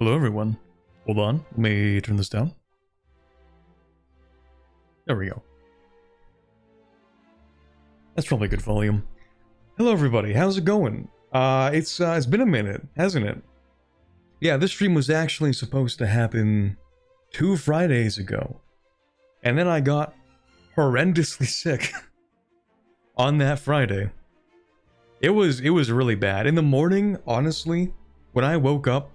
Hello everyone. Hold on, let me turn this down. There we go. That's probably good volume. Hello everybody, how's it going? It's been a minute, hasn't it? Yeah, this stream was actually supposed to happen 2 Fridays ago. And then I got horrendously sick on that Friday. It was really bad. In the morning, honestly, when I woke up,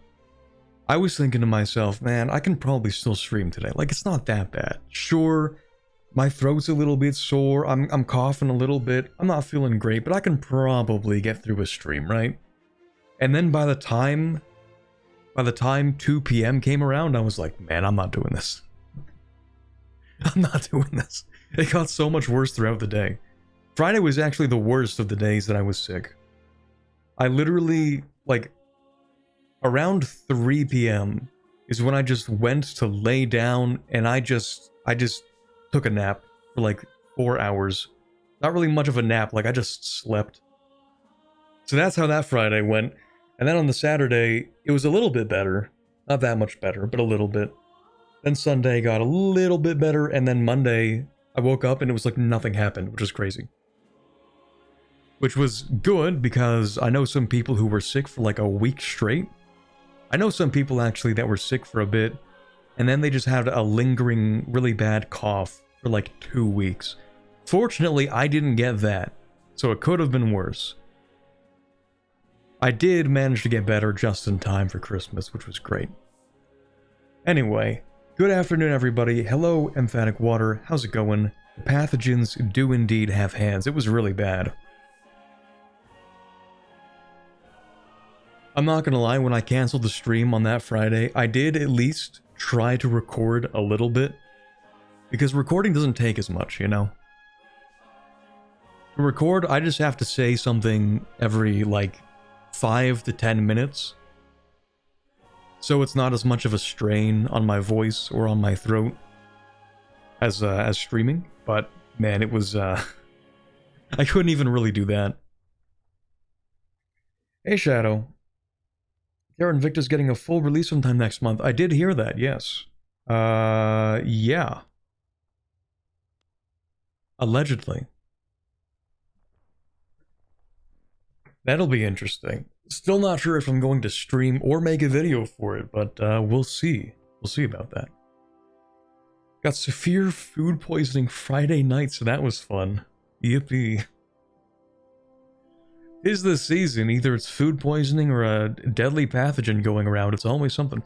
I was thinking to myself, man, I can probably still stream today. Like, it's not that bad. Sure, my throat's a little bit sore. I'm coughing a little bit. I'm not feeling great, but I can probably get through a stream, right? And then by the time 2 p.m. came around, I was like, man, I'm not doing this. I'm not doing this. It got so much worse throughout the day. Friday was actually the worst of the days that I was sick. I literally, like, around 3 p.m. is when I just went to lay down and I just took a nap for like 4 hours. Not really much of a nap, like I just slept. So that's how that Friday went. And then on the Saturday, it was a little bit better. Not that much better, but a little bit. Then Sunday got a little bit better, and then Monday, I woke up and it was like nothing happened, which is crazy. Which was good, because I know some people who were sick for like a week straight. I know some people actually that were sick for a bit, and then they just had a lingering, really bad cough for like 2 weeks. Fortunately, I didn't get that, so it could have been worse. I did manage to get better just in time for Christmas, which was great. Anyway, good afternoon everybody. Hello, Emphatic Water. How's it going? The pathogens do indeed have hands. It was really bad. I'm not gonna lie, when I canceled the stream on that Friday, I did at least try to record a little bit. Because recording doesn't take as much, you know? To record, I just have to say something every, like, 5 to 10 minutes. So it's not as much of a strain on my voice or on my throat as streaming. But, man, it was, I couldn't even really do that. Hey, Shadow. Karen Victor's getting a full release sometime next month. I did hear that, yes. Yeah. Allegedly. That'll be interesting. Still not sure if I'm going to stream or make a video for it, but we'll see. We'll see about that. Got severe food poisoning Friday night, so that was fun. Yippee. Is the season. Either it's food poisoning or a deadly pathogen going around. It's always something.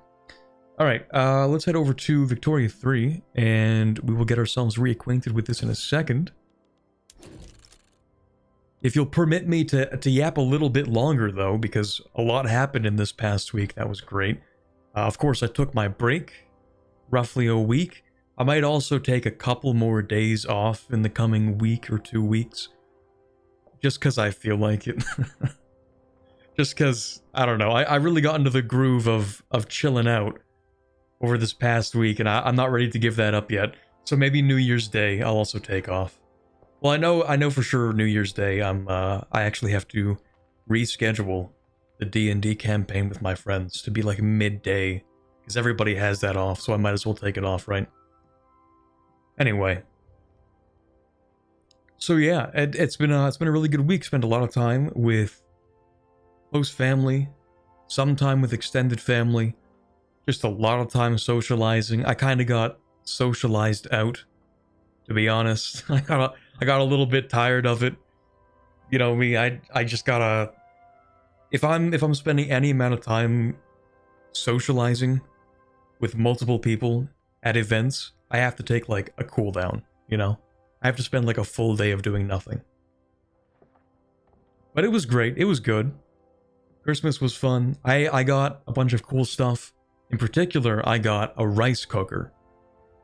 Alright, let's head over to Victoria 3, and we will get ourselves reacquainted with this in a second. If you'll permit me to yap a little bit longer, though, because a lot happened in this past week. That was great. Of course, I took my break, roughly a week. I might also take a couple more days off in the coming week or 2 weeks. Just because I feel like it. Just because, I don't know, I really got into the groove of chilling out over this past week, and I'm not ready to give that up yet. So maybe New Year's Day I'll also take off. Well, I know for sure New Year's Day I actually have to reschedule the D&D campaign with my friends to be like midday, because everybody has that off, so I might as well take it off, right? Anyway. So yeah, it's been a really good week. Spent a lot of time with close family, some time with extended family, just a lot of time socializing. I kind of got socialized out, to be honest. I got a little bit tired of it. You know me, I just gotta, if I'm spending any amount of time socializing with multiple people at events, I have to take like a cool down, you know? I have to spend like a full day of doing nothing. But it was great. It was good. Christmas was fun. I got a bunch of cool stuff. In particular, I got a rice cooker.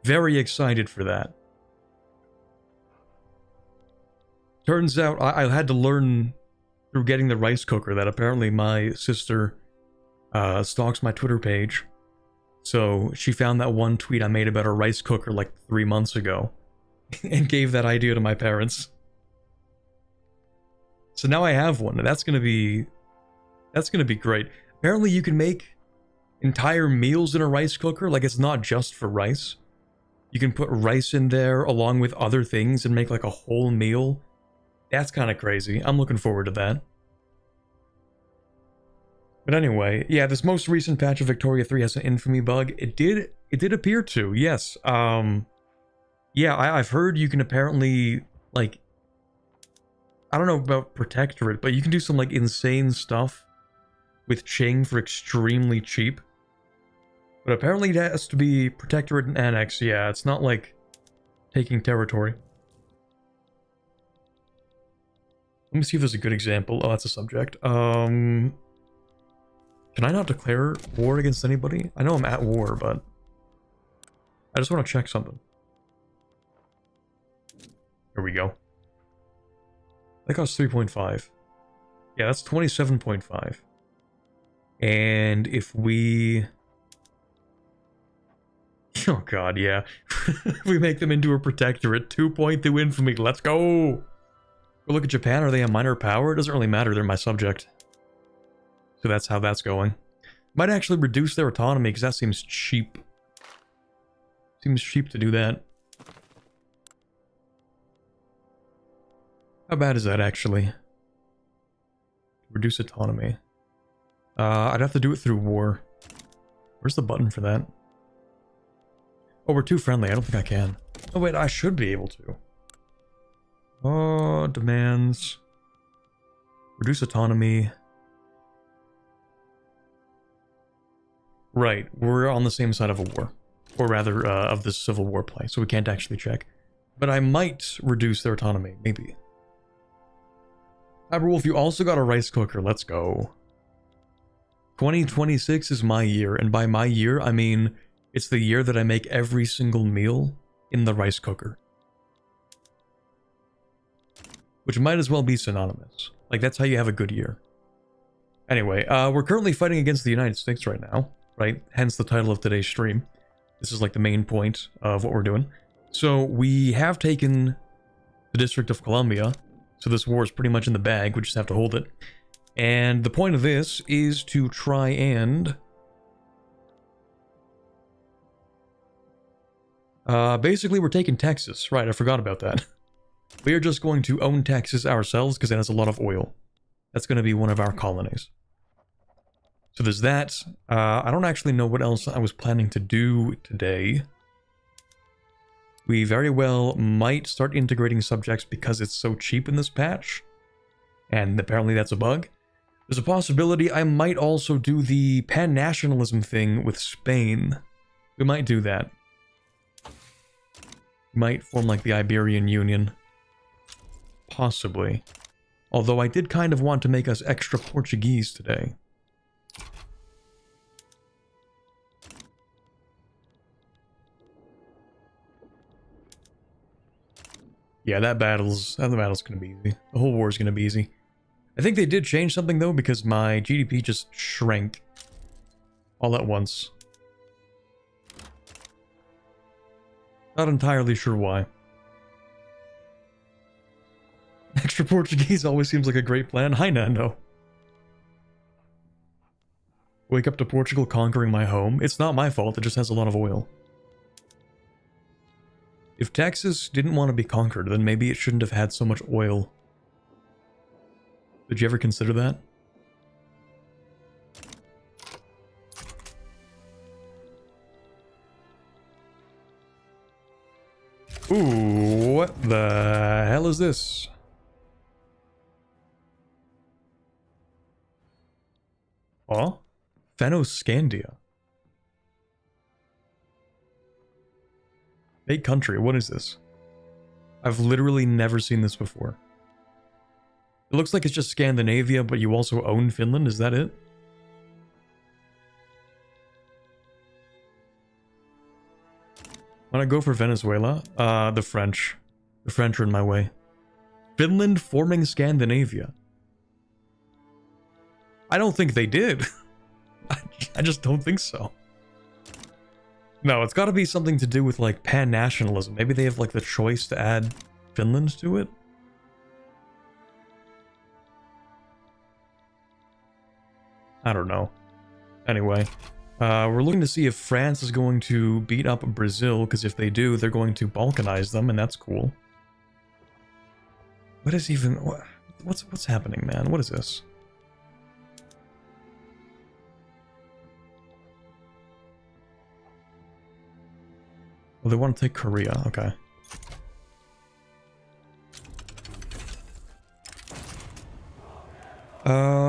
Very excited for that. Turns out I had to learn through getting the rice cooker that apparently my sister stalks my Twitter page. So she found that one tweet I made about a rice cooker like 3 months ago. And gave that idea to my parents. So now I have one, and that's gonna be great. Apparently you can make entire meals in a rice cooker. Like, it's not just for rice. You can put rice in there along with other things and make like a whole meal. That's kind of crazy. I'm looking forward to that. But anyway, yeah, this most recent patch of Victoria 3 has an infamy bug. It did appear to, yes. Yeah, I've heard you can apparently, like, I don't know about Protectorate, but you can do some, like, insane stuff with Qing for extremely cheap. But apparently it has to be Protectorate and Annex, yeah, it's not like taking territory. Let me see if there's a good example. Oh, that's a subject. Can I not declare war against anybody? I know I'm at war, but I just want to check something. Here we go. That costs 3.5. Yeah, that's 27.5. And if we... Oh god, yeah. We make them into a protectorate. 2.2 infamy, let's go! Go look at Japan, are they a minor power? It doesn't really matter, they're my subject. So that's how that's going. Might actually reduce their autonomy, because that seems cheap. Seems cheap to do that. How bad is that, actually? Reduce autonomy. I'd have to do it through war. Where's the button for that? Oh, we're too friendly. I don't think I can. Oh, wait, I should be able to. Oh, demands. Reduce autonomy. Right, we're on the same side of a war. Or rather, of this civil war play, so we can't actually check. But I might reduce their autonomy, maybe. Cyberwolf, you also got a rice cooker. Let's go. 2026 is my year, and by my year, I mean it's the year that I make every single meal in the rice cooker. Which might as well be synonymous. Like, that's how you have a good year. Anyway, we're currently fighting against the United States right now, right? Hence the title of today's stream. This is like the main point of what we're doing. So we have taken the District of Columbia, so this war is pretty much in the bag, we just have to hold it. And the point of this is to try and... basically we're taking Texas. Right, I forgot about that. We are just going to own Texas ourselves because it has a lot of oil. That's going to be one of our colonies. So there's that. I don't actually know what else I was planning to do today. We very well might start integrating subjects because it's so cheap in this patch. And apparently that's a bug. There's a possibility I might also do the pan-nationalism thing with Spain. We might do that. We might form like the Iberian Union. Possibly. Although I did kind of want to make us extra Portuguese today. Yeah, that battle's gonna be easy. The whole war's gonna be easy. I think they did change something though, because my GDP just shrank all at once. Not entirely sure why. Extra Portuguese always seems like a great plan. Hi, Nando. Wake up to Portugal conquering my home. It's not my fault, it just has a lot of oil. If Texas didn't want to be conquered, then maybe it shouldn't have had so much oil. Did you ever consider that? Ooh, what the hell is this? Oh? Phenoscandia. Fake country, what is this? I've literally never seen this before. It looks like it's just Scandinavia, but you also own Finland, is that it? Wanna go for Venezuela? The French. The French are in my way. Finland forming Scandinavia. I don't think they did. I just don't think so. No, it's gotta be something to do with, like, pan-nationalism. Maybe they have, like, the choice to add Finland to it? I don't know. Anyway, We're looking to see if France is going to beat up Brazil, because if they do, they're going to balkanize them, and that's cool. What is even... What's happening, man? What is this? Oh, they want to take Korea. Okay.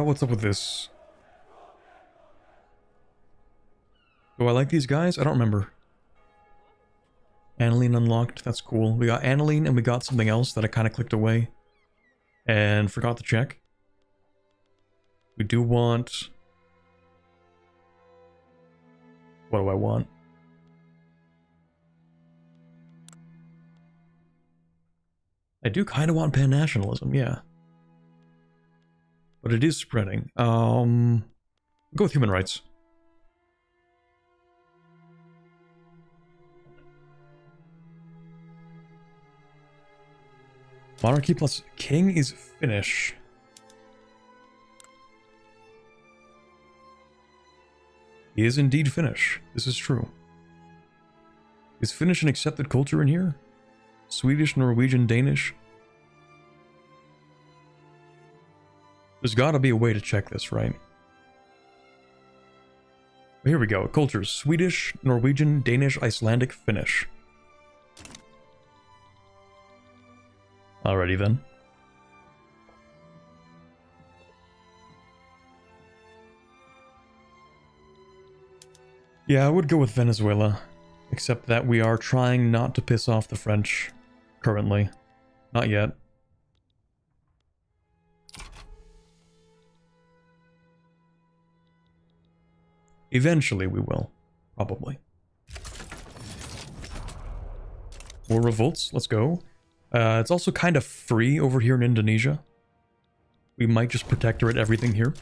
What's up with this? Do I like these guys? I don't remember. Aniline unlocked. That's cool. We got aniline and we got something else that I kind of clicked away and forgot to check. We do want... What do I want? I do kind of want pan-nationalism, yeah. But it is spreading. Go with human rights. Monarchy plus king is Finnish. He is indeed Finnish. This is true. Is Finnish an accepted culture in here? Swedish, Norwegian, Danish? There's gotta be a way to check this, right? Here we go. Cultures. Swedish, Norwegian, Danish, Icelandic, Finnish. Alrighty then. Yeah, I would go with Venezuela. Except that we are trying not to piss off the French currently. Not yet. Eventually we will. Probably. More revolts. Let's go. It's also kind of free over here in Indonesia. We might just protectorate everything here.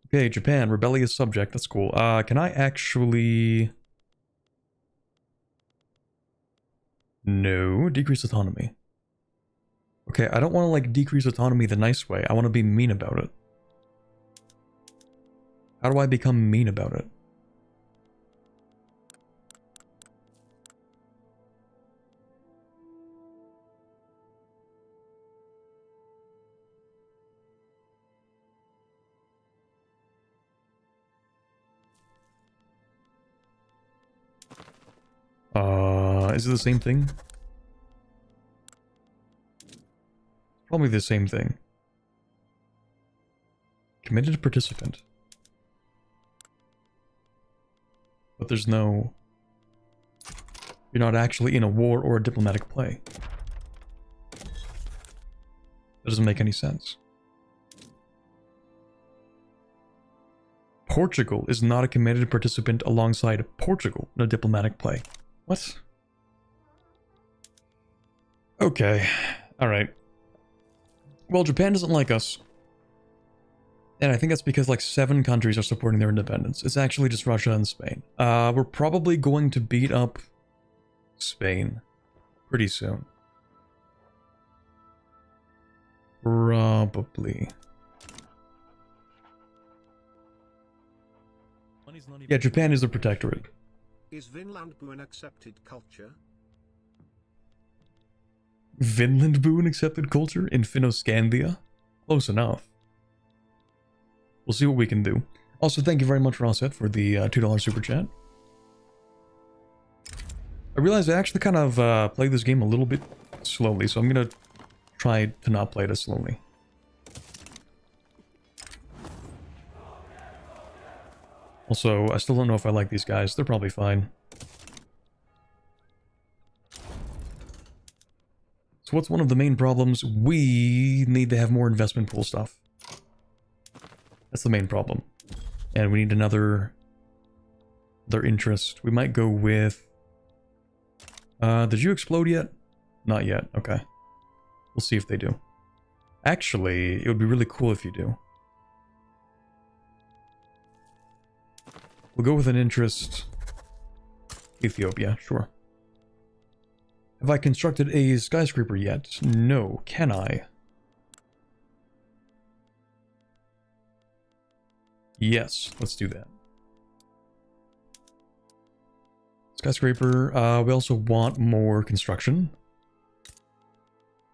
Okay, Japan. Rebellious subject. That's cool. Can I actually... No. Decrease autonomy. Okay, I don't want to, like, decrease autonomy the nice way. I want to be mean about it. How do I become mean about it? Is it the same thing? Probably the same thing. Committed participant. But there's no... You're not actually in a war or a diplomatic play. That doesn't make any sense. Portugal is not a committed participant alongside Portugal in a diplomatic play. What? Okay. Alright. Well, Japan doesn't like us. And I think that's because like 7 countries are supporting their independence. It's actually just Russia and Spain. We're probably going to beat up Spain pretty soon. Probably. Yeah, Japan is the protectorate. Is Vinland an accepted culture? Vinland an accepted culture in Finno-Scandia? Close enough. We'll see what we can do. Also, thank you very much, Rosset, for the $2 super chat. I realized I actually kind of played this game a little bit slowly, so I'm gonna try to not play it as slowly. Also, I still don't know if I like these guys. They're probably fine. So what's one of the main problems? We need to have more investment pool stuff. That's the main problem. And we need another interest. We might go with... did you explode yet? Not yet. Okay. We'll see if they do. Actually, it would be really cool if you do. We'll go with an interest. Ethiopia, sure. Have I constructed a skyscraper yet? No. Can I? Yes, let's do that. Skyscraper. We also want more construction.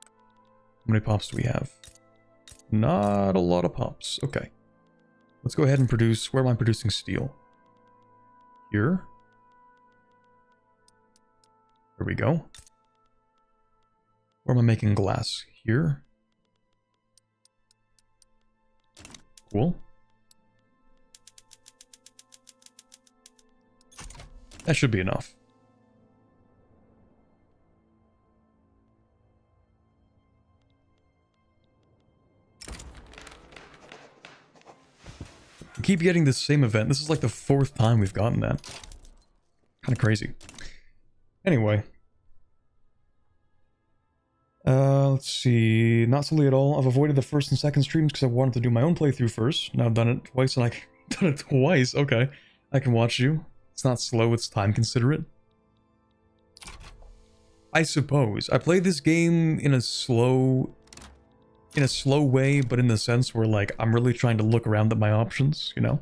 How many pops do we have? Not a lot of pops. Okay. Let's go ahead and produce... Where am I producing steel? Here. There we go. Where am I making glass? Here. Cool. That should be enough. We keep getting this same event. This is like the 4th time we've gotten that. Kind of crazy. Anyway. Let's see. Not silly at all. I've avoided the first and second streams because I wanted to do my own playthrough first. Now I've done it twice and done it twice. Okay. I can watch you. It's not slow, it's time considerate. I suppose. I played this game in a slow way, but in the sense where, like, I'm really trying to look around at my options, you know?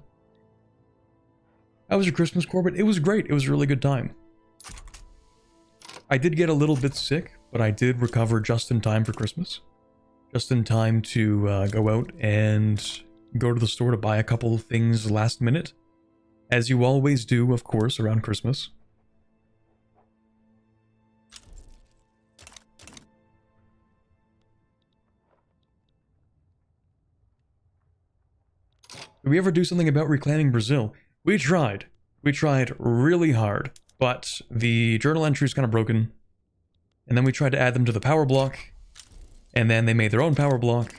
How was your Christmas, Corbett? It was great. It was a really good time. I did get a little bit sick, but I did recover just in time for Christmas. Just in time to go out and go to the store to buy a couple of things last minute. As you always do, of course, around Christmas. Did we ever do something about reclaiming Brazil? We tried. We tried really hard, but the journal entry is kind of broken. And then we tried to add them to the power block, and then they made their own power block.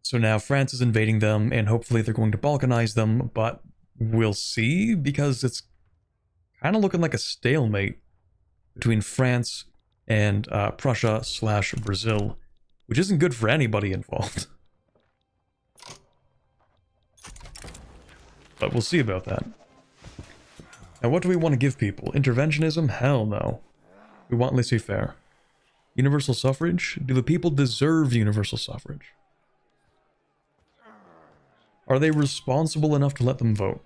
So now France is invading them, and hopefully they're going to balkanize them, but we'll see, because it's kind of looking like a stalemate between France and Prussia/Brazil, which isn't good for anybody involved. But we'll see about that. Now, what do we want to give people? Interventionism? Hell no. We want laissez-faire. Universal suffrage? Do the people deserve universal suffrage? Are they responsible enough to let them vote?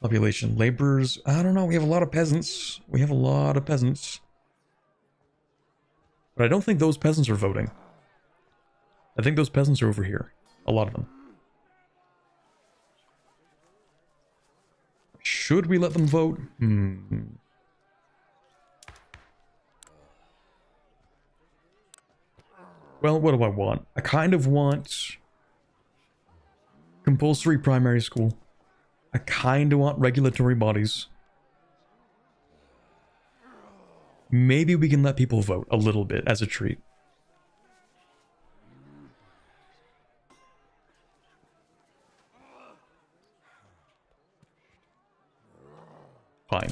Population, laborers, I don't know, we have a lot of peasants. We have a lot of peasants. But I don't think those peasants are voting. I think those peasants are over here. A lot of them. Should we let them vote? Well, what do I want? I kind of want compulsory primary school. I kind of want regulatory bodies. Maybe we can let people vote a little bit as a treat. Fine.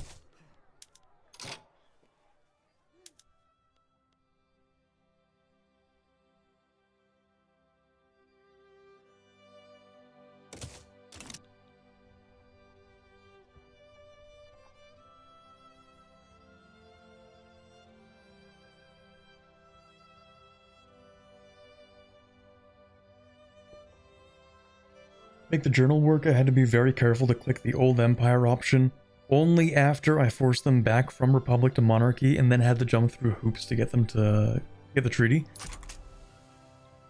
Make the journal work, I had to be very careful to click the old empire option only after I forced them back from republic to monarchy and then had to jump through hoops to get them to get the treaty.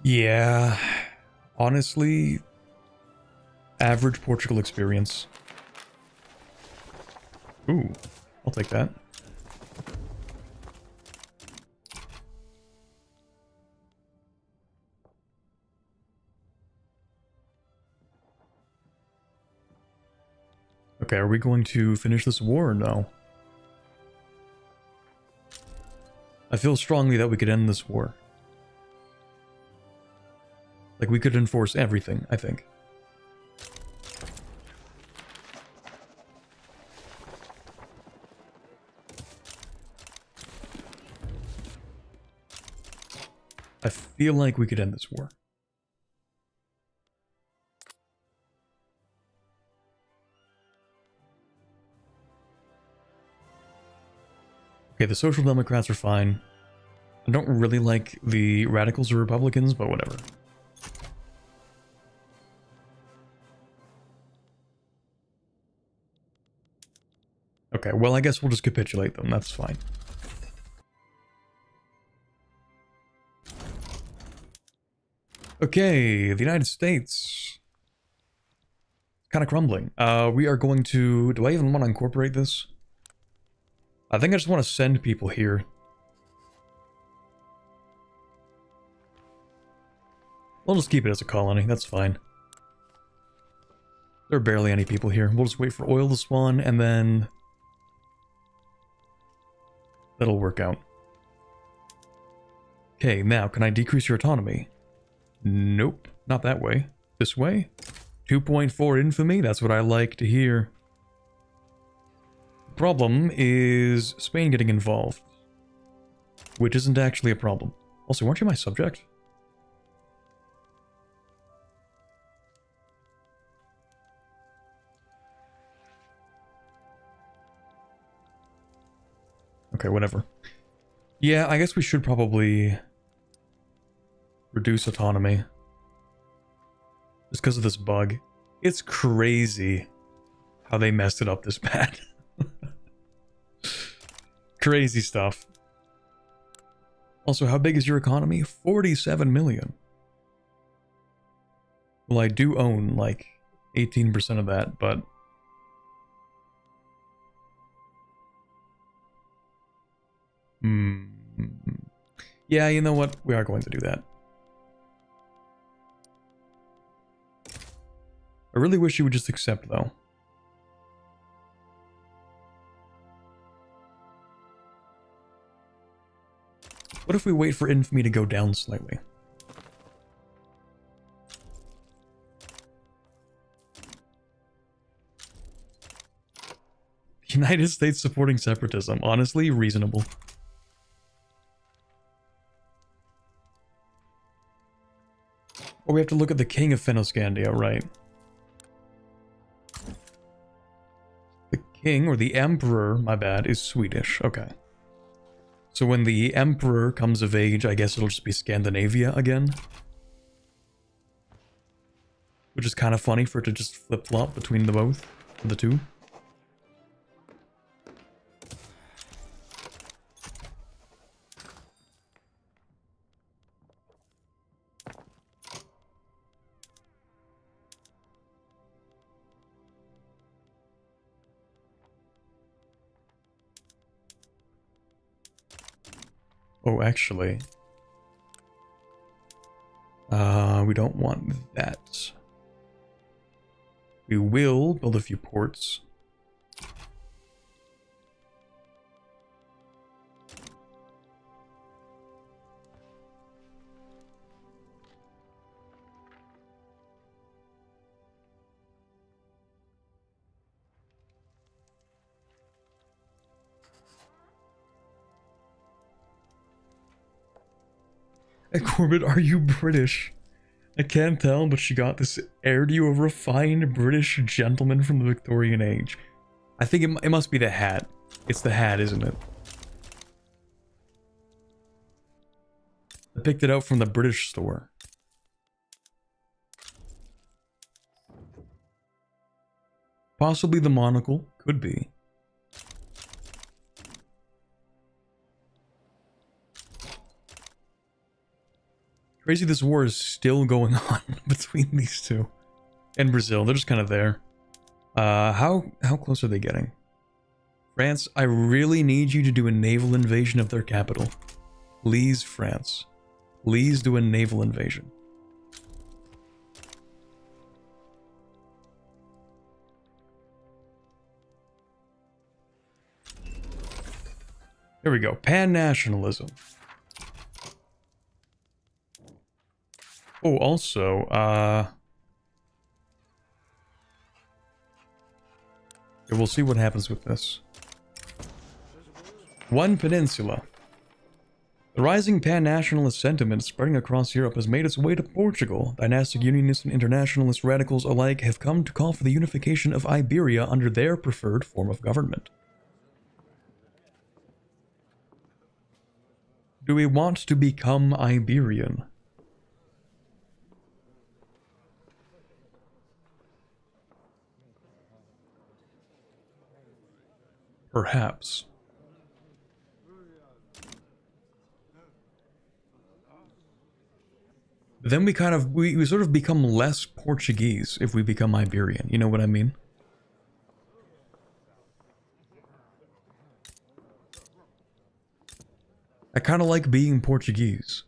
Yeah, honestly, average Portugal experience. Ooh, I'll take that. Okay, are we going to finish this war or no? I feel strongly that we could end this war. Like, we could enforce everything, I think. I feel like we could end this war. Okay, the Social Democrats are fine. I don't really like the radicals or Republicans, but whatever. Okay, well, I guess we'll just capitulate them. That's fine. Okay, the United States. Kind of crumbling. We are going to... Do I even want to incorporate this? I think I just want to send people here. We'll just keep it as a colony. That's fine. There are barely any people here. We'll just wait for oil to spawn, and then... that'll work out. Okay, now, can I decrease your autonomy? Nope, not that way. This way? 2.4 infamy, that's what I like to hear. The problem is Spain getting involved. Which isn't actually a problem. Also, weren't you my subject? Okay, whatever. Yeah, I guess we should probably reduce autonomy. Just because of this bug. It's crazy how they messed it up this bad. Crazy stuff. Also, how big is your economy? 47 million. Well, I do own like 18% of that, but... yeah, you know what? We are going to do that. I really wish you would just accept, though. What if we wait for infamy to go down slightly? United States supporting separatism. Honestly, reasonable. Oh, we have to look at the king of Fennoscandia, right? The king, or the emperor, my bad, is Swedish. Okay. So when the emperor comes of age, I guess it'll just be Scandinavia again. Which is kind of funny for it to just flip-flop between the two. Oh, actually, we don't want that. We will build a few ports. Hey Corbett, are you British? I can't tell, but she got this air to you of refined British gentleman from the Victorian age. I think it must be the hat. It's the hat, isn't it? I picked it out from the British store. Possibly the monocle. Could be. Crazy this war is still going on between these two. And Brazil, they're just kind of there. How close are they getting? France, I really need you to do a naval invasion of their capital. Please, France. Please do a naval invasion. There we go. Pan-nationalism. Oh, also, we'll see what happens with this. One peninsula. The rising pan-nationalist sentiment spreading across Europe has made its way to Portugal. Dynastic unionists and internationalist radicals alike have come to call for the unification of Iberia under their preferred form of government. Do we want to become Iberian? Perhaps. Then we kind of, we sort of become less Portuguese if we become Iberian. You know what I mean? I kind of like being Portuguese.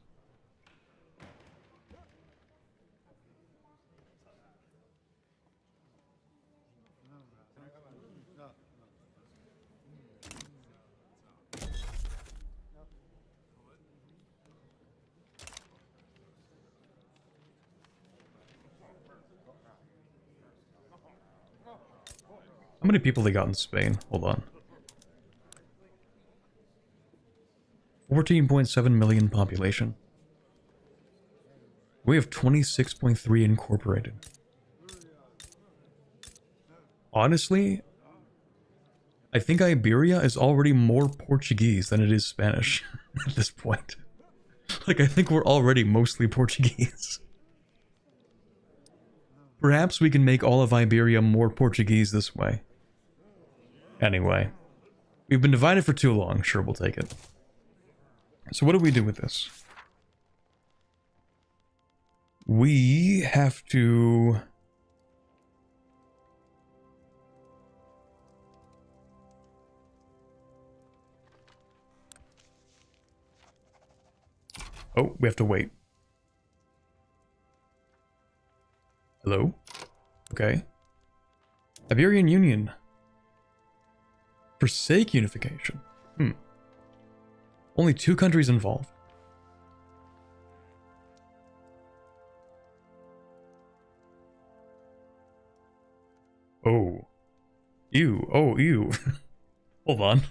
How many people they got in Spain? Hold on. 14.7 million population. We have 26.3 incorporated. Honestly, I think Iberia is already more Portuguese than it is Spanish at this point. Like, I think we're already mostly Portuguese. Perhaps we can make all of Iberia more Portuguese this way. Anyway, we've been divided for too long. Sure, we'll take it. So what do we do with this? We have to... Oh, we have to wait. Hello? Okay. Iberian Union. Forsake unification. Only 2 countries involved. Oh. Ew. Oh, ew. Hold on.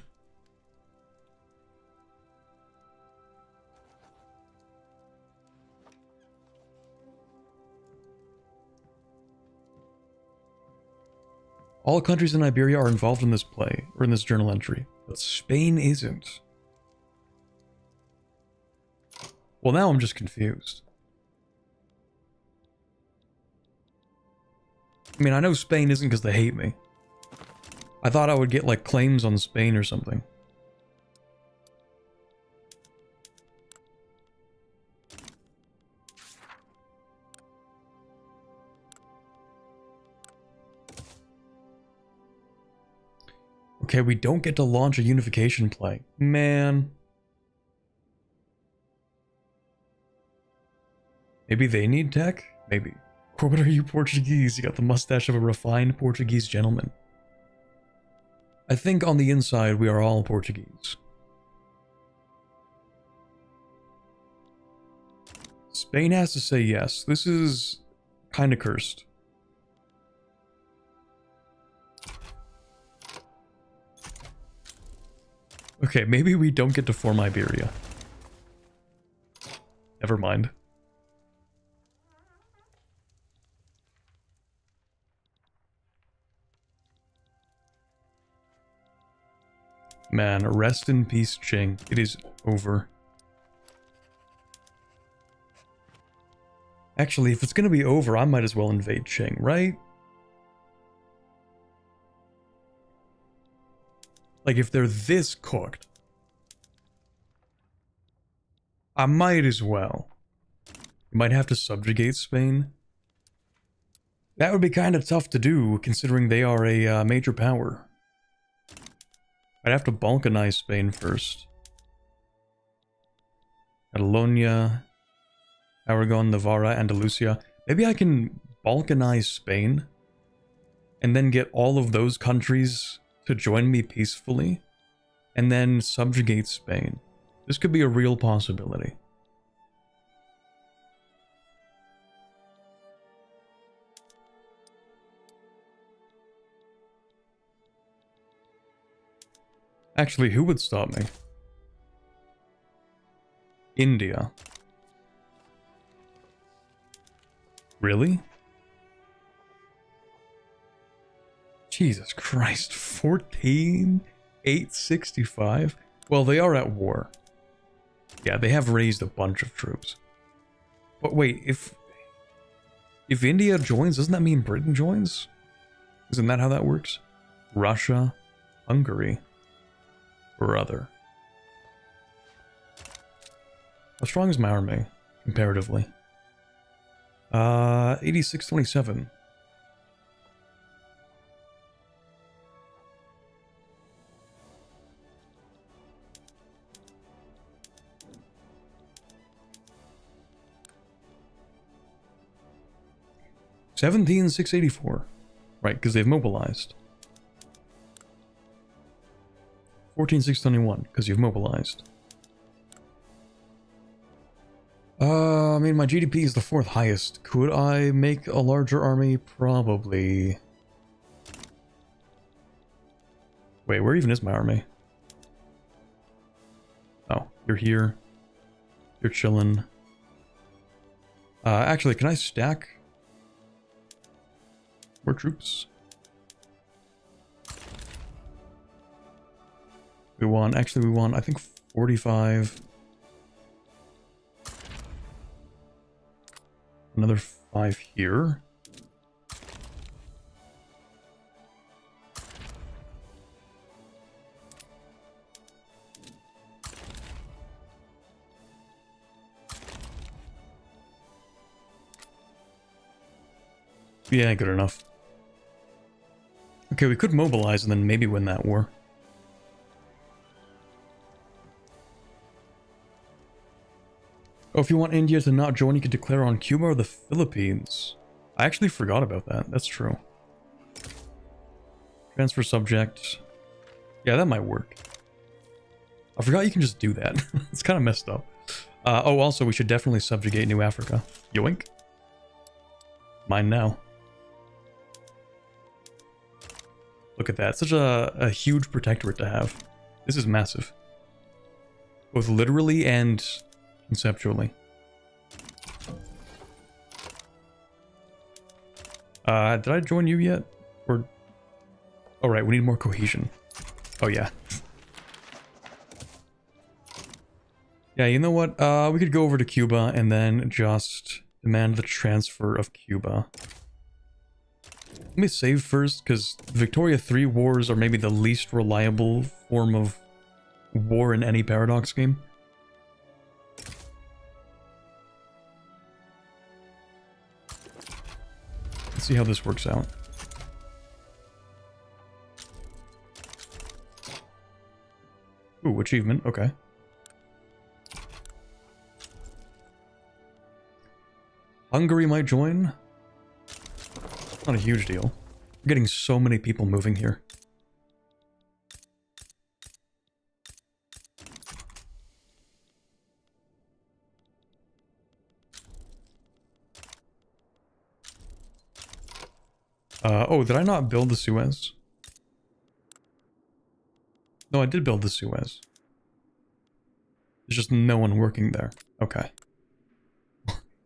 All countries in Iberia are involved in this play, or in this journal entry, but Spain isn't. Well, now I'm just confused. I mean, I know Spain isn't because they hate me. I thought I would get, like, claims on Spain or something. Okay, we don't get to launch a unification play. Man. Maybe they need tech? Maybe. Or what are you Portuguese? You got the mustache of a refined Portuguese gentleman. I think on the inside we are all Portuguese. Spain has to say yes. This is kind of cursed. Okay, maybe we don't get to form Iberia. Never mind. Man, rest in peace, Ching. It is over. Actually, if it's gonna be over, I might as well invade Ching, right? Like, if they're this cooked, I might as well. Might have to subjugate Spain. That would be kind of tough to do, considering they are a major power. I'd have to balkanize Spain first. Catalonia, Aragon, Navarra, Andalusia. Maybe I can balkanize Spain and then get all of those countries to join me peacefully and then subjugate Spain. This could be a real possibility. Actually, who would stop me? India. Really? Jesus Christ, 14,865? Well, they are at war. Yeah, they have raised a bunch of troops. But wait, if India joins, doesn't that mean Britain joins? Isn't that how that works? Russia, Hungary, brother. How strong is my army, comparatively? 8627. $17,684. Right, because they've mobilized. 14,621, because you've mobilized. I mean, my GDP is the 4th highest. Could I make a larger army? Probably. Wait, where even is my army? Oh, you're here. You're chilling. Actually, can I stack more troops? We want, I think 45. Another 5 here. Yeah, good enough. Okay, we could mobilize and then maybe win that war. Oh, if you want India to not join, you could declare on Cuba or the Philippines. I actually forgot about that. That's true. Transfer subject. Yeah, that might work. I forgot you can just do that. It's kind of messed up. Oh, also, we should definitely subjugate New Africa. Yoink. Mine now. Look at that. Such a huge protectorate to have. This is massive. Both literally and conceptually. Did I join you yet? Or... Oh, right, we need more cohesion. Oh, yeah. Yeah, you know what? We could go over to Cuba and then just demand the transfer of Cuba. Let me save first, because Victoria 3 wars are maybe the least reliable form of war in any Paradox game. Let's see how this works out. Ooh, achievement, okay. Hungary might join. Not a huge deal. We're getting so many people moving here. Oh, did I not build the Suez? No, I did build the Suez. There's just no one working there. Okay.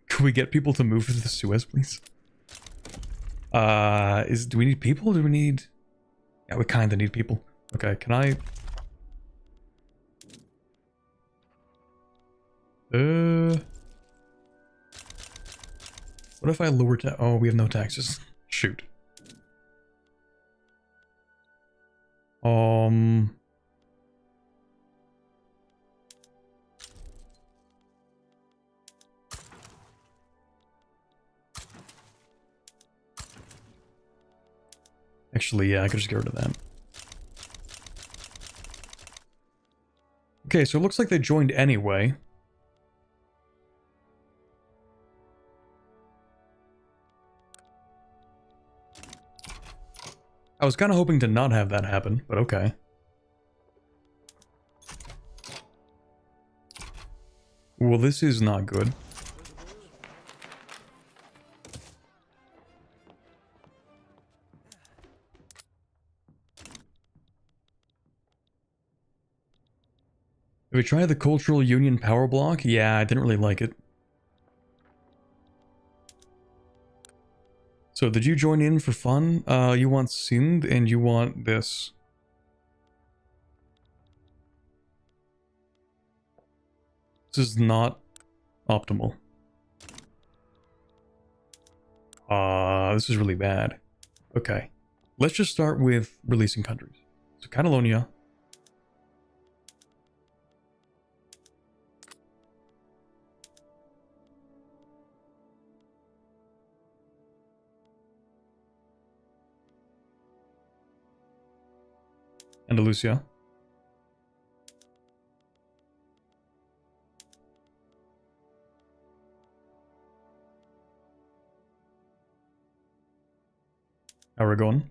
Could we get people to move to the Suez, please? Do we need people? Do we need... Yeah, we kinda need people. Okay, can I... What if I lower oh, we have no taxes. Shoot. Actually, yeah, I could just get rid of that. Okay, so it looks like they joined anyway. I was kind of hoping to not have that happen, but okay. Well, this is not good. Did we try the Cultural Union power block? Yeah, I didn't really like it. So, did you join in for fun? You want Sindh and you want this. This is not optimal. This is really bad. Okay. Let's just start with releasing countries. So Catalonia. Andalusia. Aragon.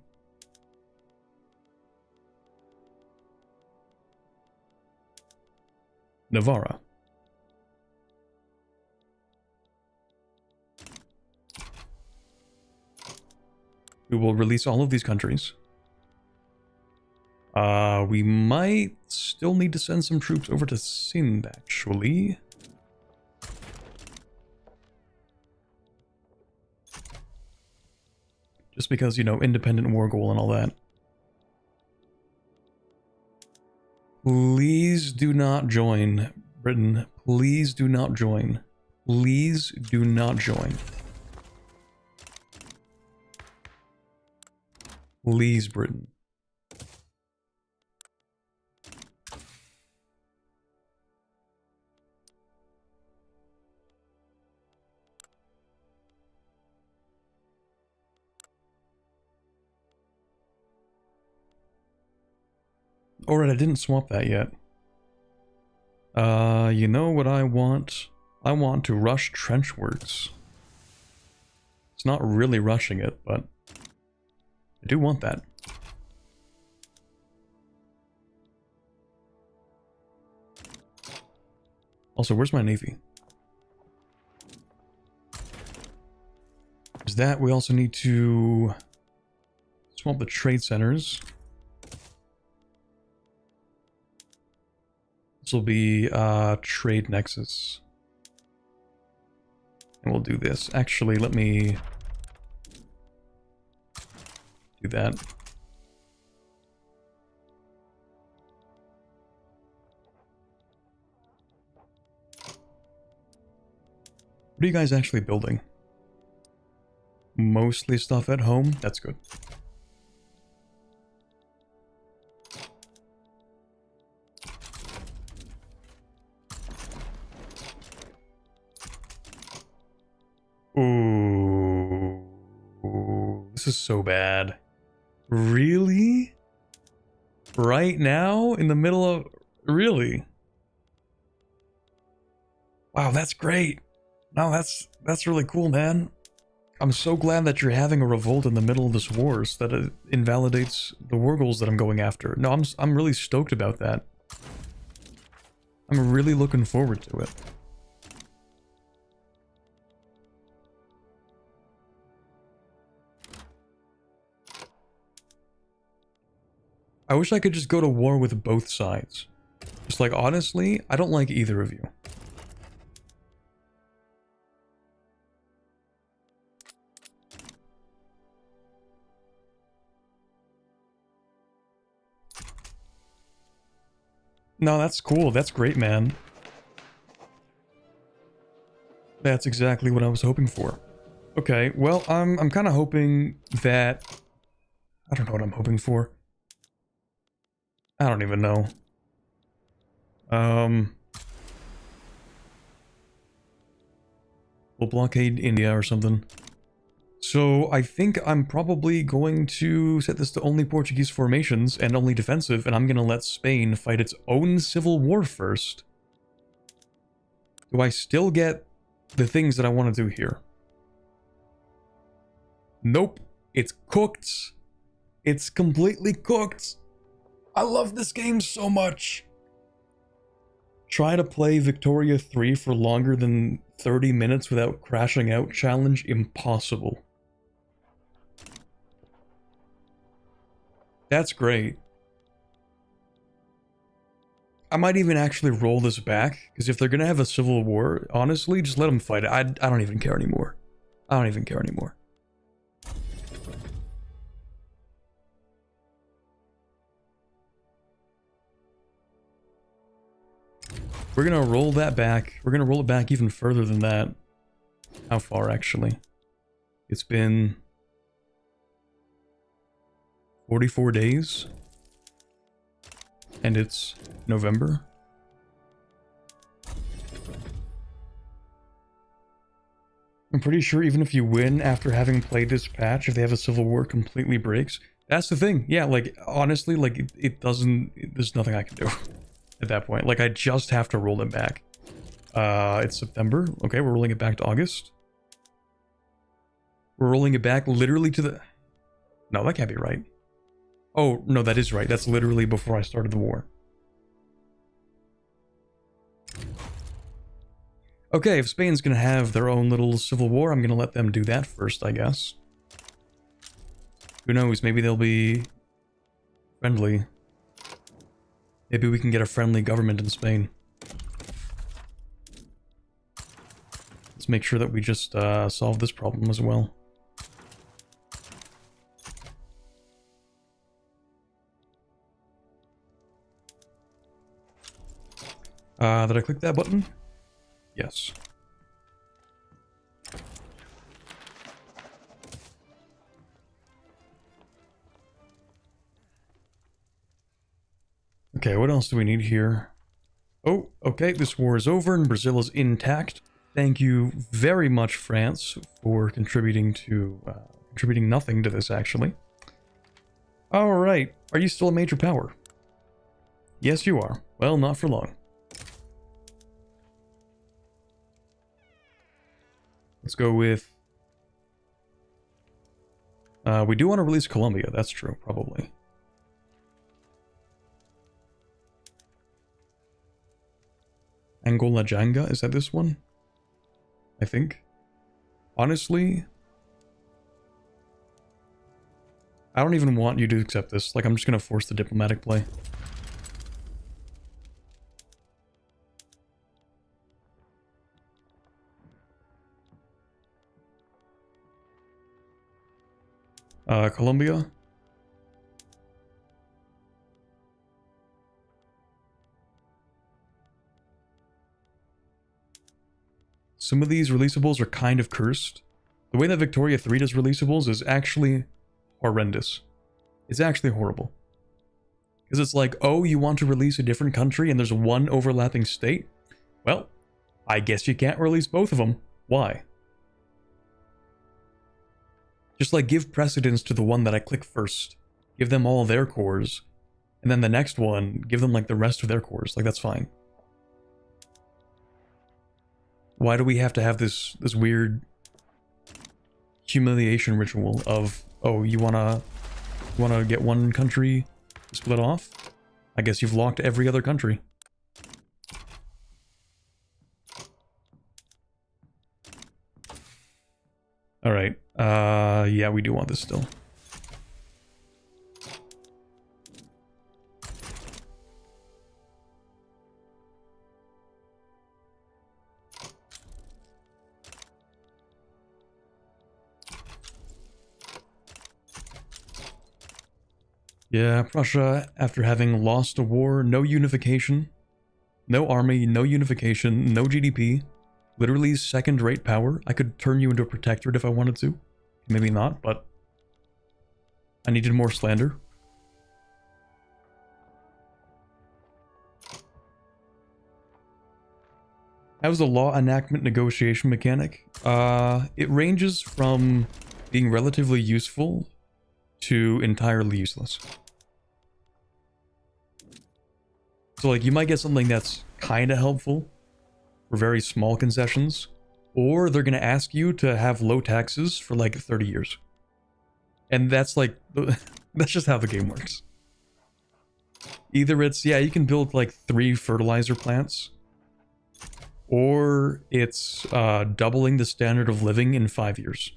Navarra. We will release all of these countries. We might still need to send some troops over to Sind, actually. Just because, you know, independent war goal and all that. Please do not join, Britain. Please do not join. Please do not join. Please, Britain. Alright, I didn't swap that yet. You know what I want? I want to rush trench works. It's not really rushing it, but I do want that. Also, where's my navy? There's that. We also need to swap the trade centers. This will be trade nexus. And we'll do this. Actually, let me do that. What are you guys actually building? Mostly stuff at home? That's good. Ooh, this is so bad. Really? Right now? In the middle of... Really? Wow, that's great. No, that's really cool, man. I'm so glad that you're having a revolt in the middle of this war so that it invalidates the war goals that I'm going after. No, I'm really stoked about that. I'm really looking forward to it. I wish I could just go to war with both sides. Just like, honestly, I don't like either of you. No, that's cool. That's great, man. That's exactly what I was hoping for. Okay, well, I'm kind of hoping that... I don't know what I'm hoping for. I don't even know. We'll blockade India or something. So I think I'm probably going to set this to only Portuguese formations and only defensive, and I'm going to let Spain fight its own civil war first. Do I still get the things that I want to do here? Nope. It's cooked. It's completely cooked. I love this game so much. Try to play Victoria 3 for longer than 30 minutes without crashing out challenge? Impossible. That's great. I might even actually roll this back, because if they're going to have a civil war, honestly, just let them fight it. I don't even care anymore. I don't even care anymore. We're gonna roll that back. We're gonna roll it back even further than that. How far, actually? It's been 44 days. And it's November. I'm pretty sure even if you win after having played this patch, if they have a civil war, it completely breaks. That's the thing. Yeah, like, honestly, like, it doesn't... There's nothing I can do at that point. Like, I just have to roll it back. It's September. Okay, we're rolling it back to August. We're rolling it back literally to the... No, that can't be right. Oh, no, that is right. That's literally before I started the war. Okay, if Spain's gonna have their own little civil war, I'm gonna let them do that first, I guess. Who knows, maybe they'll be friendly. Maybe we can get a friendly government in Spain. Let's make sure that we just solve this problem as well. Did I click that button? Yes. Okay, what else do we need here? Oh, okay, this war is over and Brazil is intact. Thank you very much, France, for contributing to... contributing nothing to this, actually. Alright, are you still a major power? Yes, you are. Well, not for long. Let's go with... we do want to release Colombia, that's true, probably. Angola Janga, is that this one? I think. Honestly... I don't even want you to accept this, like I'm just gonna force the diplomatic play. Colombia. Some of these releasables are kind of cursed. The way that Victoria 3 does releasables is actually horrendous. It's actually horrible. Because it's like, oh, you want to release a different country and there's one overlapping state? Well, I guess you can't release both of them. Why? Just like give precedence to the one that I click first. Give them all their cores. And then the next one, give them like the rest of their cores. Like that's fine. Why do we have to have this weird humiliation ritual of, oh, you wanna get one country split off? I guess you've locked every other country. Alright, yeah, we do want this still. Yeah, Prussia, after having lost a war, no unification, no army, no unification, no GDP, literally second-rate power. I could turn you into a protectorate if I wanted to. Maybe not, but I needed more slander. How's the law enactment negotiation mechanic? It ranges from being relatively useful to entirely useless. So like you might get something that's kind of helpful for very small concessions, or they're going to ask you to have low taxes for like 30 years. And that's like, that's just how the game works. Either it's, yeah, you can build like 3 fertilizer plants, or it's doubling the standard of living in 5 years.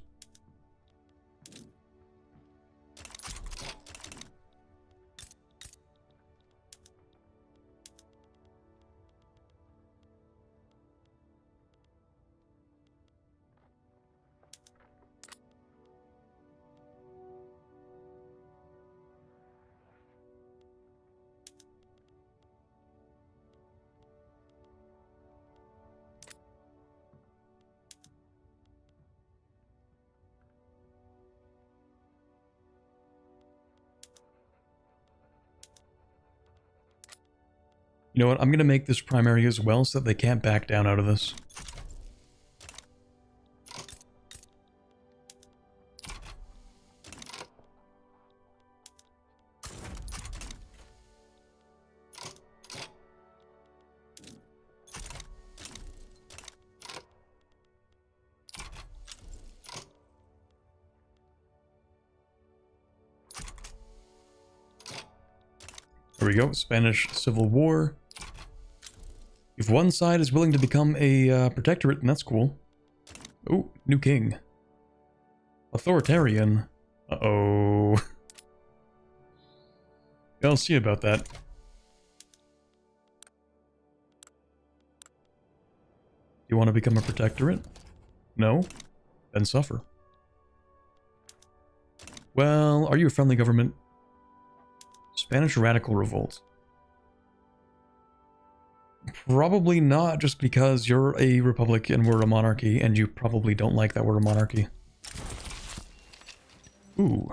You know what? I'm gonna make this primary as well so that they can't back down out of this. There we go, Spanish Civil War. If one side is willing to become a protectorate, then that's cool. Oh, new king. Authoritarian. Uh-oh. I'll see about that. You want to become a protectorate? No? Then suffer. Well, are you a friendly government? Spanish Radical Revolt. Probably not, just because you're a republic and we're a monarchy, and you probably don't like that we're a monarchy. Ooh.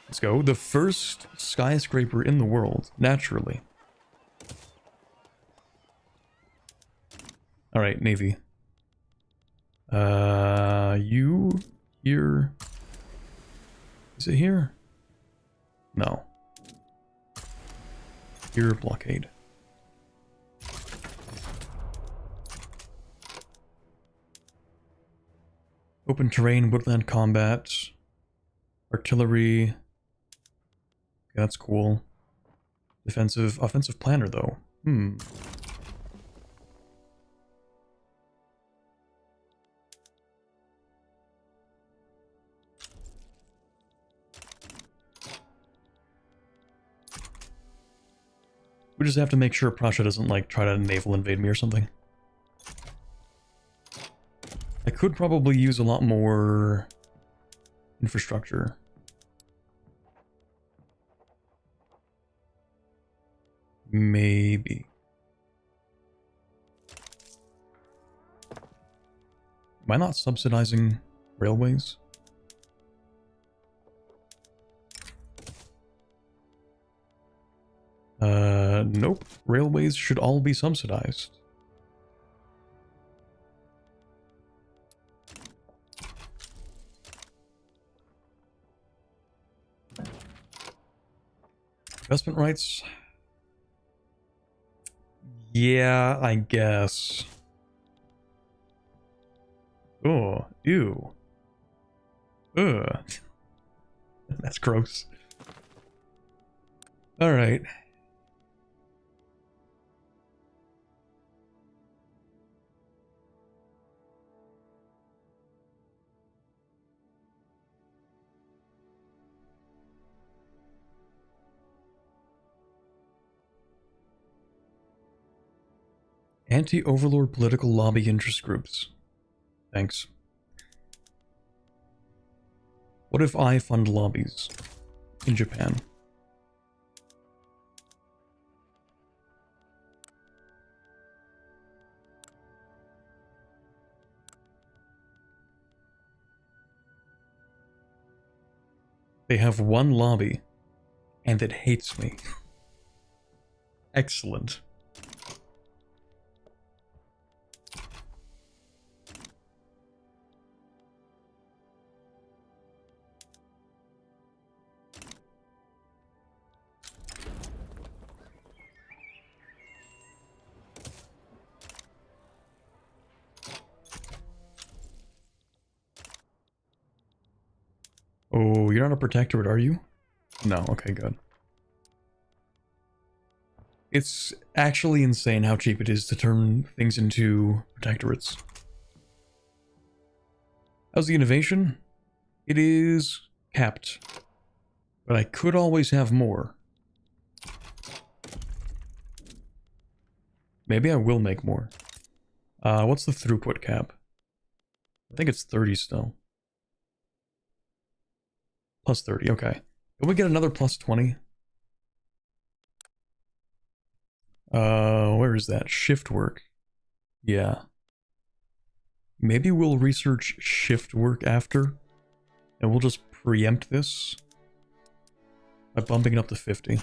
Let's go. The first skyscraper in the world, naturally. Alright, Navy. You... here... Is it here? No. Here, blockade. Open terrain, woodland combat, artillery. Okay, that's cool. Defensive, offensive planner though. We just have to make sure Prussia doesn't, like, try to naval invade me or something. I could probably use a lot more infrastructure. Maybe. Am I not subsidizing railways? Nope. Railways should all be subsidized. Investment rights? Yeah, I guess. Oh, ew. Ugh. That's gross. Alright. Anti-overlord political lobby interest groups. Thanks. What if I fund lobbies in Japan? They have one lobby, and it hates me. Excellent. Oh, you're not a protectorate, are you? No, okay, good. It's actually insane how cheap it is to turn things into protectorates. How's the innovation? It is capped. But I could always have more. Maybe I will make more. What's the throughput cap? I think it's 30 still. Plus 30, okay. Can we get another plus 20? Where is that? Shift work. Yeah. Maybe we'll research shift work after, and we'll just preempt this by bumping it up to 50.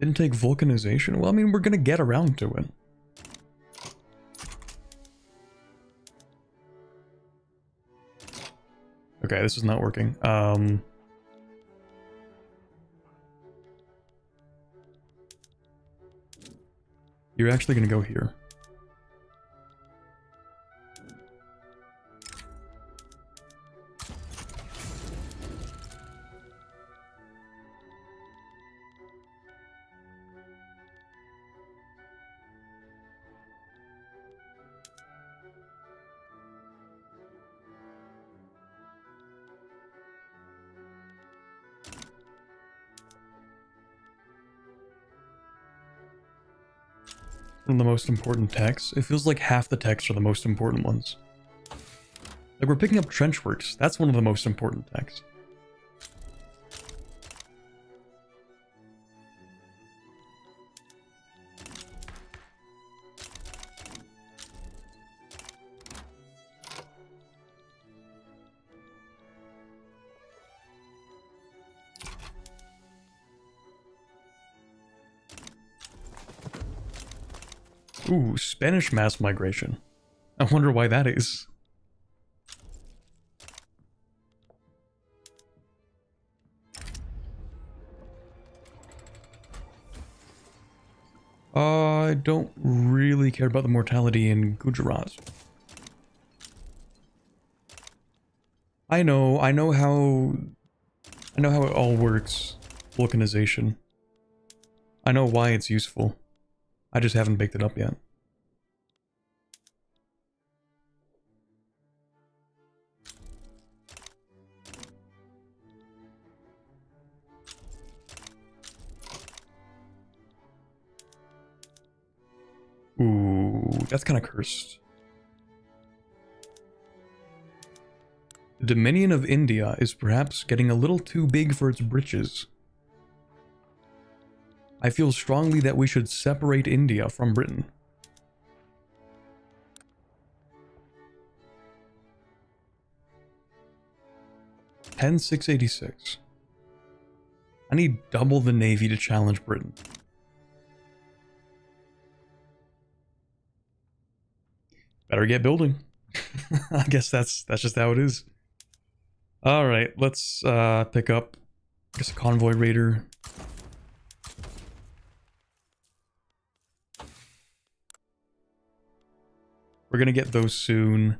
Didn't take vulcanization? Well, I mean, we're gonna get around to it. Okay, this is not working. You're actually gonna go here. One of the most important texts. It feels like half the texts are the most important ones. Like, we're picking up trench works. That's one of the most important texts. Ooh, Spanish mass migration. I wonder why that is. I don't really care about the mortality in Gujarat. I know how it all works. Vulcanization. I know why it's useful. I just haven't baked it up yet. Ooh, that's kind of cursed. The Dominion of India is perhaps getting a little too big for its britches. I feel strongly that we should separate India from Britain. $10,686. I need double the navy to challenge Britain. Better get building. I guess that's just how it is. All right, let's pick up, I guess, a convoy raider. We're gonna get those soon,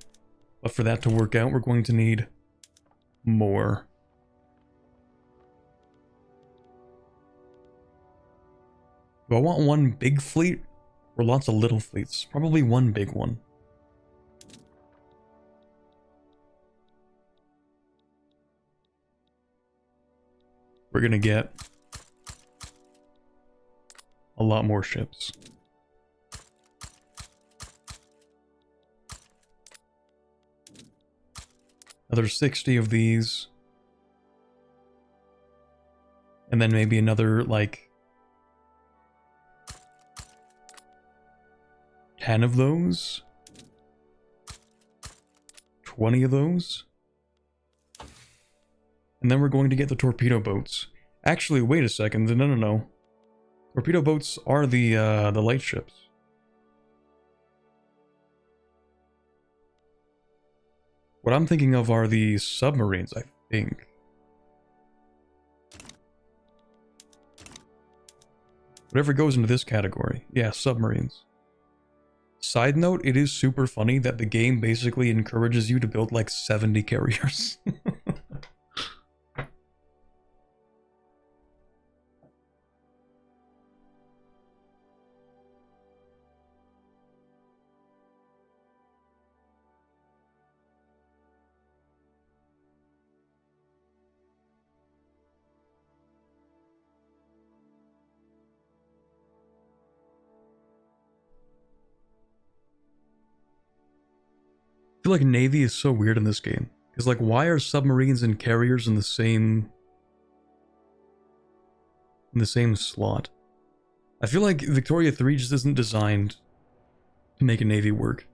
but for that to work out, we're going to need more. Do I want one big fleet or lots of little fleets? Probably one big one. We're gonna get a lot more ships. Another 60 of these. And then maybe another, like, 10 of those. 20 of those. And then we're going to get the torpedo boats. Actually, wait a second. No. Torpedo boats are the light ships. What I'm thinking of are the submarines, I think. Whatever goes into this category. Yeah, submarines. Side note, it is super funny that the game basically encourages you to build like 70 carriers. I feel like Navy is so weird in this game. Because, like, why are submarines and carriers in the same slot? I feel like Victoria 3 just isn't designed to make a Navy work.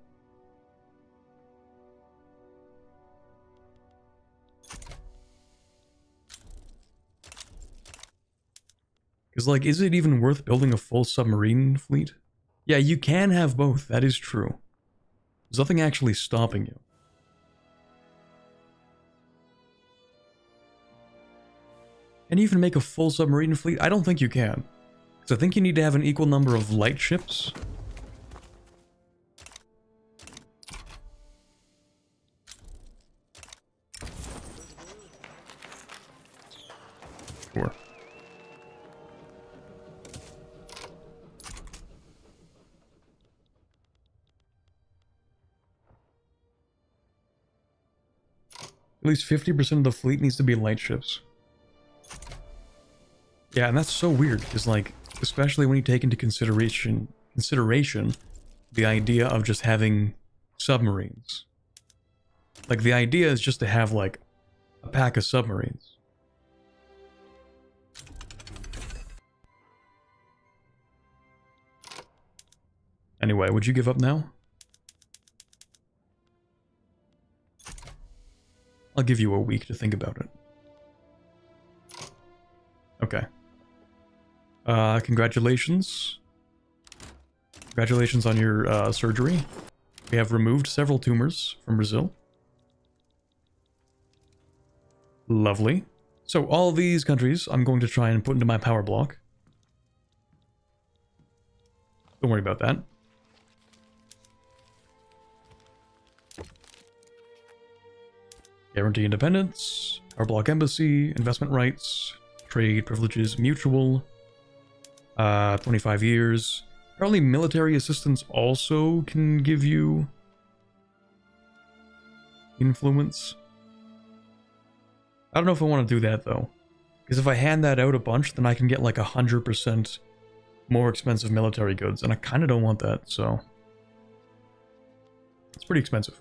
Because, like, is it even worth building a full submarine fleet? Yeah, you can have both. That is true. There's nothing actually stopping you. Can you even make a full submarine fleet? I don't think you can. Because I think you need to have an equal number of light ships. Sure. At least 50% of the fleet needs to be light ships. Yeah, and that's so weird, because, like, especially when you take into consideration the idea of just having submarines. Like, the idea is just to have, like, a pack of submarines. Anyway, would you give up now? I'll give you a week to think about it. Okay. Congratulations. Congratulations on your surgery. We have removed several tumors from Brazil. Lovely. So all these countries I'm going to try and put into my power block. Don't worry about that. Guarantee independence, power block embassy, investment rights, trade privileges, mutual, 25 years. Apparently military assistance also can give you influence. I don't know if I want to do that though. Because if I hand that out a bunch, then I can get like 100% more expensive military goods, and I kind of don't want that, so... It's pretty expensive.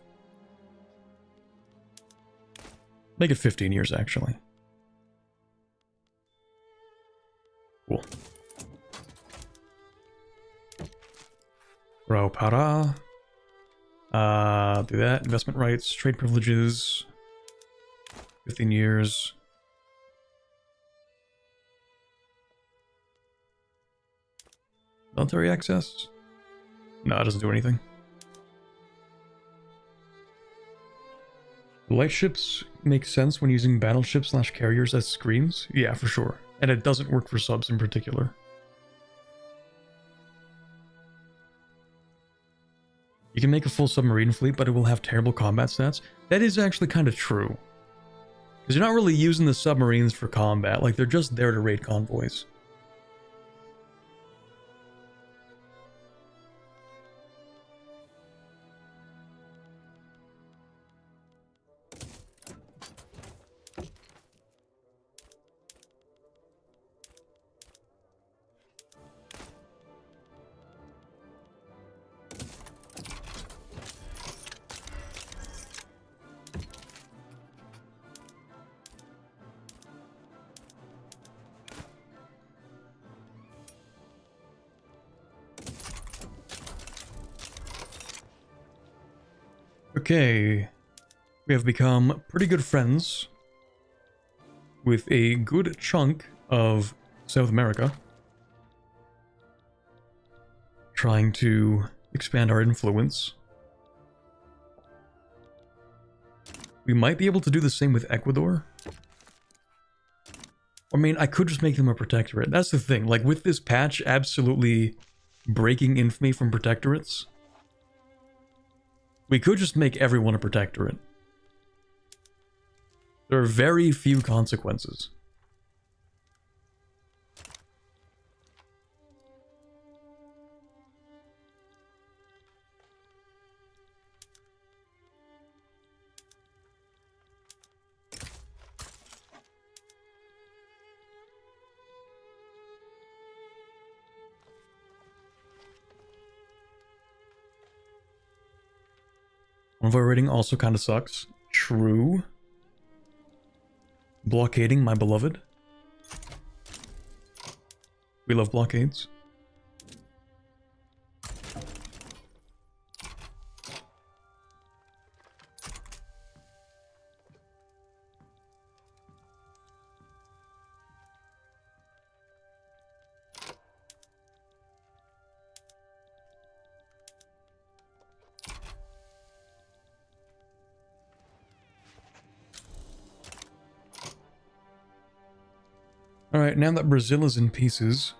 Make it 15 years, actually. Cool. Bro, para. Do that. Investment rights, trade privileges. 15 years. Military access? No, it doesn't do anything. Light ships make sense when using battleships / carriers as screens? Yeah, for sure. And it doesn't work for subs in particular. You can make a full submarine fleet, but it will have terrible combat stats. That is actually kind of true. Because you're not really using the submarines for combat, like they're just there to raid convoys. Okay, we have become pretty good friends with a good chunk of South America, trying to expand our influence. We might be able to do the same with Ecuador. I mean, I could just make them a protectorate. That's the thing, like with this patch absolutely breaking infamy from protectorates, we could just make everyone a protectorate. There are very few consequences. Convoy raiding also kind of sucks. True. Blockading, my beloved. We love blockades. Alright, now that Brazil is in pieces,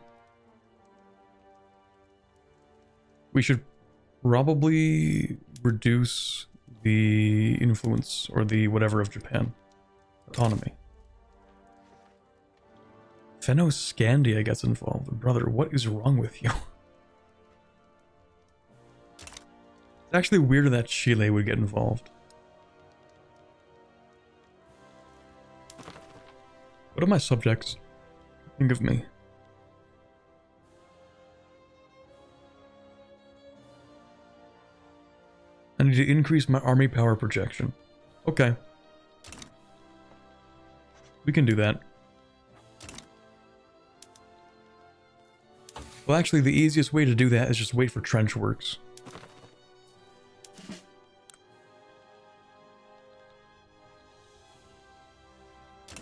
we should probably reduce the influence, or the whatever, of Japan. Autonomy. Fennoscandia gets involved. Brother, what is wrong with you? It's actually weird that Chile would get involved. What do my subjects think of me? I need to increase my army power projection. Okay. We can do that. Well, actually, the easiest way to do that is just wait for trench works.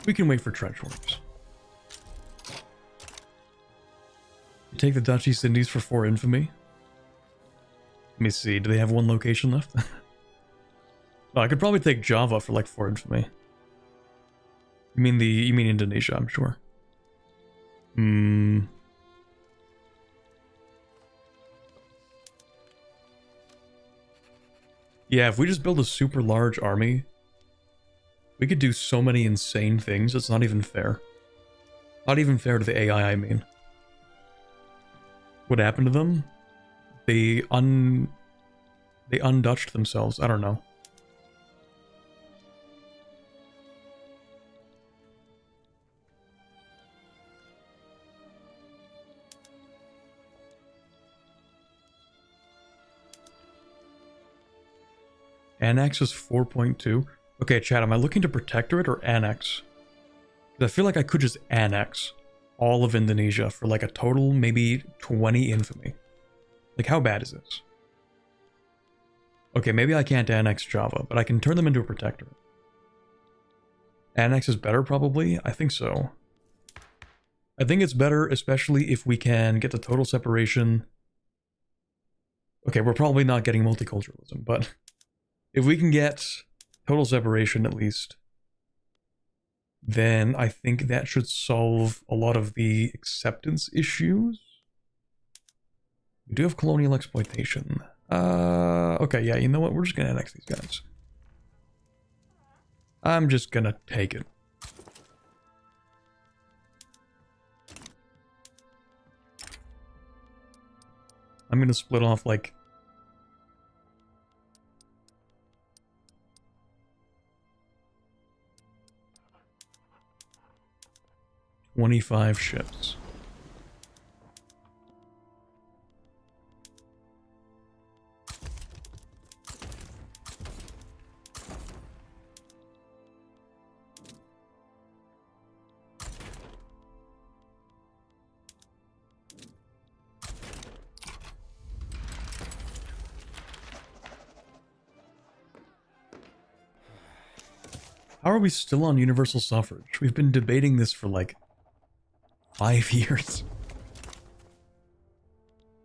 We can wait for trench works. You take the Dutch East Indies for 4 infamy. Let me see, do they have 1 location left? Oh, I could probably take Java for like 4 infamy. You mean Indonesia, I'm sure. Yeah, if we just build a super large army, we could do so many insane things, it's not even fair. Not even fair to the AI, I mean. What happened to them? They undutched themselves, I don't know. Annex is 4.2. Okay, chat, am I looking to protectorate or annex? Because I feel like I could just annex all of Indonesia for like a total, maybe 20 infamy. Like, how bad is this? Okay, maybe I can't annex Java, but I can turn them into a protectorate. Annex is better, probably? I think so. I think it's better, especially if we can get the total separation. Okay, we're probably not getting multiculturalism, but if we can get total separation at least, then I think that should solve a lot of the acceptance issues. We do have colonial exploitation. Okay, yeah, you know what? We're just gonna annex these guys. I'm just gonna take it. I'm gonna split off like 25 ships. How are we still on universal suffrage? We've been debating this for like 5 years.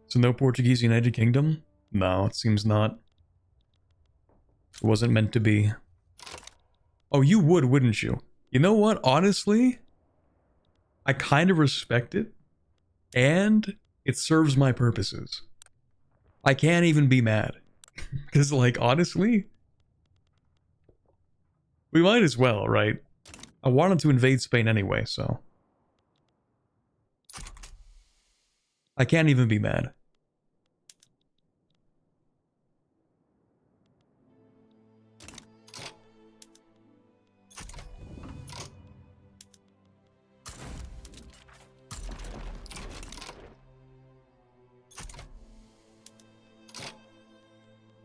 So no Portuguese United Kingdom? No, it seems not. It wasn't meant to be. Oh, you would, wouldn't you? You know what? Honestly, I kind of respect it. And it serves my purposes. I can't even be mad. Because, like, honestly, we might as well, right? I wanted to invade Spain anyway, so I can't even be mad.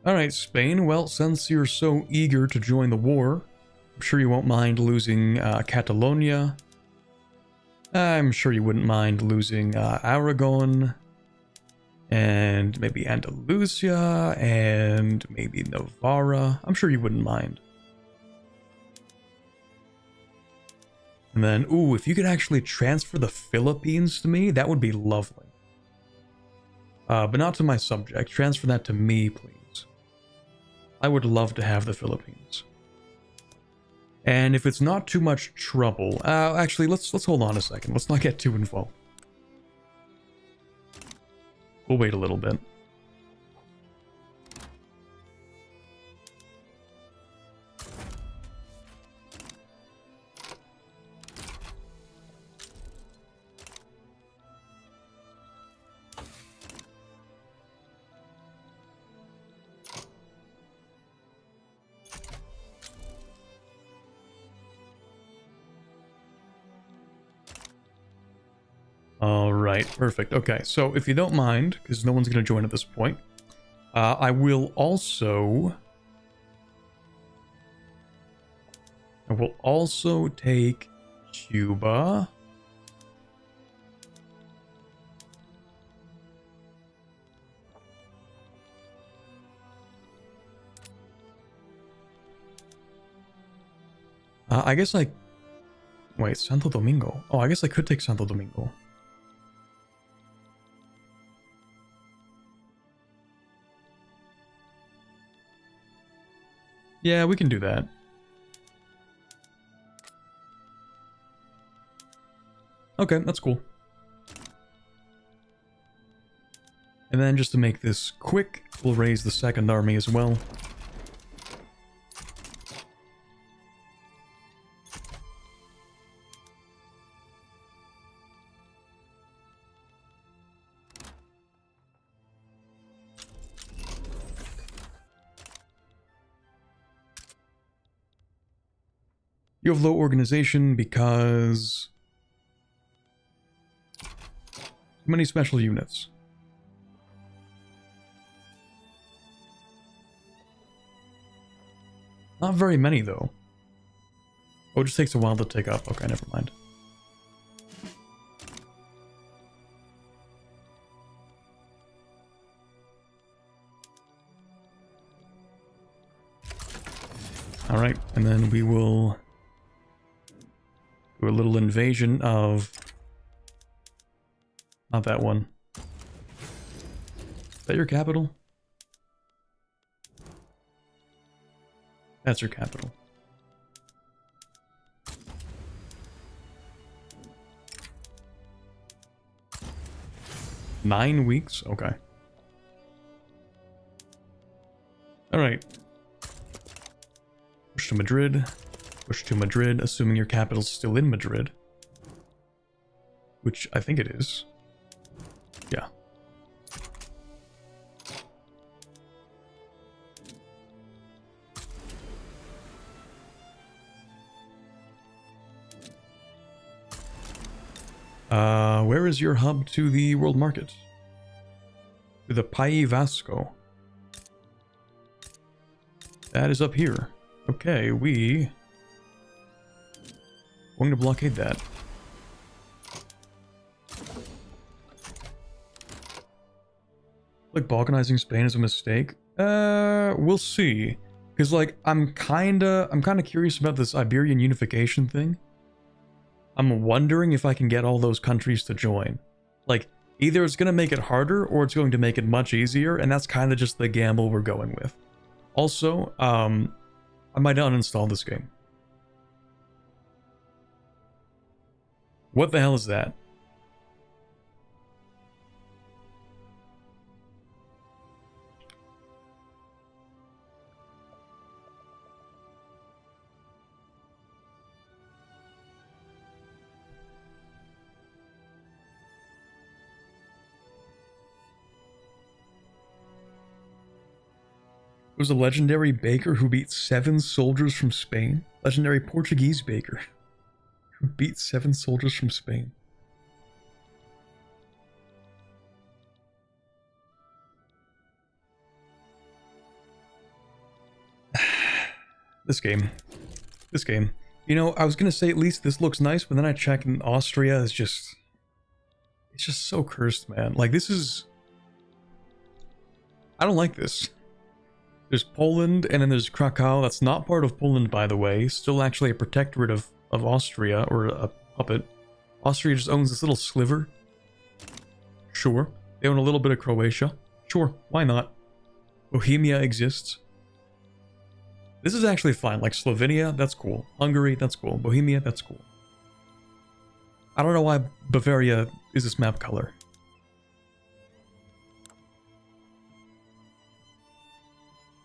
Alright, Spain, well, since you're so eager to join the war, I'm sure you won't mind losing Catalonia. I'm sure you wouldn't mind losing Aragon, and maybe Andalusia, and maybe Navarra. I'm sure you wouldn't mind. And then, ooh, if you could actually transfer the Philippines to me, that would be lovely. But not to my subject. Transfer that to me, please. I would love to have the Philippines. And if it's not too much trouble, actually, let's hold on a second. Let's not get too involved. We'll wait a little bit. Alright, perfect. Okay, so if you don't mind, because no one's going to join at this point, I will also take Cuba. I guess I... Wait, Santo Domingo. Oh, I guess I could take Santo Domingo. Yeah, we can do that. Okay, that's cool. And then just to make this quick, we'll raise the second army as well. You have low organization because... How many special units? Not very many, though. Oh, it just takes a while to take up. Okay, never mind. Alright, and then we will... do a little invasion of... Not that one. Is that your capital? That's your capital. Nine weeks? Okay. Alright. Push to Madrid. Push to Madrid, assuming your capital's still in Madrid. Which I think it is. Yeah. Where is your hub to the world market? To the País Vasco. That is up here. Okay, we... going to blockade that. Like, balkanizing Spain is a mistake? We'll see. Because, like, I'm kinda curious about this Iberian unification thing. I'm wondering if I can get all those countries to join. Like, either it's gonna make it harder, or it's going to make it much easier, and that's kinda just the gamble we're going with. Also, I might uninstall this game. What the hell is that? It was a legendary baker who beat 7 soldiers from Spain. Legendary Portuguese baker who beat 7 soldiers from Spain. This game. You know, I was gonna say at least this looks nice, but then I checked and Austria is just... it's just so cursed, man. Like, this is... I don't like this. There's Poland, and then there's Krakow. That's not part of Poland, by the way. Still actually a protectorate of Austria, or a puppet. Austria just owns this little sliver. Sure. They own a little bit of Croatia. Sure, why not? Bohemia exists. This is actually fine. Like Slovenia, that's cool. Hungary, that's cool. Bohemia, that's cool. I don't know why Bavaria is this map color.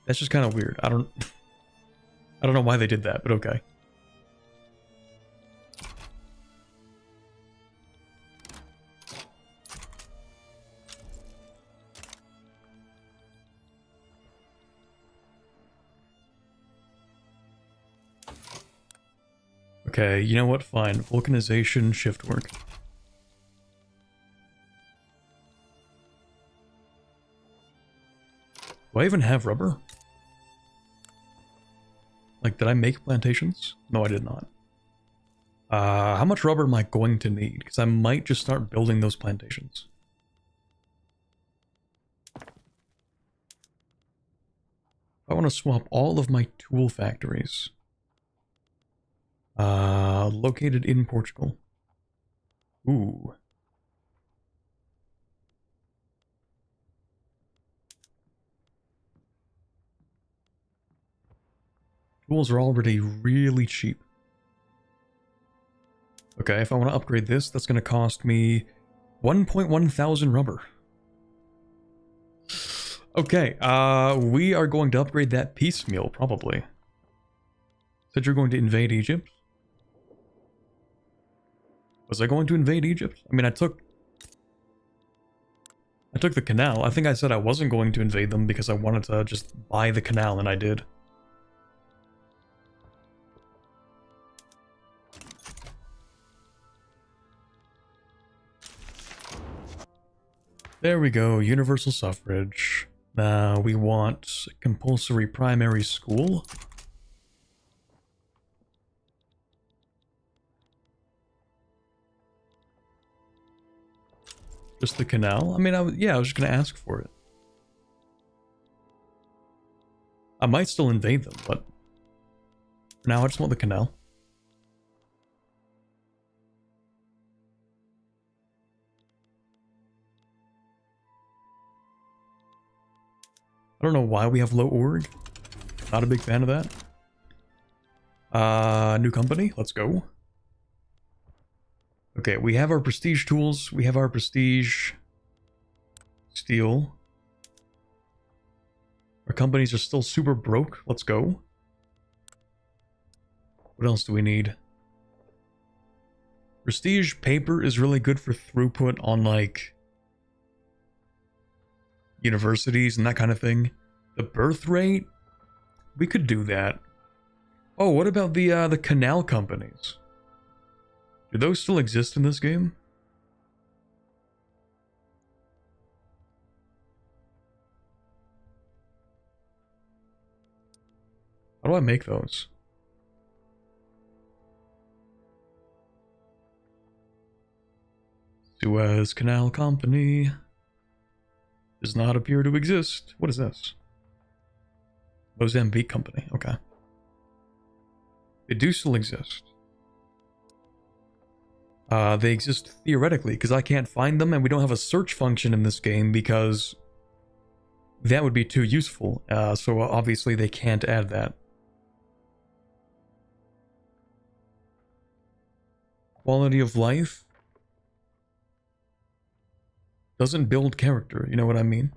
That's just kind of weird. I don't know why they did that, but okay. Okay, you know what? Fine. Vulcanization, shift work. Do I even have rubber? Like, did I make plantations? No, I did not. How much rubber am I going to need? Because I might just start building those plantations. I want to swap all of my tool factories. Located in Portugal. Ooh. Tools are already really cheap. Okay, if I want to upgrade this, that's going to cost me 1.1 thousand rubber. Okay, we are going to upgrade that piecemeal, probably. Said you're going to invade Egypt? Was I going to invade Egypt? I mean, I took the canal. I think I said I wasn't going to invade them because I wanted to just buy the canal, and I did. There we go, universal suffrage. Now we want compulsory primary school. Just the canal? I mean, I was just gonna ask for it. I might still invade them, but for now I just want the canal. I don't know why we have low org. Not a big fan of that. New company, let's go. Okay, we have our prestige tools. We have our prestige steel. Our companies are still super broke. Let's go. What else do we need? Prestige paper is really good for throughput on, like, universities and that kind of thing. The birth rate? We could do that. Oh, what about the canal companies? Do those still exist in this game? How do I make those? Suez Canal Company does not appear to exist. What is this? Mozambique Company. Okay. They do still exist. They exist theoretically, because I can't find them, and we don't have a search function in this game, because that would be too useful. So obviously they can't add that. Quality of life doesn't build character, you know what I mean?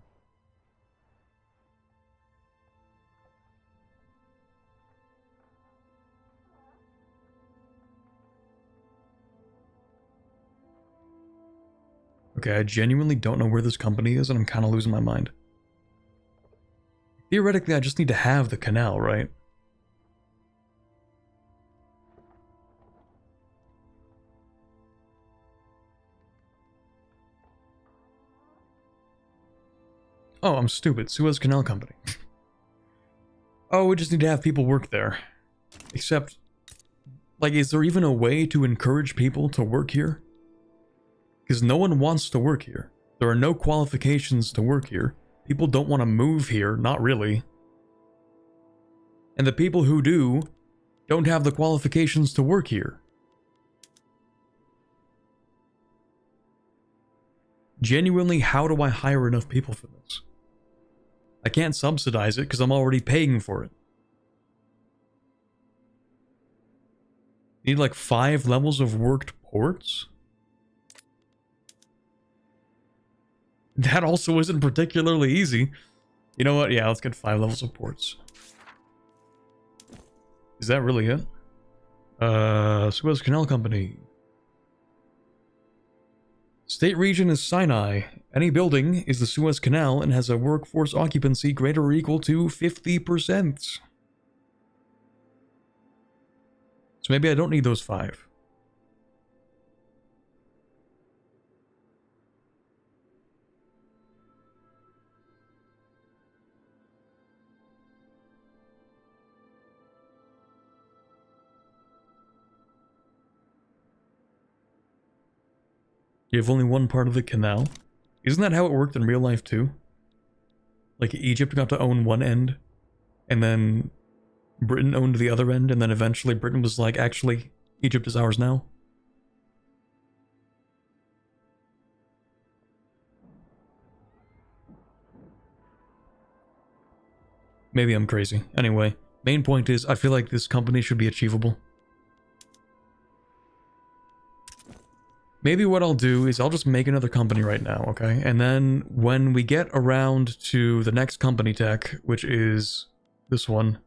Okay, I genuinely don't know where this company is, and I'm kind of losing my mind. Theoretically, I just need to have the canal, right? Oh, I'm stupid. Suez Canal Company. Oh, we just need to have people work there. Except, like, is there even a way to encourage people to work here? Because no one wants to work here. There are no qualifications to work here. People don't want to move here, not really. And the people who do don't have the qualifications to work here. Genuinely, how do I hire enough people for this? I can't subsidize it because I'm already paying for it. Need like 5 levels of worked ports? That also isn't particularly easy. You know what? Yeah, let's get 5 levels of ports. Is that really it? Suez Canal Company. State region is Sinai. Any building is the Suez Canal and has a workforce occupancy greater or equal to 50%. So maybe I don't need those 5. You have only one part of the canal? Isn't that how it worked in real life too? Like Egypt got to own one end, and then Britain owned the other end, and then eventually Britain was like, actually, Egypt is ours now. Maybe I'm crazy. Anyway, main point is, I feel like this company should be achievable. Maybe what I'll do is I'll just make another company right now, okay? And then when we get around to the next company tech, which is this one,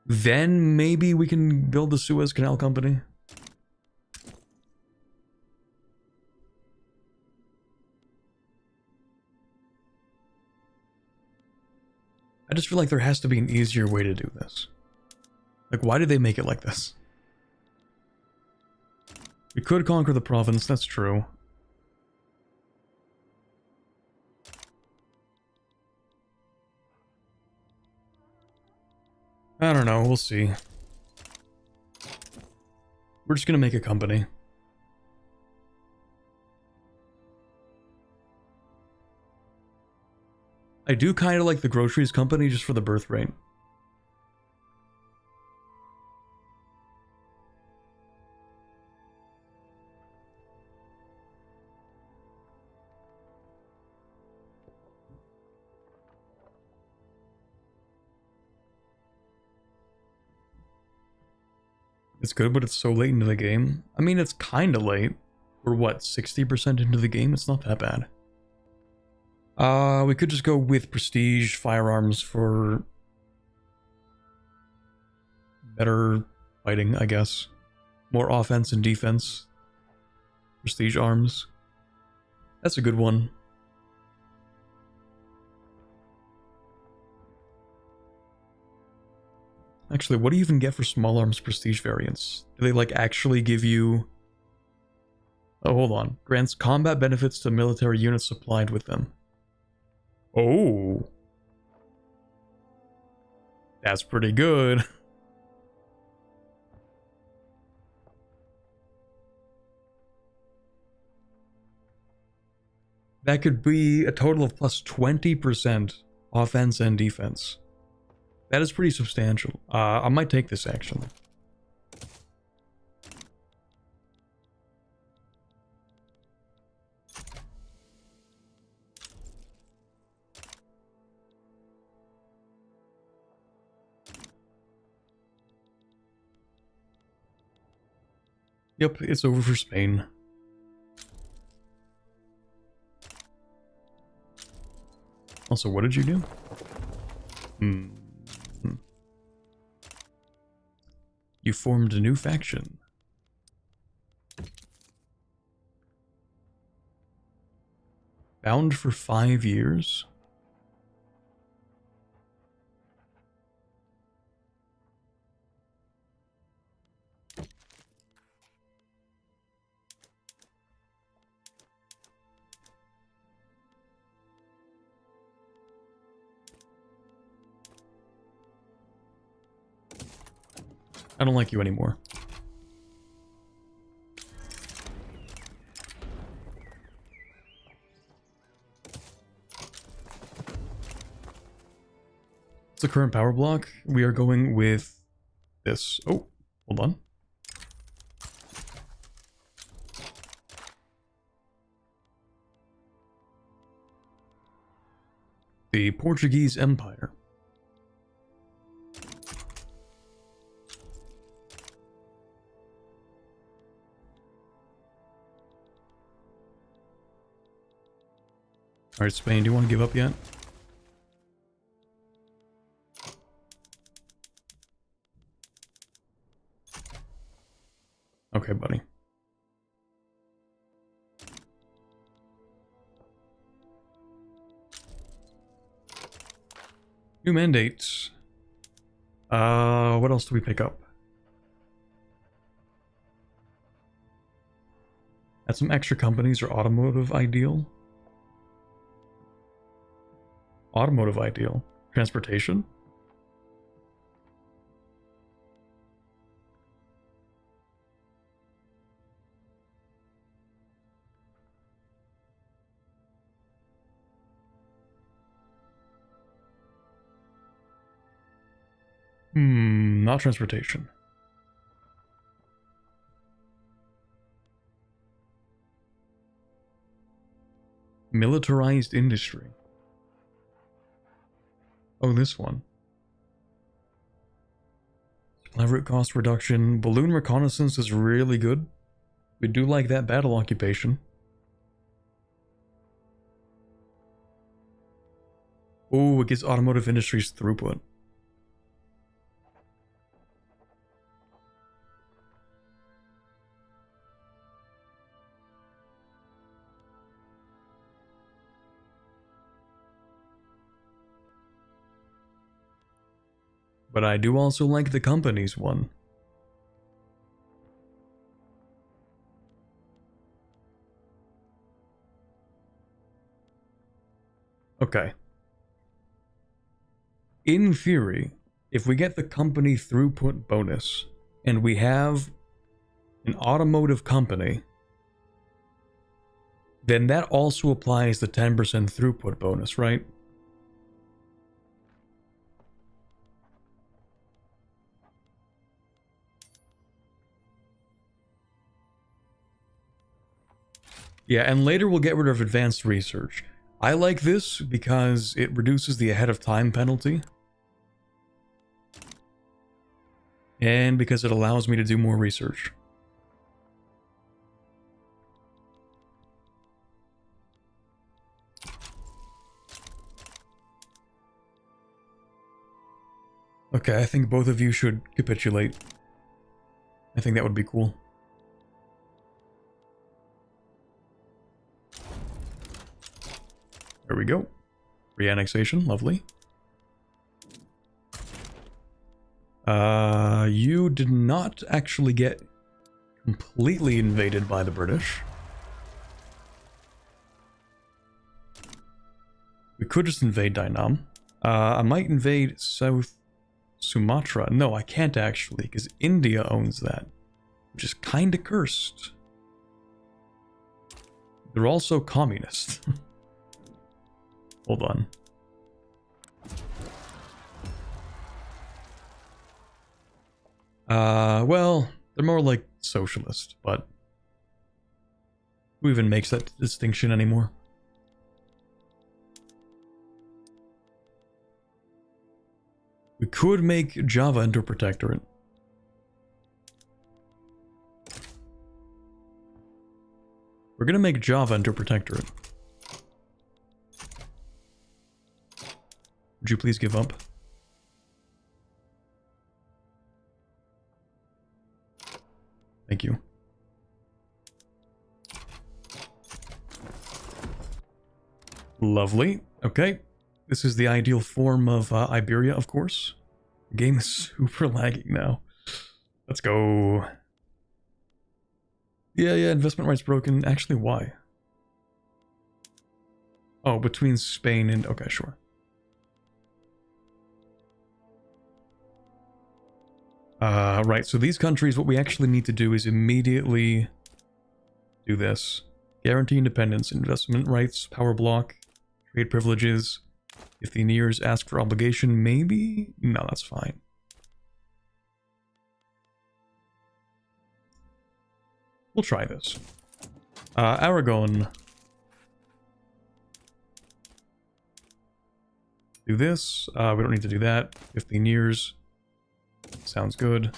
then maybe we can build the Suez Canal Company. I just feel like there has to be an easier way to do this. Like, why did they make it like this? We could conquer the province, that's true. I don't know, we'll see. We're just gonna make a company. I do kind of like the groceries company just for the birth rate. It's good, but it's so late into the game. I mean, it's kind of late. We're what, 60% into the game? It's not that bad. We could just go with prestige firearms for better fighting, I guess. More offense and defense. Prestige arms. That's a good one. Actually, what do you even get for small arms prestige variants? Do they, like, actually give you... Oh, hold on. Grants combat benefits to military units supplied with them. Oh. That's pretty good. That could be a total of plus 20% offense and defense. That is pretty substantial. I might take this actually. Yep, it's over for Spain. Also, what did you do? You formed a new faction. Bound for 5 years? I don't like you anymore. What's the current power block? We are going with this. Oh, hold on. The Portuguese Empire. Alright, Spain, do you want to give up yet? Okay, buddy. New mandates. What else do we pick up? Add some extra companies or automotive ideal. Automotive ideal. Transportation. Not transportation. Militarized industry. Oh, this one. Supply route cost reduction. Balloon reconnaissance is really good. We do like that battle occupation. Oh, it gives automotive industries throughput. But I do also like the companies one. Okay. In theory, if we get the company throughput bonus, and we have an automotive company, then that also applies the 10% throughput bonus, right? Yeah, and later we'll get rid of advanced research. I like this because it reduces the ahead of time penalty. And because it allows me to do more research. Okay, I think both of you should capitulate. I think that would be cool. There we go. Reannexation, lovely. You did not actually get completely invaded by the British. We could just invade Dainam. I might invade South Sumatra. No, I can't actually, because India owns that, which is kinda cursed. They're also communist. Hold on. Well, they're more like socialist, but who even makes that distinction anymore? We could make Java into a protectorate. We're gonna make Java into a protectorate. Would you please give up? Thank you. Lovely. Okay. This is the ideal form of Iberia, of course. The game is super lagging now. Let's go. Yeah, investment rights broken. Actually, why? Oh, between Spain and... Okay, sure. Right, so these countries, what we actually need to do is immediately do this. Guarantee independence, investment rights, power block, trade privileges. If the Nears ask for obligation, maybe? No, that's fine. We'll try this. Aragon. Do this. We don't need to do that. 15 years. Sounds good.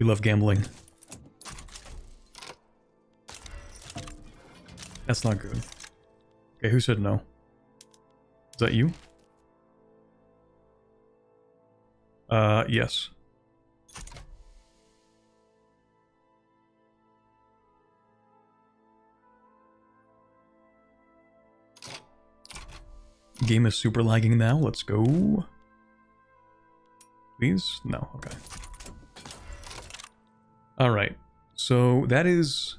We love gambling. That's not good. Okay, who said no? Is that you? Yes. Game is super lagging now. Let's go. Please? No. Okay. Alright. So that is...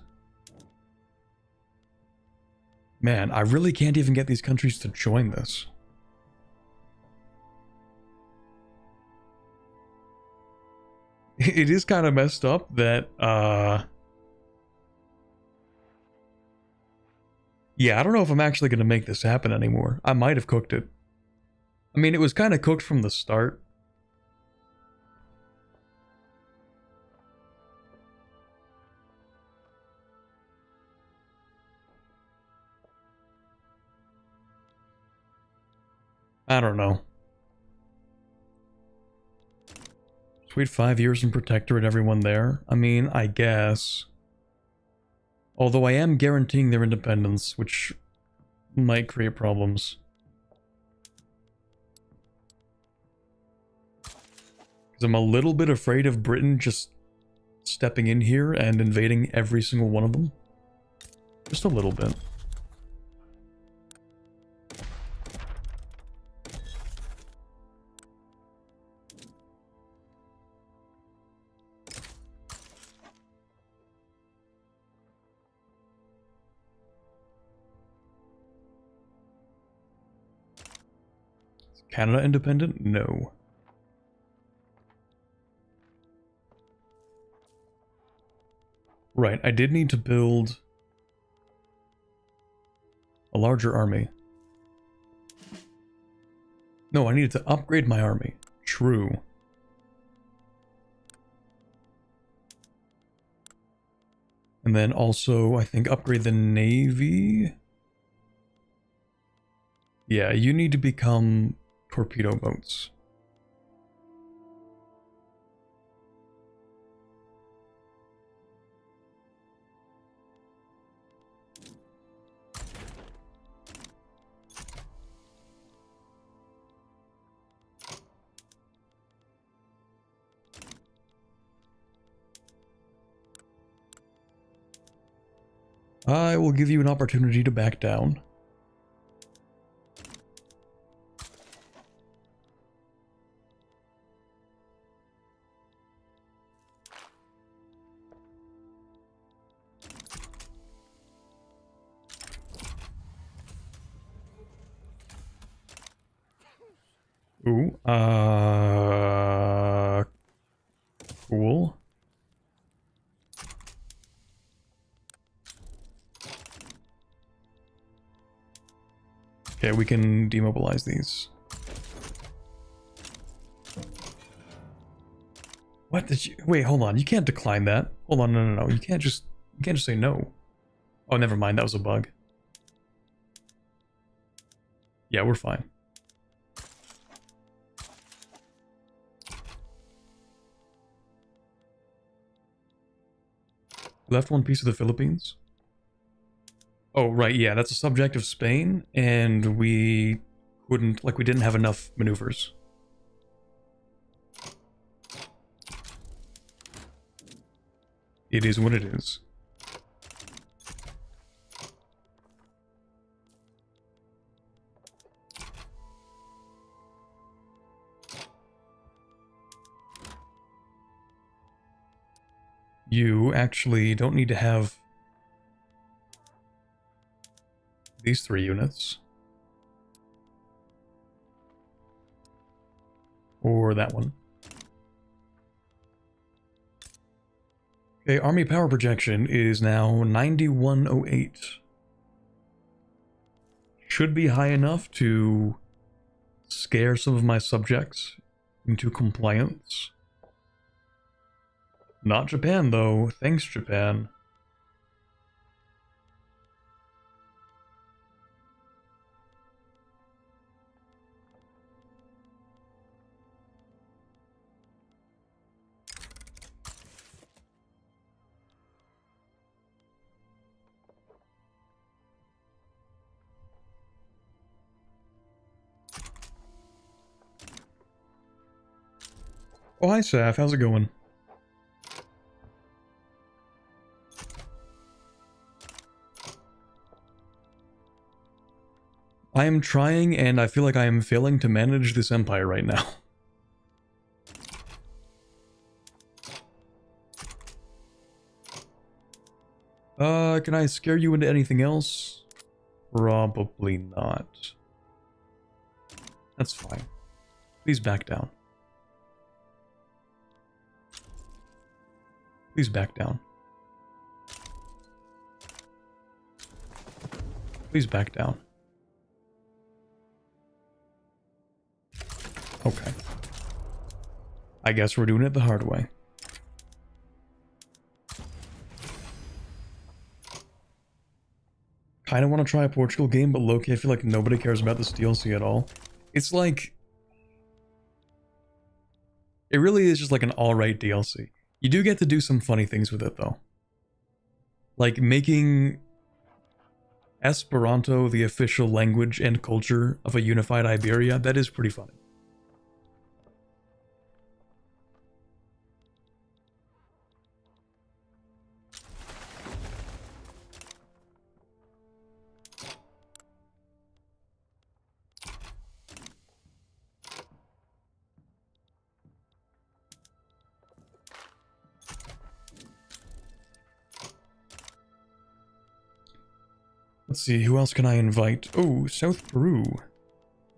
Man, I really can't even get these countries to join this. It is kind of messed up that, yeah, I don't know if I'm actually going to make this happen anymore. I might have cooked it. I mean, it was kind of cooked from the start. I don't know. Sweet 5 years in Protectorate, everyone there. I mean, I guess. Although I am guaranteeing their independence, which might create problems. Because I'm a little bit afraid of Britain just stepping in here and invading every single one of them. Just a little bit. Canada independent? No. Right, I did need to build a larger army. No, I needed to upgrade my army. True. And then also, I think, upgrade the navy. Yeah, you need to become torpedo boats. I will give you an opportunity to back down. Ooh, cool. Okay, we can demobilize these. What did you... Wait, hold on. You can't decline that. Hold on, no. You can't just say no. Oh, never mind. That was a bug. Yeah, we're fine. Left one piece of the Philippines. Oh, right, yeah, that's a subject of Spain, and we couldn't, like, we didn't have enough maneuvers. It is what it is. You actually don't need to have these 3 units. Or that one. Okay, army power projection is now 9108. Should be high enough to scare some of my subjects into compliance. Not Japan, though. Thanks, Japan. Oh, hi, Saf. How's it going? I am trying, and I feel like I am failing to manage this empire right now. Can I scare you into anything else? Probably not. That's fine. Please back down. Please back down. Please back down. Okay. I guess we're doing it the hard way. Kinda want to try a Portugal game, but low-key I feel like nobody cares about this DLC at all. It's like... It really is just like an alright DLC. You do get to do some funny things with it, though. Like making Esperanto the official language and culture of a unified Iberia, that is pretty funny. Let's see, who else can I invite? Oh, South Peru.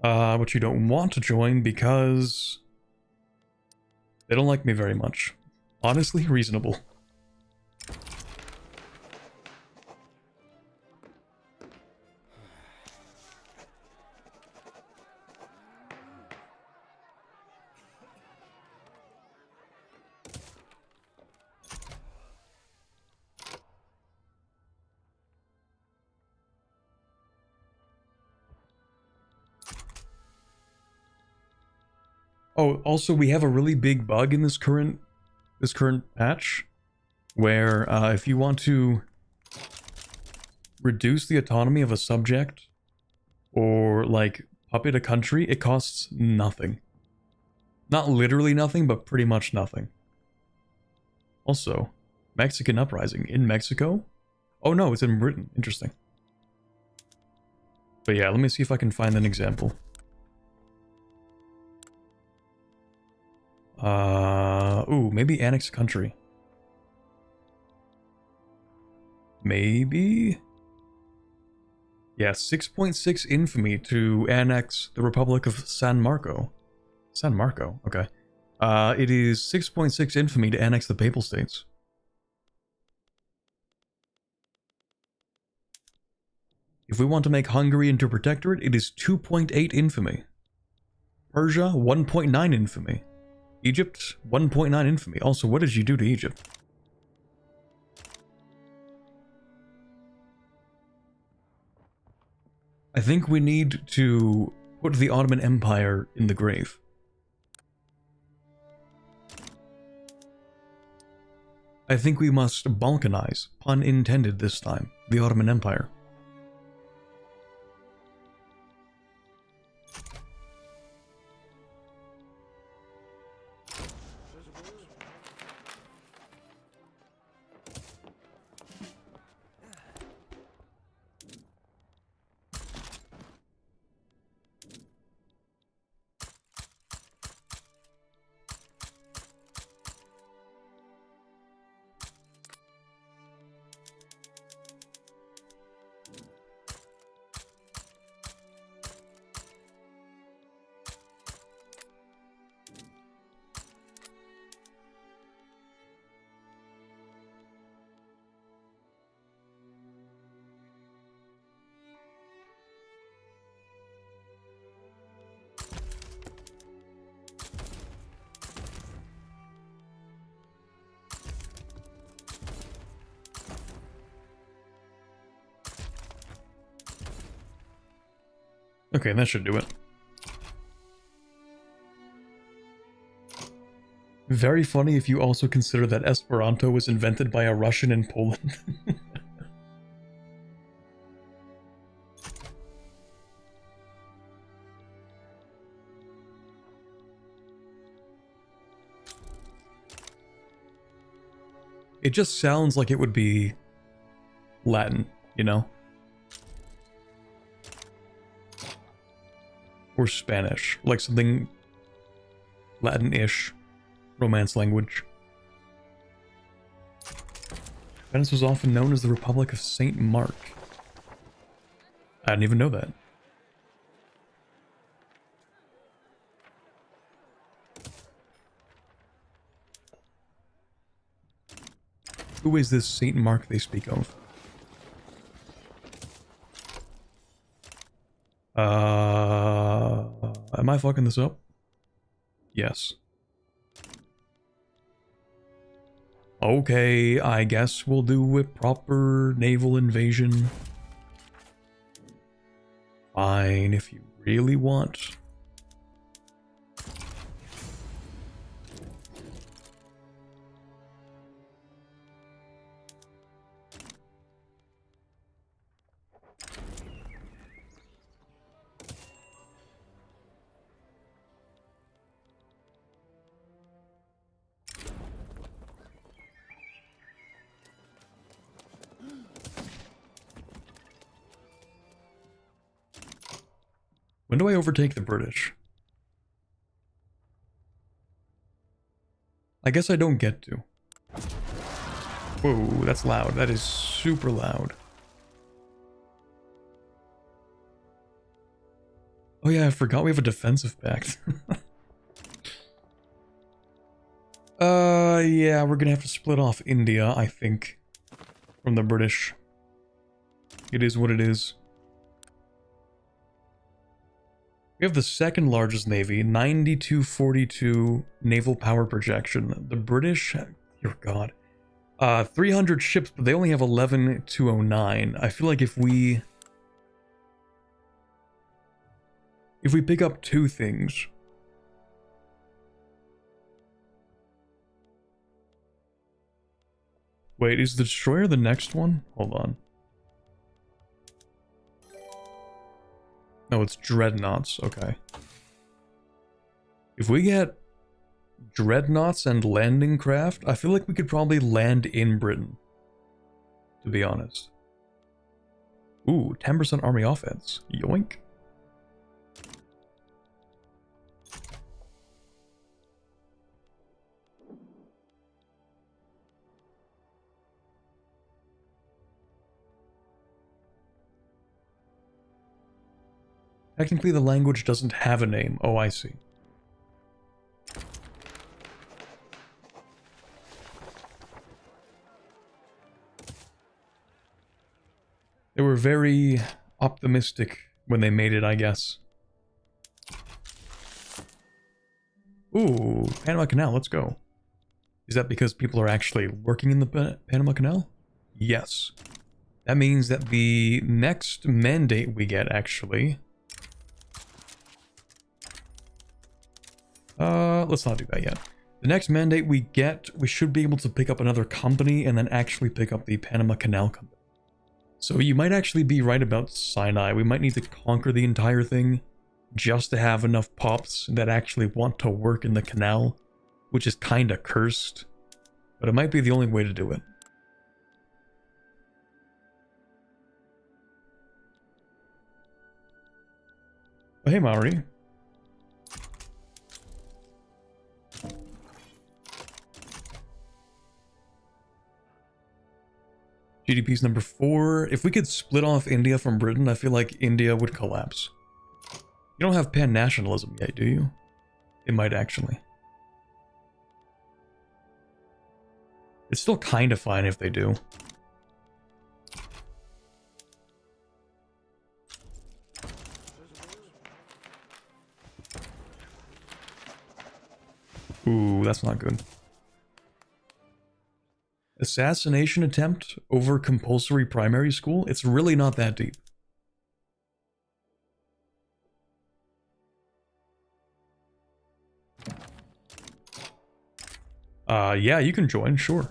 But you don't want to join because they don't like me very much. Honestly, reasonable. Oh, also we have a really big bug in this current patch, where if you want to reduce the autonomy of a subject or like puppet a country, it costs nothing. Not literally nothing, but pretty much nothing. Also, Mexican uprising in Mexico? Oh no, it's in Britain. Interesting. But yeah, let me see if I can find an example. Ooh, maybe annex country. Maybe? Yeah, 6.6 infamy to annex the Republic of San Marco. San Marco, okay. It is 6.6 infamy to annex the Papal States. If we want to make Hungary into protectorate, it is 2.8 infamy. Persia, 1.9 infamy. Egypt, 1.9 infamy. Also, what did you do to Egypt? I think we need to put the Ottoman Empire in the grave. I think we must Balkanize, pun intended this time, the Ottoman Empire. Okay, that should do it. Very funny if you also consider that Esperanto was invented by a Russian in Poland. It just sounds like it would be Latin, you know? Or Spanish, like something Latin-ish, Romance language. Venice was often known as the Republic of Saint Mark. I didn't even know that. Who is this Saint Mark they speak of? Am I fucking this up? Yes. Okay, I guess we'll do a proper naval invasion. Fine, if you really want. When do I overtake the British? I guess I don't get to. Whoa, that's loud. That is super loud. Oh yeah, I forgot we have a defensive pact. Yeah, we're gonna have to split off India, I think, from the British. It is what it is. We have the second largest navy, 9242 naval power projection. The British, dear God, 300 ships, but they only have 11209. I feel like if we pick up two things. Wait, is the destroyer the next one? Hold on. No, it's dreadnoughts. Okay. If we get dreadnoughts and landing craft, I feel like we could probably land in Britain. To be honest. Ooh, 10% army offense. Yoink. Technically, the language doesn't have a name. Oh, I see. They were very optimistic when they made it, I guess. Ooh, Panama Canal, let's go. Is that because people are actually working in the Panama Canal? Yes. That means that the next mandate we get, actually... let's not do that yet. The next mandate we get, we should be able to pick up another company and then actually pick up the Panama Canal Company. So you might actually be right about Sinai. We might need to conquer the entire thing just to have enough pops that actually want to work in the canal, which is kinda cursed, but it might be the only way to do it. But hey, Maori. GDP's number 4. If we could split off India from Britain, I feel like India would collapse. You don't have pan-nationalism yet, do you? It might actually. It's still kind of fine if they do. Ooh, that's not good. Assassination attempt over compulsory primary school? It's really not that deep. Yeah, you can join, sure.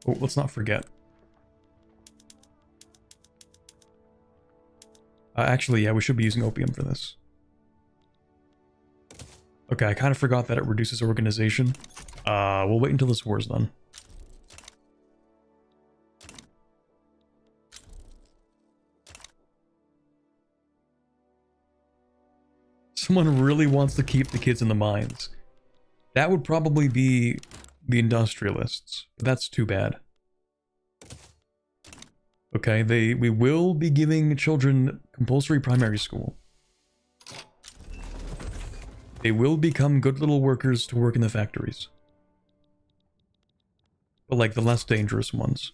Oh, let's not forget. Actually, yeah, we should be using opium for this. Okay, I kind of forgot that it reduces organization. We'll wait until this war's done. Someone really wants to keep the kids in the mines. That would probably be the industrialists, but that's too bad. Okay, we will be giving children compulsory primary school. They will become good little workers to work in the factories. But like the less dangerous ones.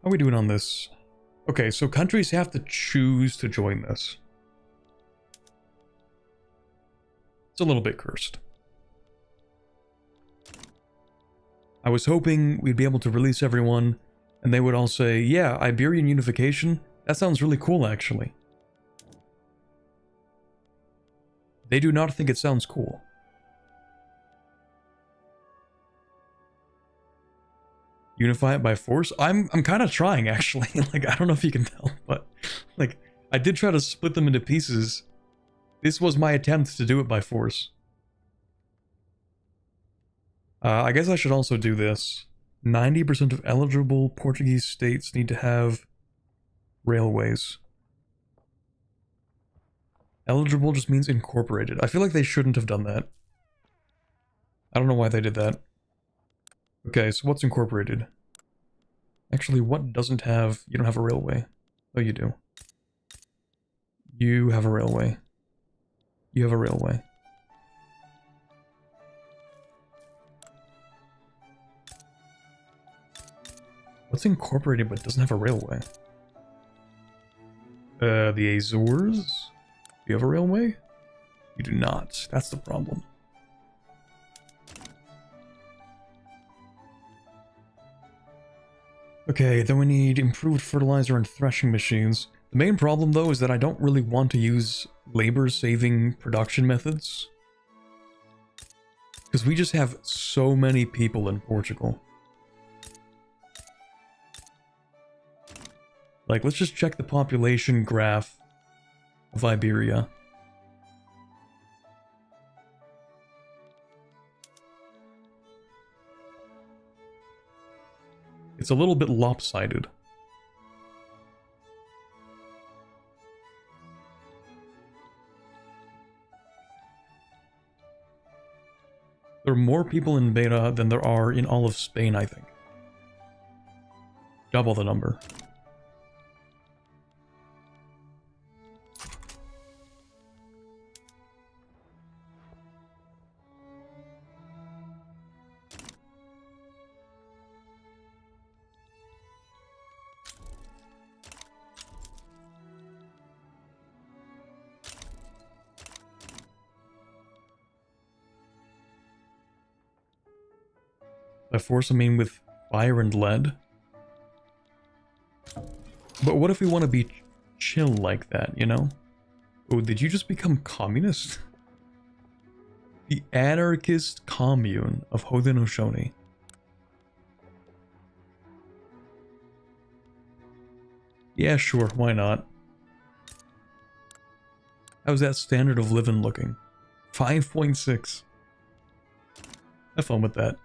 How are we doing on this? Okay, so countries have to choose to join this. It's a little bit cursed. I was hoping we'd be able to release everyone, and they would all say, yeah, Iberian unification? That sounds really cool, actually. They do not think it sounds cool. Unify it by force? I'm kind of trying, actually. Like, I don't know if you can tell, but like, I did try to split them into pieces. This was my attempt to do it by force. I guess I should also do this. 90% of eligible Portuguese states need to have railways. Eligible just means incorporated. I feel like they shouldn't have done that. I don't know why they did that. Okay, so what's incorporated? Actually, what doesn't have... You don't have a railway. Oh, you do. You have a railway. You have a railway. What's incorporated but doesn't have a railway? The Azores? Do you have a railway? You do not. That's the problem. Okay, then we need improved fertilizer and threshing machines. The main problem, though, is that I don't really want to use labor-saving production methods. Because we just have so many people in Portugal. Like, let's just check the population graph of Iberia. It's a little bit lopsided. There are more people in Beta than there are in all of Spain, I think. Double the number. By force, I mean with fire and lead. But what if we want to be chill like that, you know? Oh, did you just become communist? The anarchist commune of Haudenosaunee. Yeah, sure, why not? How's that standard of living looking? 5.6. Have fun with that.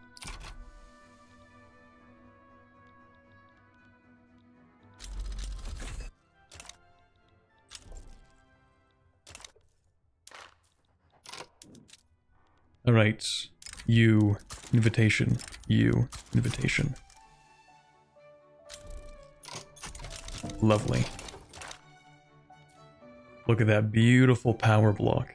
Alright, you, invitation, you, invitation. Lovely. Look at that beautiful power block.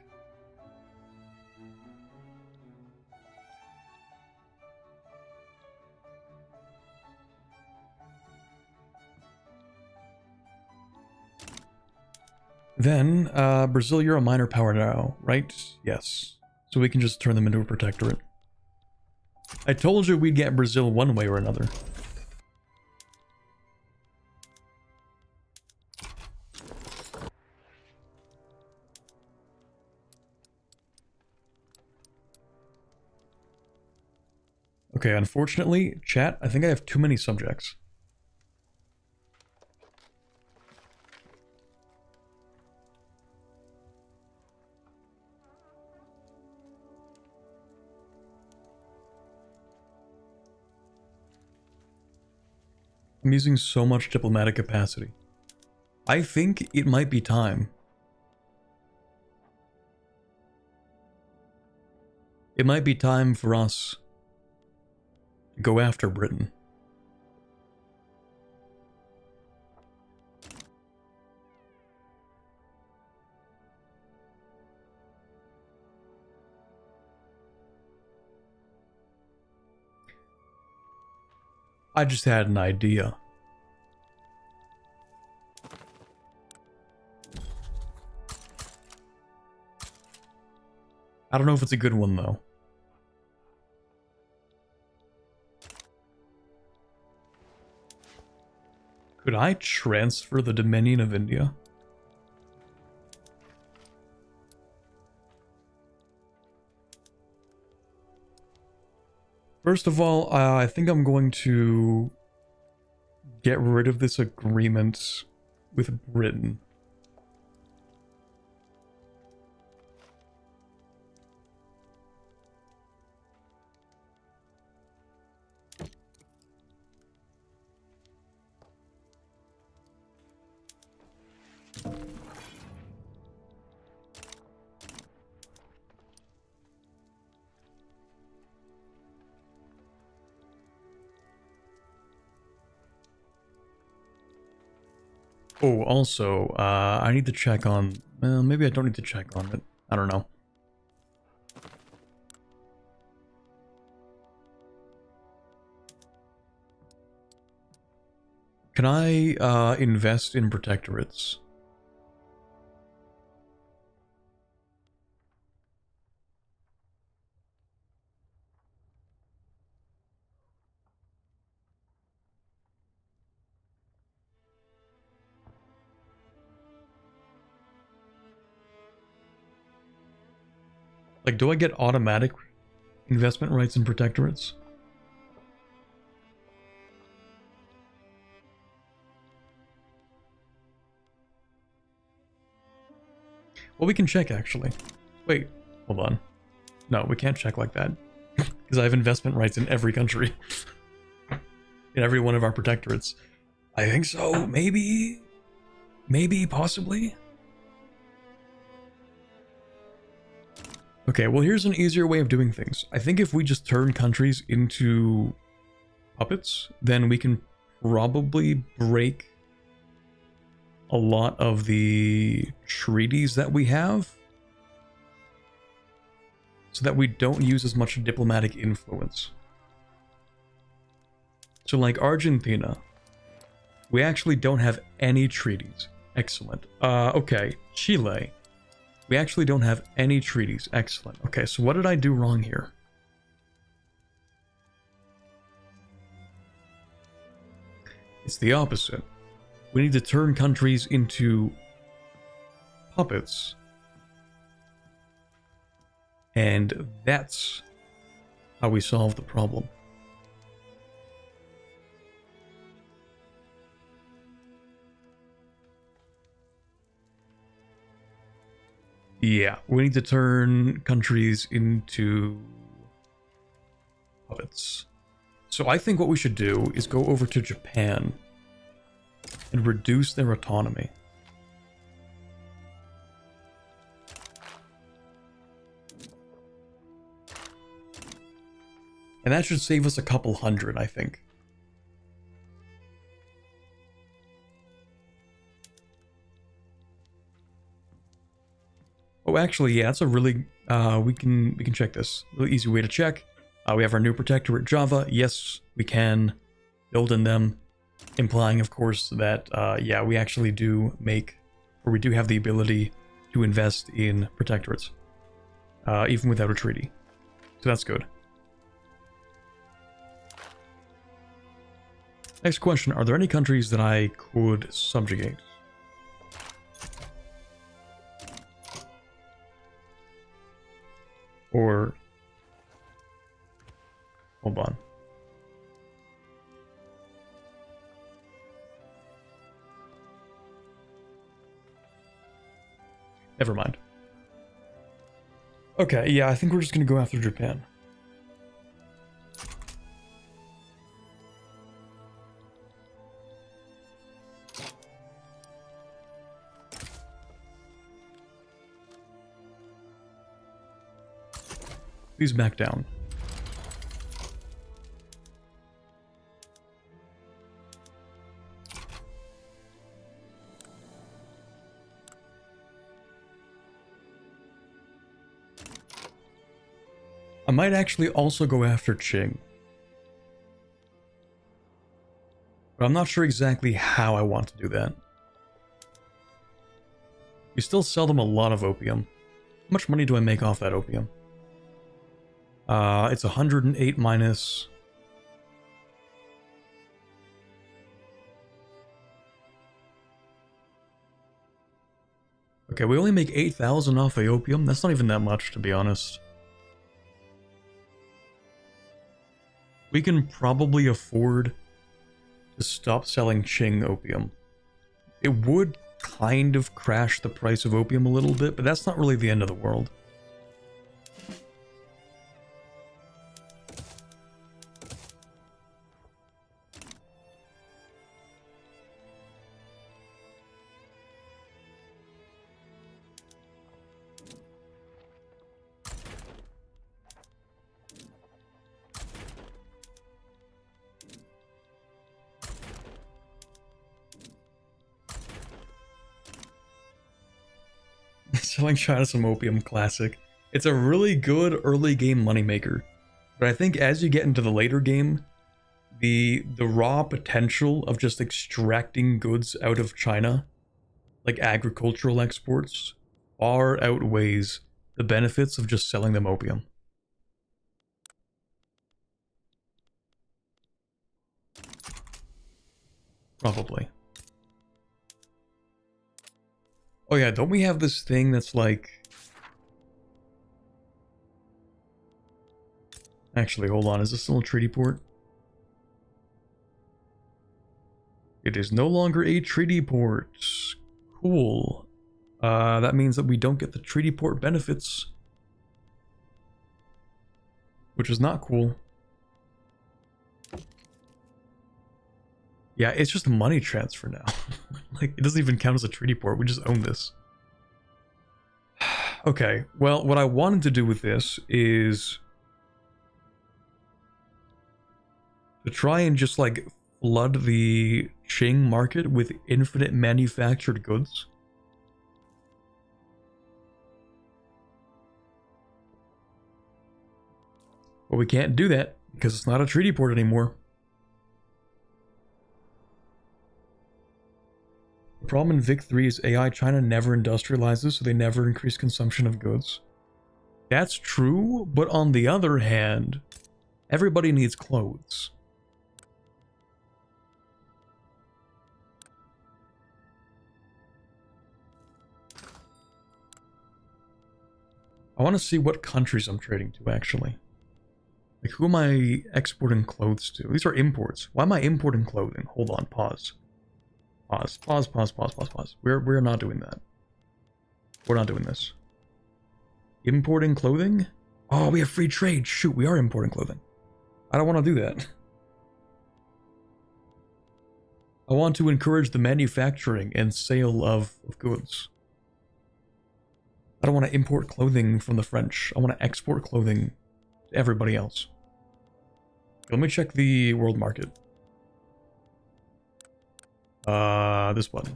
Then, Brazil, you're a minor power now, right? Yes. So we can just turn them into a protectorate. I told you we'd get Brazil one way or another. Okay, unfortunately, chat, I think I have too many subjects. I'm using so much diplomatic capacity. I think it might be time. It might be time for us to go after Britain. I just had an idea. I don't know if it's a good one, though. Could I transfer the Dominion of India? First of all, I think I'm going to get rid of this agreement with Britain. Oh, also, I need to check on... Well, maybe I don't need to check on it. I don't know. Can I invest in protectorates? Like, do I get automatic investment rights in protectorates? Well, we can check, actually. Wait, hold on. No, we can't check like that. Because I have investment rights in every country. In every one of our protectorates. I think so, maybe? Maybe, possibly? Okay, well here's an easier way of doing things. I think if we just turn countries into puppets, then we can probably break a lot of the treaties that we have, so that we don't use as much diplomatic influence. So like Argentina, we actually don't have any treaties. Excellent. Okay, Chile. We actually don't have any treaties. Excellent. Okay, so what did I do wrong here? It's the opposite. We need to turn countries into puppets. And that's how we solve the problem. Yeah, we need to turn countries into puppets. So I think what we should do is go over to Japan and reduce their autonomy. And that should save us a couple hundred, I think. Oh, actually, yeah, that's a really, we can check this. Really easy way to check. We have our new protectorate Java. Yes, we can build in them, implying, of course, that, yeah, we actually do make, or we do have the ability to invest in protectorates, even without a treaty. So that's good. Next question, are there any countries that I could subjugate? Or... hold on. Never mind. Okay, yeah, I think we're just gonna go after Japan. Please back down. I might actually also go after Qing. But I'm not sure exactly how I want to do that. We still sell them a lot of opium. How much money do I make off that opium? It's 108 minus... Okay, we only make 8,000 off the opium. That's not even that much, to be honest. We can probably afford to stop selling Qing opium. It would kind of crash the price of opium a little bit, but that's not really the end of the world. Selling China some opium, classic. It's a really good early game moneymaker, but I think as you get into the later game, the raw potential of just extracting goods out of China, like agricultural exports, far outweighs the benefits of just selling them opium. Probably. Oh yeah, don't we have this thing that's like... Actually, hold on, is this still a treaty port? It is no longer a treaty port. Cool. That means that we don't get the treaty port benefits. Which is not cool. Yeah, it's just a money transfer now. Like, it doesn't even count as a treaty port, we just own this. Okay, well, what I wanted to do with this is... to try and just, like, flood the Qing market with infinite manufactured goods. But we can't do that, because it's not a treaty port anymore. The problem in Vic3 is AI China never industrializes, so they never increase consumption of goods. That's true, but on the other hand, everybody needs clothes. I want to see what countries I'm trading to, actually. Like, who am I exporting clothes to? These are imports. Why am I importing clothing? Hold on, pause. Pause. We're not doing that. We're not doing this. Importing clothing? Oh, we have free trade. Shoot, we are importing clothing. I don't want to do that. I want to encourage the manufacturing and sale of goods. I don't want to import clothing from the French. I want to export clothing to everybody else. Let me check the world market. This button.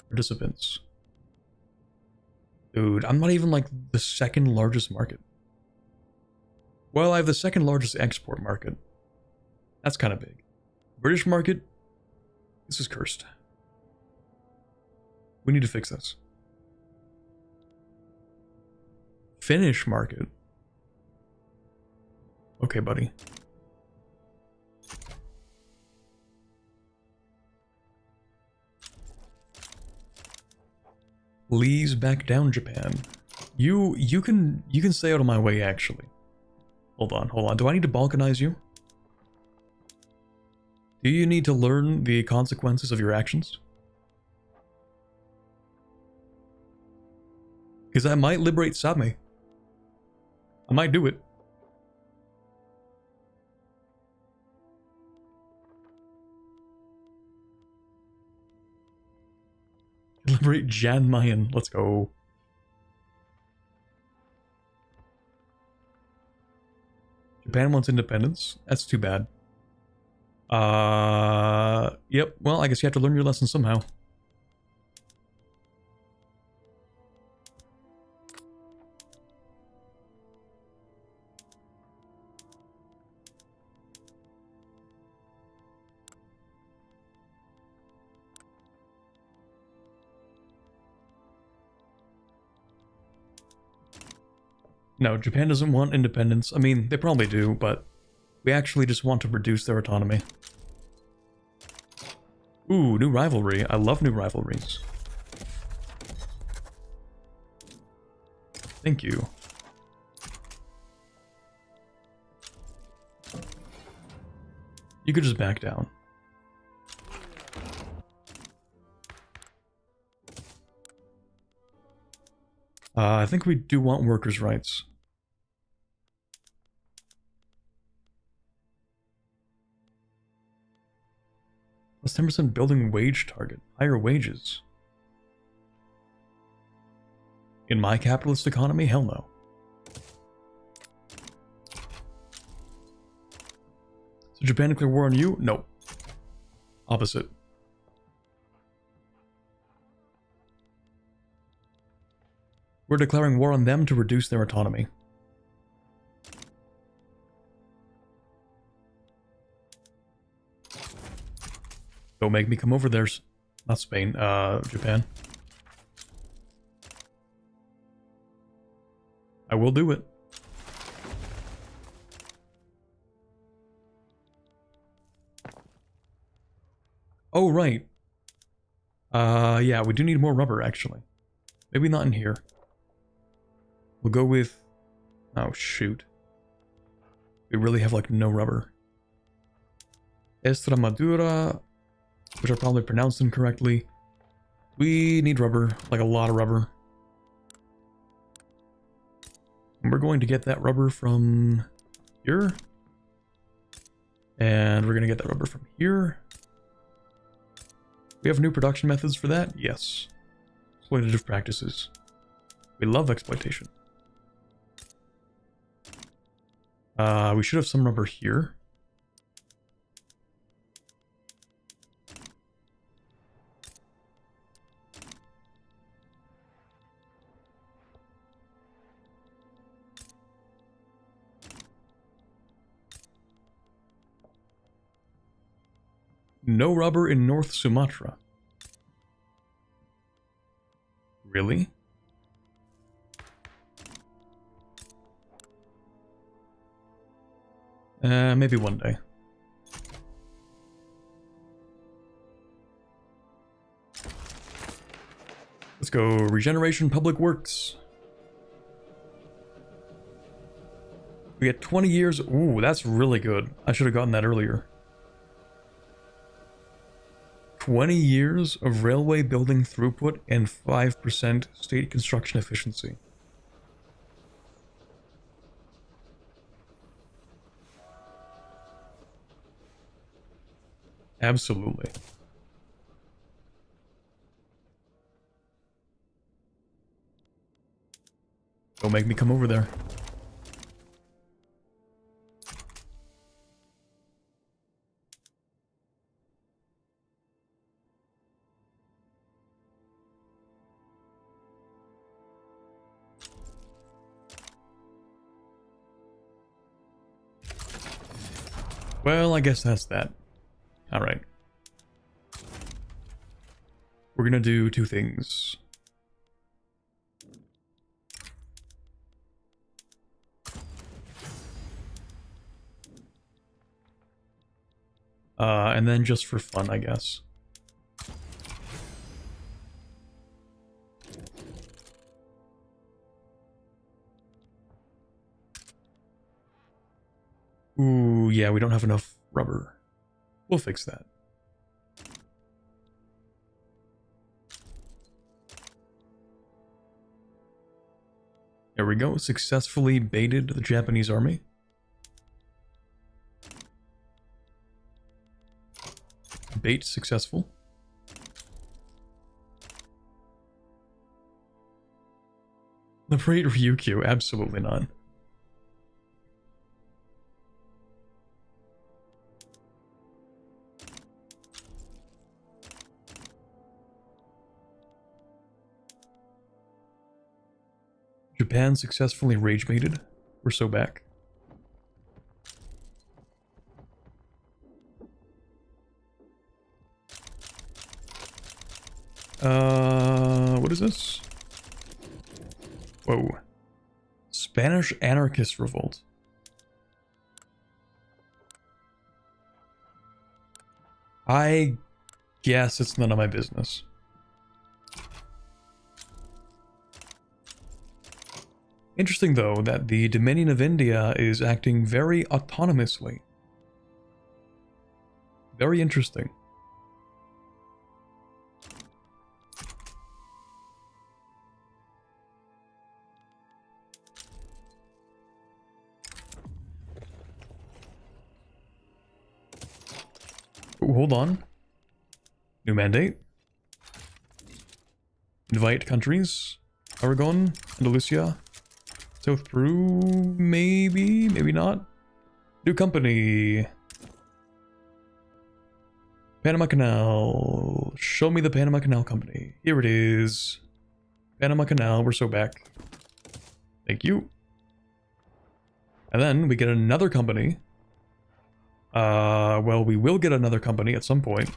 Participants. Dude, I'm not even like the second largest market. Well, I have the second largest export market. That's kind of big. British market. This is cursed. We need to fix this. Finnish market. Okay, buddy. Please back down, Japan. You can stay out of my way, actually. Hold on. Do I need to balkanize you? Do you need to learn the consequences of your actions? Because I might liberate Same. I might do it. Liberate Jan Mayen. Let's go. Japan wants independence. That's too bad. Yep. Well, I guess you have to learn your lesson somehow. No, Japan doesn't want independence. I mean, they probably do, but we actually just want to reduce their autonomy. Ooh, new rivalry. I love new rivalries. Thank you. You could just back down. I think we do want workers' rights. Plus 10% building wage target. Higher wages. In my capitalist economy? Hell no. So Japan declare war on you? No. Opposite. We're declaring war on them to reduce their autonomy. Don't make me come over there. Not Spain, Japan. I will do it. Oh, right. Yeah, we do need more rubber, actually. Maybe not in here. We'll go with... Oh, shoot. We really have, like, no rubber. Extremadura, which I probably pronounced incorrectly. We need rubber, like a lot of rubber. And we're going to get that rubber from here. And we're going to get that rubber from here. We have new production methods for that? Yes. Exploitative practices. We love exploitation. We should have some rubber here. No rubber in North Sumatra. Really? Maybe one day. Let's go. Regeneration Public Works. We get 20 years. Ooh, that's really good. I should have gotten that earlier. 20 years of railway building throughput and 5% state construction efficiency. Absolutely. Don't make me come over there. Well, I guess that's that. Alright. We're gonna do two things. And then just for fun, I guess. yeah, we don't have enough rubber. We'll fix that. There we go. Successfully baited the Japanese army. Bait successful. Liberate Ryukyu? Absolutely not. Japan successfully rage baited. We're so back. What is this? Whoa. Spanish anarchist revolt. I guess it's none of my business. Interesting, though, that the Dominion of India is acting very autonomously. Very interesting. Ooh, hold on. New mandate. Invite countries. Aragon, Andalusia. South Peru, maybe, maybe not. New company. Panama Canal. Show me the Panama Canal Company. Here it is. Panama Canal, we're so back. Thank you. And then we get another company. Well, we will get another company at some point.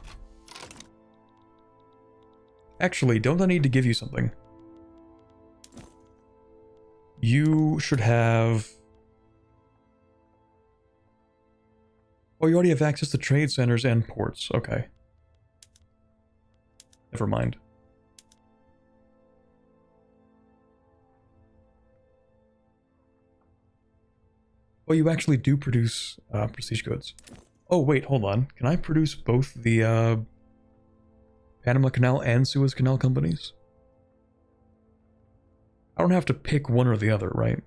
Actually, don't I need to give you something? You should have... Oh, you already have access to trade centers and ports. Okay. Never mind. Oh, you actually do produce prestige goods. Oh, wait, hold on. Can I produce both the Panama Canal and Suez Canal companies? I don't have to pick one or the other, right?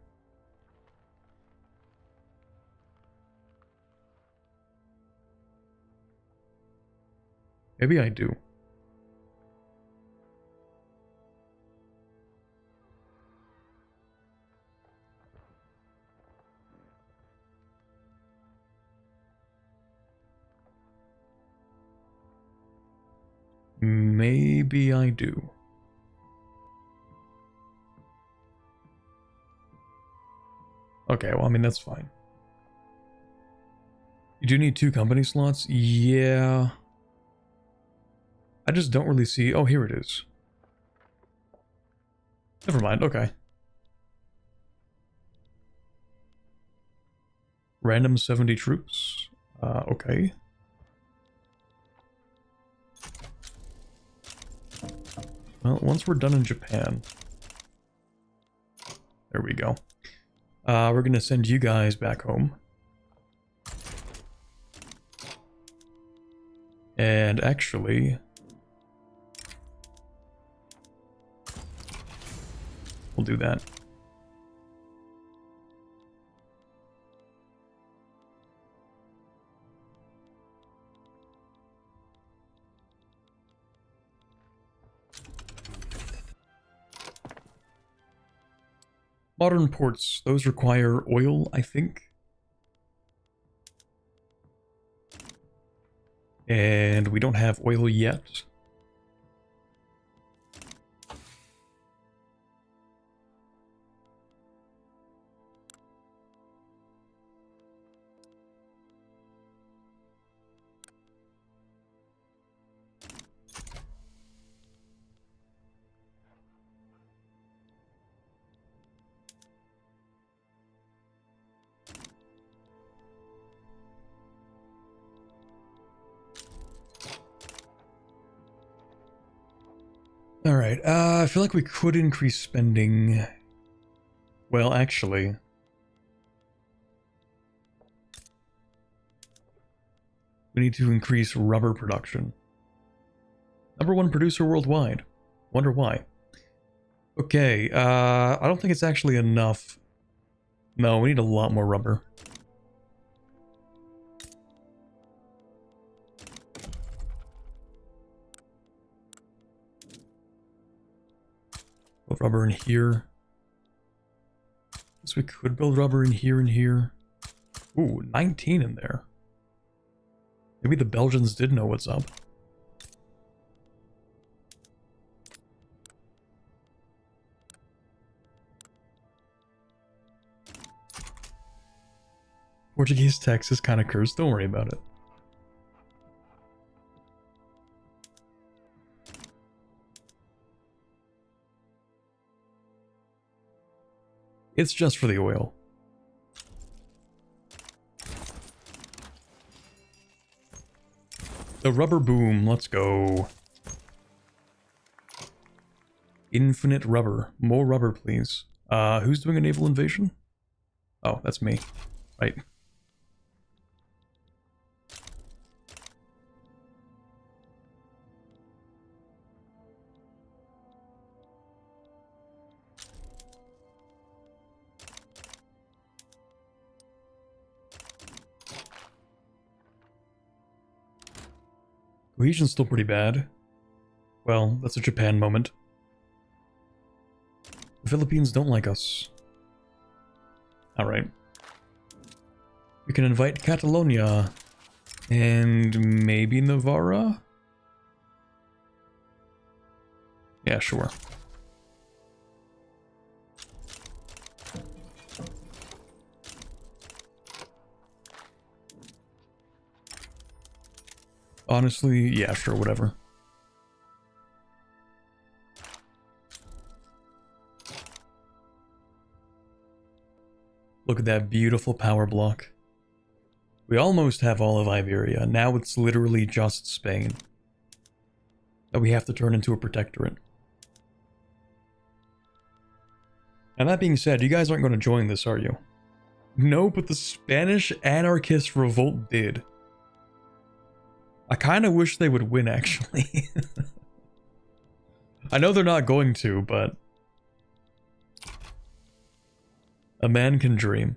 Maybe I do. Maybe I do. Okay, well, I mean, that's fine. You do need 2 company slots? Yeah. I just don't really see... Oh, here it is. Never mind, okay. Random 70 troops. Okay. Well, once we're done in Japan... There we go. We're gonna send you guys back home. And actually... We'll do that. Modern ports, those require oil, I think. And we don't have oil yet. Alright, I feel like we could increase spending. Well, actually... We need to increase rubber production. #1 producer worldwide. Wonder why. Okay, I don't think it's actually enough. No, we need a lot more rubber. Put rubber in here. Guess we could build rubber in here and here. Ooh, 19 in there. Maybe the Belgians did know what's up. Portuguese text is kind of cursed, don't worry about it. It's just for the oil. The rubber boom, let's go. Infinite rubber. More rubber, please. Who's doing a naval invasion? Oh, that's me. Right. Cohesion's still pretty bad. Well, that's a Japan moment. The Philippines don't like us. Alright. We can invite Catalonia. And maybe Navarra? Yeah, sure. Honestly, yeah, sure, whatever. Look at that beautiful power block. We almost have all of Iberia. Now it's literally just Spain that we have to turn into a protectorate. And that being said, you guys aren't going to join this, are you? No, but the Spanish anarchist revolt did. I kind of wish they would win, actually. I know they're not going to, but a man can dream.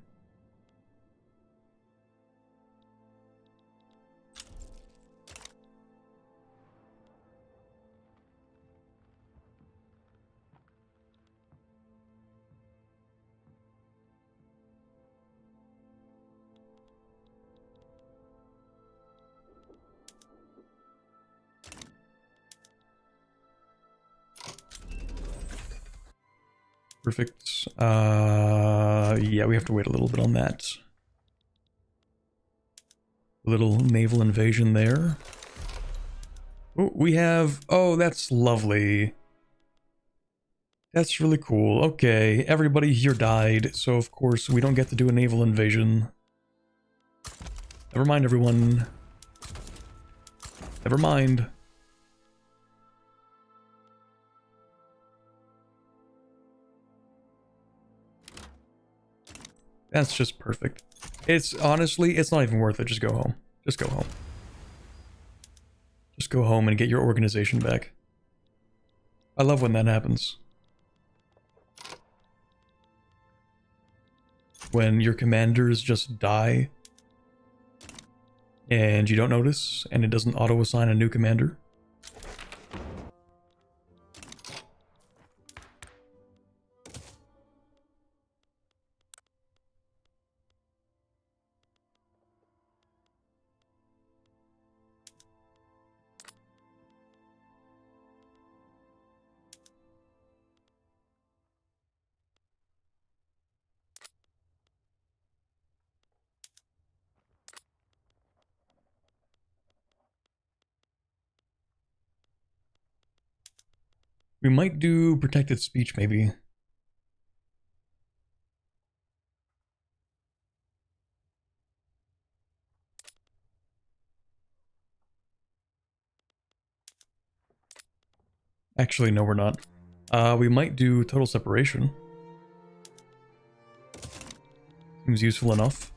Perfect. Yeah, we have to wait a little bit on that. A little naval invasion there. Oh, we have... Oh, that's lovely. That's really cool. Okay, everybody here died, so of course we don't get to do a naval invasion. Never mind, everyone. Never mind. That's just perfect. It's honestly, it's not even worth it. Just go home. Just go home. Just go home and get your organization back. I love when that happens. When your commanders just die and you don't notice and it doesn't auto-assign a new commander. We might do protected speech, maybe. Actually, no, we're not. We might do total separation. Seems useful enough.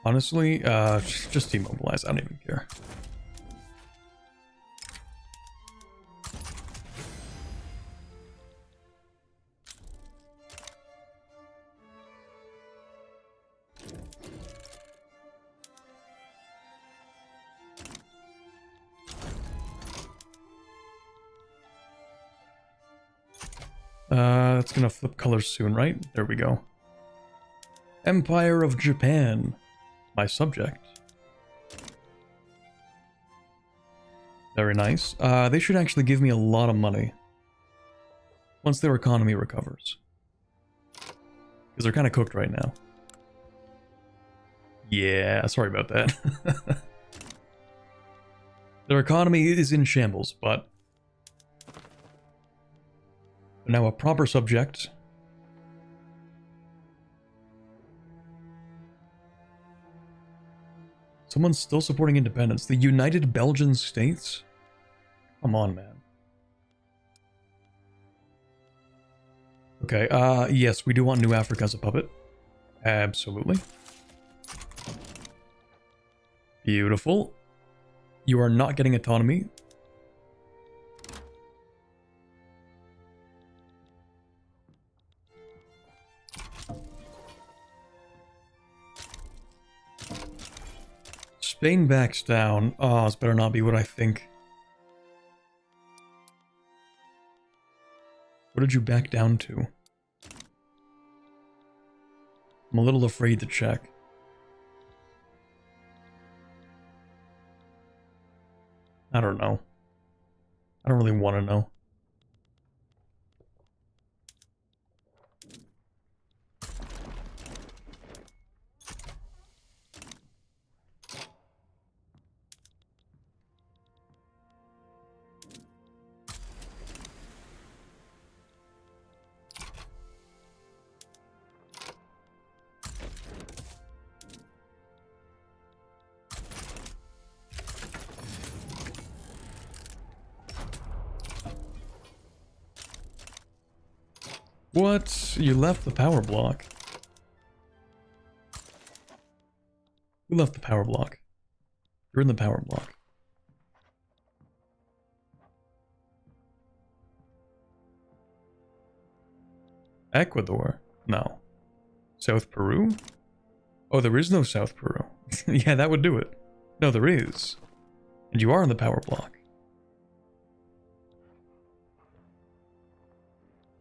Honestly, just demobilize. I don't even care. That's gonna flip colors soon, right? There we go. Empire of Japan. My subject. Very nice. They should actually give me a lot of money once their economy recovers. Because they're kind of cooked right now. Yeah, sorry about that. Their economy is in shambles, but they're now a proper subject. Someone's still supporting independence. The United Belgian States? Come on, man. Okay, yes, we do want New Africa as a puppet. Absolutely. Beautiful. You are not getting autonomy. Spain backs down. Oh, this better not be what I think. What did you back down to? I'm a little afraid to check. I don't know. I don't really want to know. What? You left the power block? Who left the power block? You're in the power block. Ecuador? No. South Peru? Oh, there is no South Peru. Yeah, that would do it. No, there is. And you are in the power block.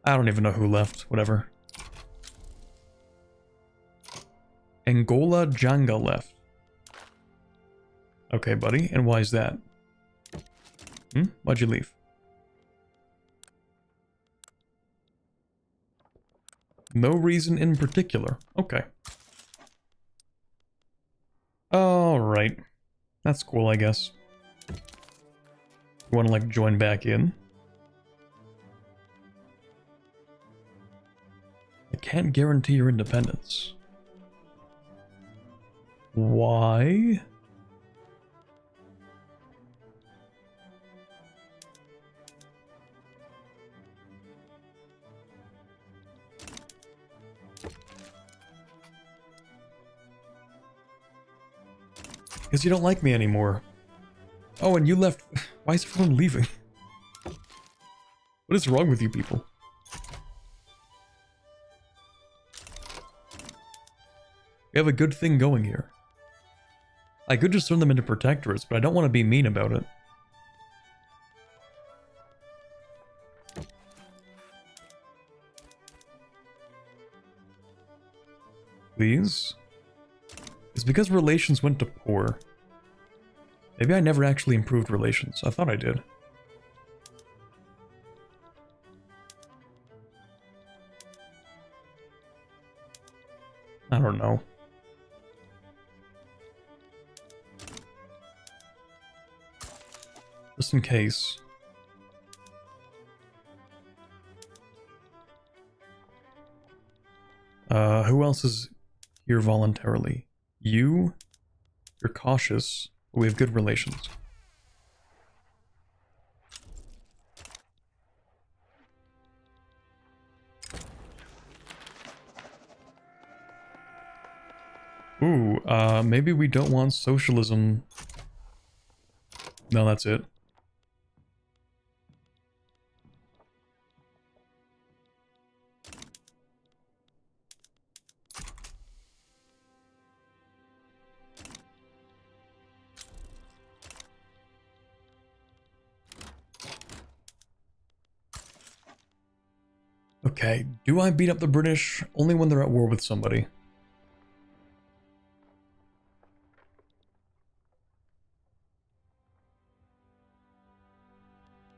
I don't even know who left. Whatever. Angola Janga left. Okay, buddy. And why is that? Why'd you leave? No reason in particular. Okay. Alright. That's cool, I guess. You want to, like, join back in? I can't guarantee your independence. Why? Because you don't like me anymore. Oh, and you left. Why is everyone leaving? What is wrong with you people? We have a good thing going here. I could just turn them into protectorates, but I don't want to be mean about it. Please? It's because relations went to poor. Maybe I never actually improved relations. I thought I did. I don't know. Just in case. Who else is here voluntarily? You're cautious, but we have good relations. Ooh, maybe we don't want socialism. No, that's it. Okay, do I beat up the British? Only when they're at war with somebody.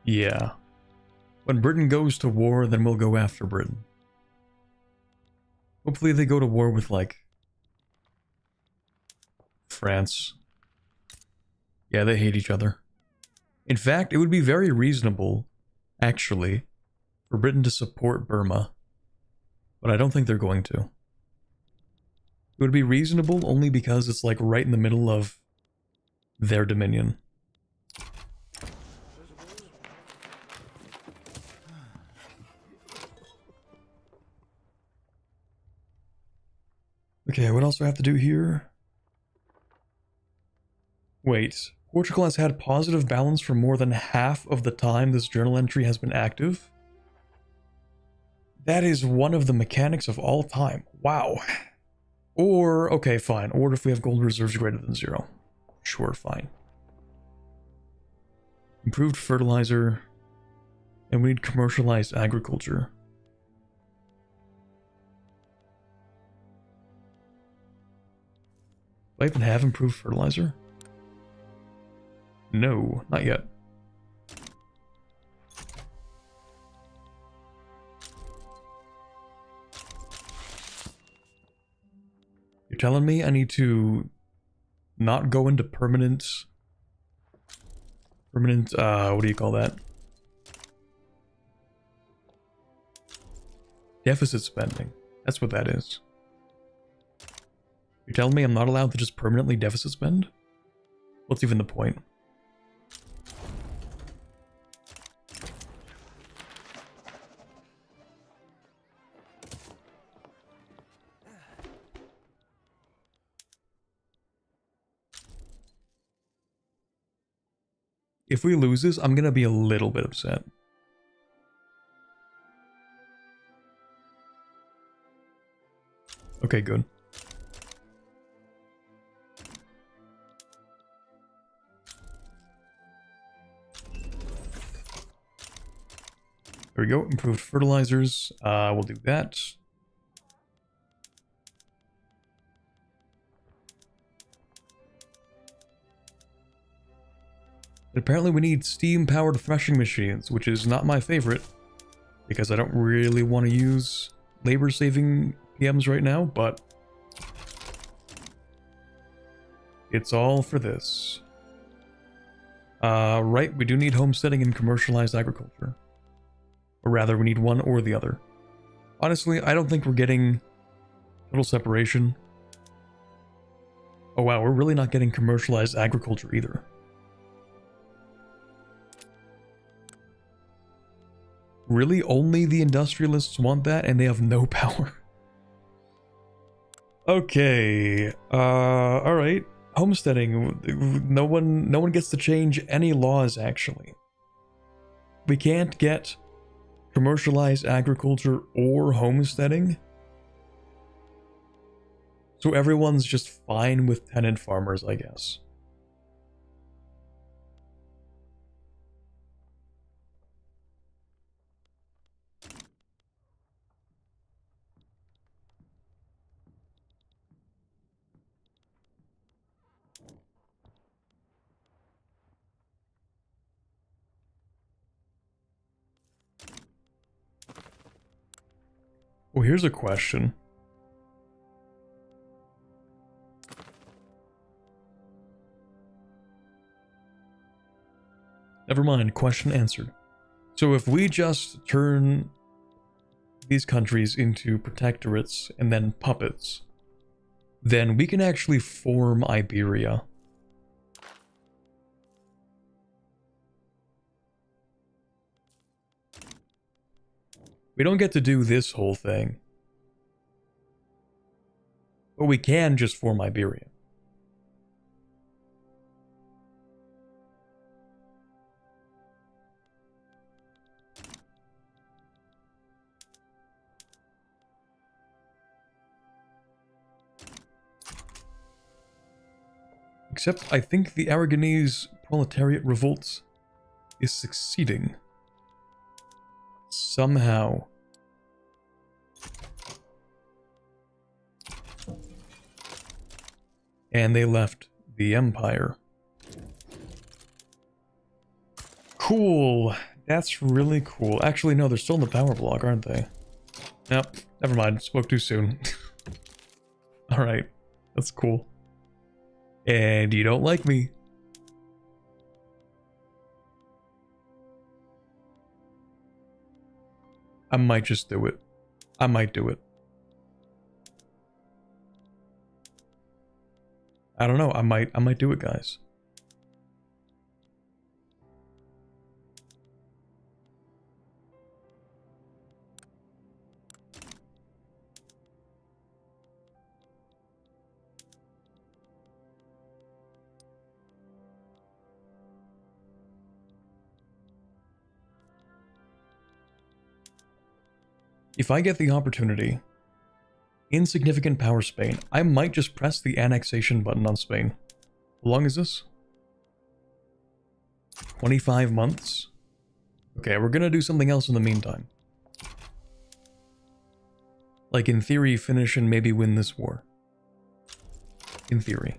Yeah. When Britain goes to war, then we'll go after Britain. Hopefully they go to war with, like, France. Yeah, they hate each other. In fact, it would be very reasonable, actually, for Britain to support Burma. But I don't think they're going to. It would be reasonable only because it's, like, right in the middle of their dominion. Okay, what else do I have to do here? Wait, Portugal has had positive balance for more than half of the time this journal entry has been active? That is one of the mechanics of all time. Wow. Or, okay, fine. Or if we have gold reserves greater than 0. Sure, fine. Improved fertilizer. And we need commercialized agriculture. Do I even have improved fertilizer? No, not yet. You're telling me I need to not go into permanent, what do you call that? Deficit spending. That's what that is. You're telling me I'm not allowed to just permanently deficit spend? What's even the point? If we lose this, I'm gonna be a little bit upset. Okay, good. There we go, improved fertilizers. We'll do that. And apparently we need steam-powered threshing machines, which is not my favorite, because I don't really want to use labor-saving PMs right now, but it's all for this. Right, we do need homesteading and commercialized agriculture. Or rather, we need one or the other. Honestly, I don't think we're getting total separation. Oh wow, we're really not getting commercialized agriculture either. Really, only the industrialists want that and they have no power? Okay, alright. Homesteading, no one gets to change any laws, actually. We can't get commercialized agriculture or homesteading. So everyone's just fine with tenant farmers, I guess. Well, here's a question. Never mind, question answered. So if we just turn these countries into protectorates and then puppets, then we can actually form Iberia. We don't get to do this whole thing. But we can just form Iberia. Except I think the Aragonese proletariat revolt is succeeding. Somehow. And they left the Empire. Cool. That's really cool. Actually, no, they're still in the power block, aren't they? Nope. Never mind. Spoke too soon. Alright. That's cool. And you don't like me. I might just do it. I might do it. I don't know. I might do it, guys. If I get the opportunity, insignificant power Spain, I might just press the annexation button on Spain. How long is this? 25 months? Okay, we're gonna do something else in the meantime. Like, in theory, finish and maybe win this war. In theory.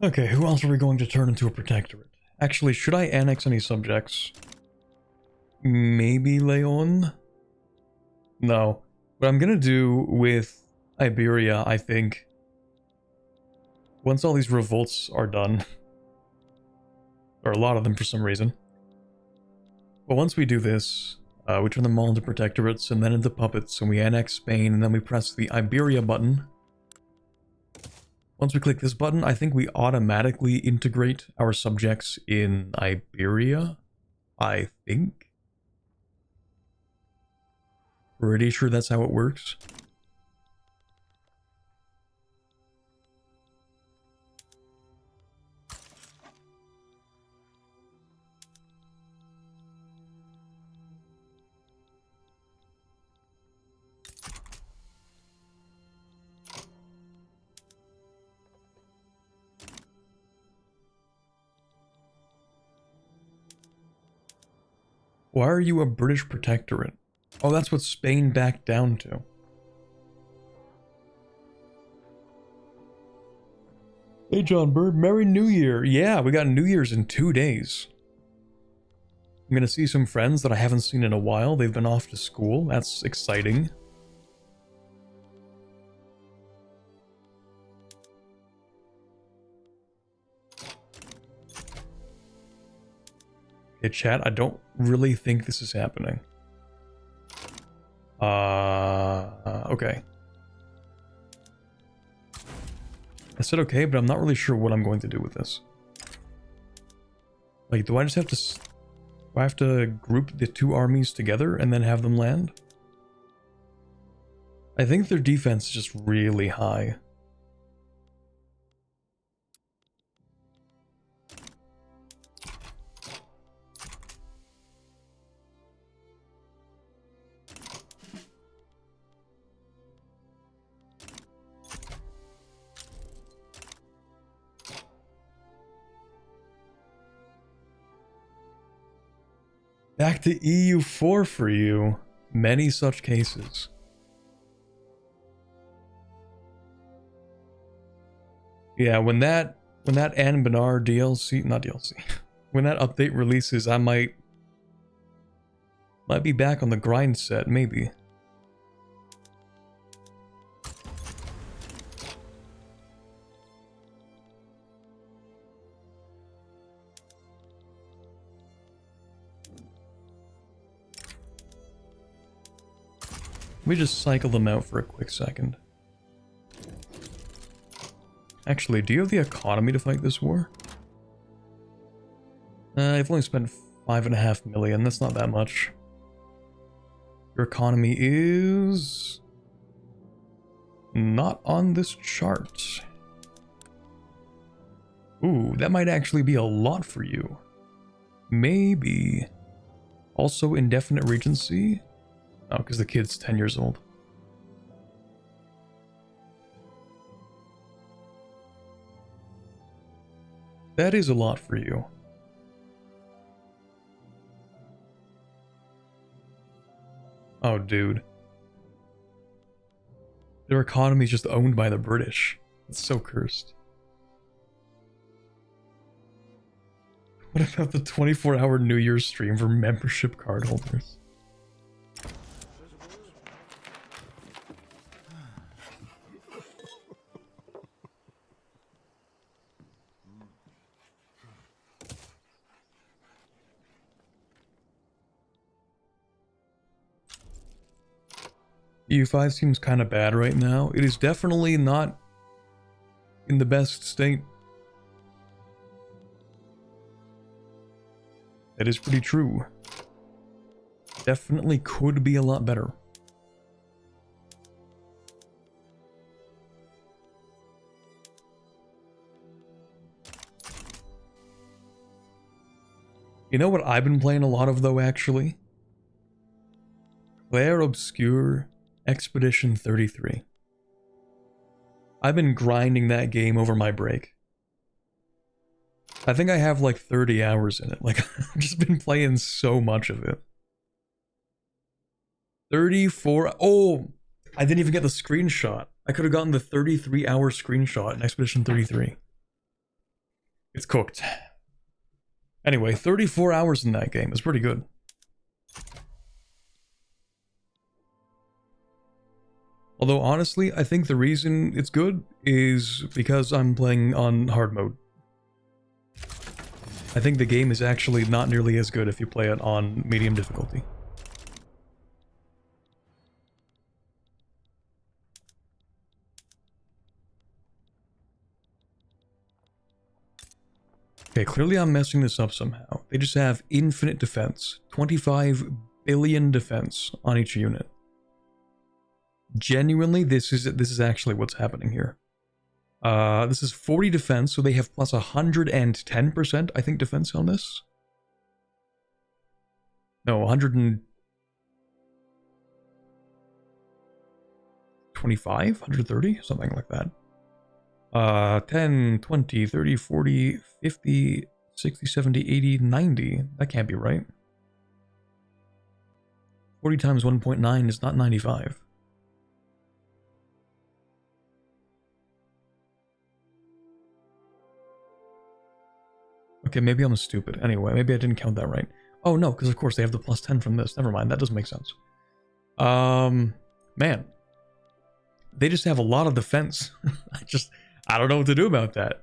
Okay, who else are we going to turn into a protectorate? Actually, should I annex any subjects? Maybe Leon? No. What I'm gonna do with Iberia, I think, once all these revolts are done, or a lot of them for some reason, but once we do this, we turn them all into protectorates and then into puppets, and we annex Spain, and then we press the Iberia button. Once we click this button, I think we automatically integrate our subjects in Iberia. I think. Pretty sure that's how it works. Why are you a British protectorate? Oh, that's what Spain backed down to. Hey, John Bird, Merry New Year. Yeah, we got New Year's in 2 days. I'm gonna see some friends that I haven't seen in a while. They've been off to school. That's exciting. Hey, chat, I don't really think this is happening. Okay. I said okay, but I'm not really sure what I'm going to do with this. Like, do I just have to... Do I have to group the two armies together and then have them land? I think their defense is just really high. Back to EU4 for you. Many such cases. Yeah, when that Ann Bernard DLC, not DLC, when that update releases, I might be back on the grind set, maybe. Let me just cycle them out for a quick second. Actually, do you have the economy to fight this war? I've only spent 5.5 million, that's not that much. Your economy is not on this chart. Ooh, that might actually be a lot for you. Maybe. Also indefinite regency? Oh, because the kid's 10 years old. That is a lot for you. Oh, dude. Their economy is just owned by the British. It's so cursed. What about the 24-hour New Year's stream for membership card holders? EU5 seems kind of bad right now. It is definitely not in the best state. That is pretty true. Definitely could be a lot better. You know what I've been playing a lot of though, actually? Clair Obscure Expedition 33. I've been grinding that game over my break. I think I have like 30 hours in it. Like, I've just been playing so much of it. 34... Oh! I didn't even get the screenshot. I could have gotten the 33-hour screenshot in Expedition 33. It's cooked. Anyway, 34 hours in that game. It's pretty good. Although, honestly, I think the reason it's good is because I'm playing on hard mode. I think the game is actually not nearly as good if you play it on medium difficulty. Okay, clearly I'm messing this up somehow. They just have infinite defense. 25 billion defense on each unit. Genuinely, this is actually what's happening here. This is 40 defense, so they have plus 110%, I think, defense on this. No, 125? 130? Something like that. 10, 20, 30, 40, 50, 60, 70, 80, 90. That can't be right. 40 times 1.9 is not 95. Okay, maybe I'm stupid. Anyway, maybe I didn't count that right. Oh no, because of course they have the plus 10 from this. Never mind, that doesn't make sense. Man. They just have a lot of defense. I don't know what to do about that.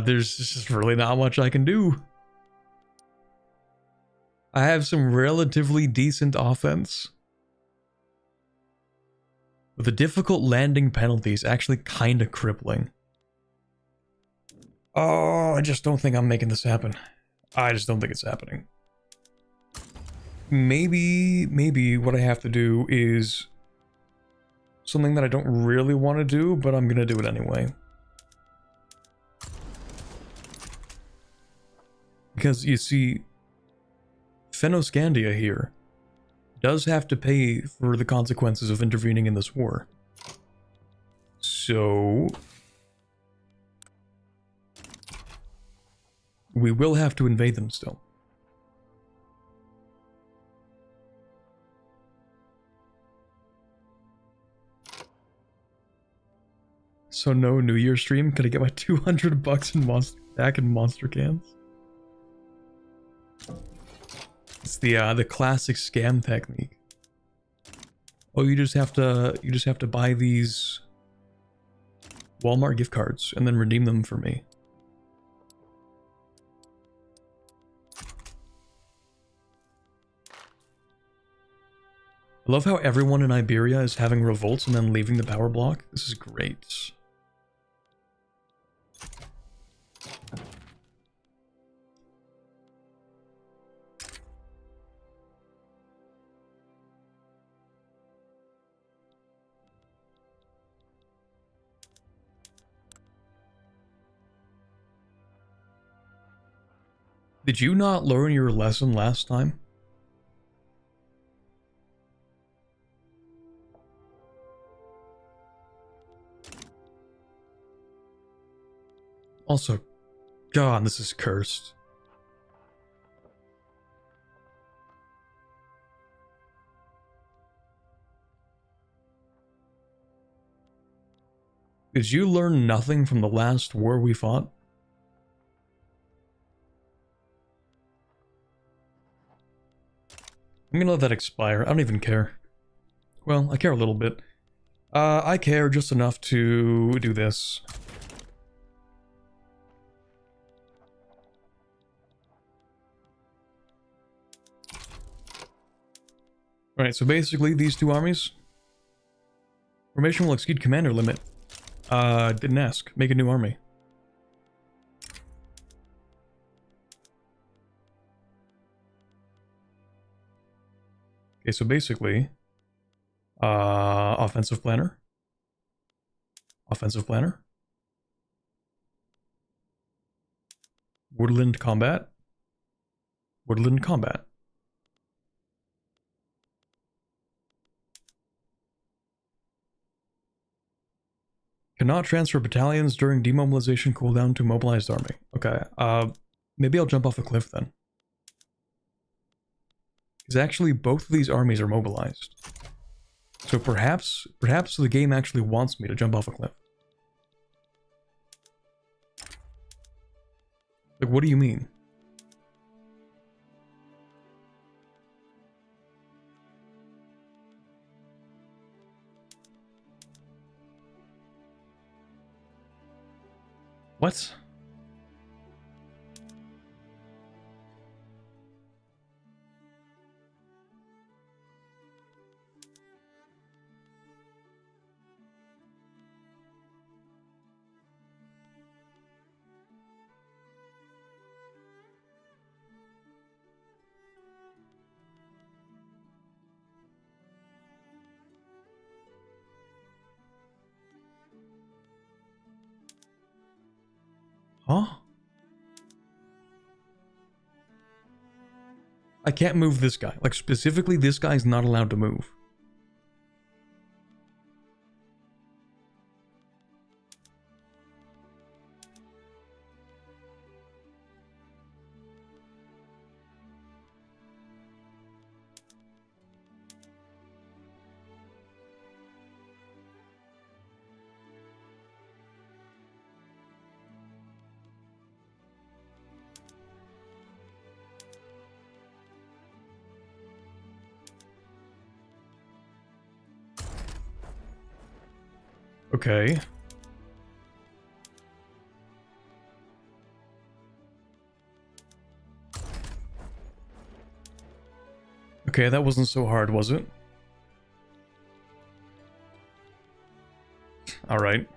There's just really not much I can do. I have some relatively decent offense. But the difficult landing penalty is actually kind of crippling. Oh, I just don't think I'm making this happen. I just don't think it's happening. Maybe what I have to do is something that I don't really want to do, but I'm gonna do it anyway. Because you see, Fennoscandia here does have to pay for the consequences of intervening in this war. So we will have to invade them still. So no New Year stream? Could I get my 200 bucks in back in monster cans? It's the classic scam technique. Oh, you just have to buy these Walmart gift cards and then redeem them for me. I love how everyone in Iberia is having revolts and then leaving the power block. This is great. Did you not learn your lesson last time? Also, God, this is cursed. Did you learn nothing from the last war we fought? I'm gonna let that expire. I don't even care. Well, I care a little bit. I care just enough to do this. Alright, so basically these two armies. Formation will exceed commander limit. Didn't ask. Make a new army. Okay, so basically, offensive planner, woodland combat, Cannot transfer battalions during demobilization cooldown to mobilized army. Okay, maybe I'll jump off the cliff then. Because actually both of these armies are mobilized. So perhaps the game actually wants me to jump off a cliff. Like, what do you mean? What? Huh? I can't move this guy. Like, specifically, this guy's not allowed to move. Okay. Okay, that wasn't so hard, was it? All right.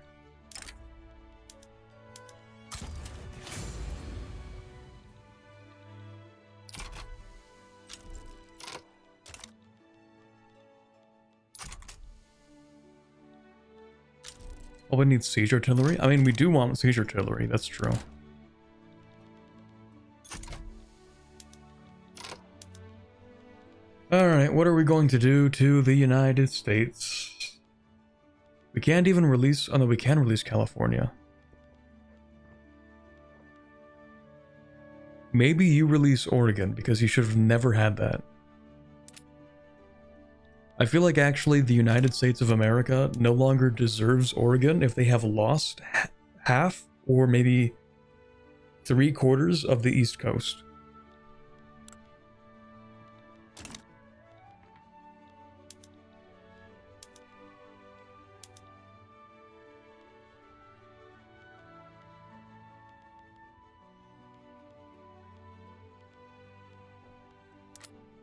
Oh, we need siege artillery? I mean, we do want siege artillery, that's true. Alright, what are we going to do to the United States? We can't even release... Oh no, we can release California. Maybe you release Oregon, because you should have never had that. I feel like actually the United States of America no longer deserves Oregon if they have lost half or maybe 3/4 of the East Coast.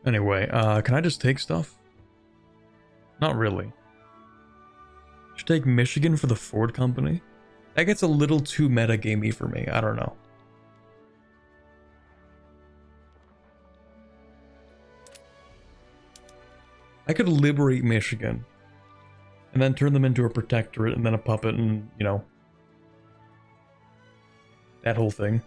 Anyway, can I just take stuff? Not really. Should take Michigan for the Ford Company? That gets a little too metagamey for me, I don't know. I could liberate Michigan, and then turn them into a protectorate, and then a puppet, and, you know, that whole thing.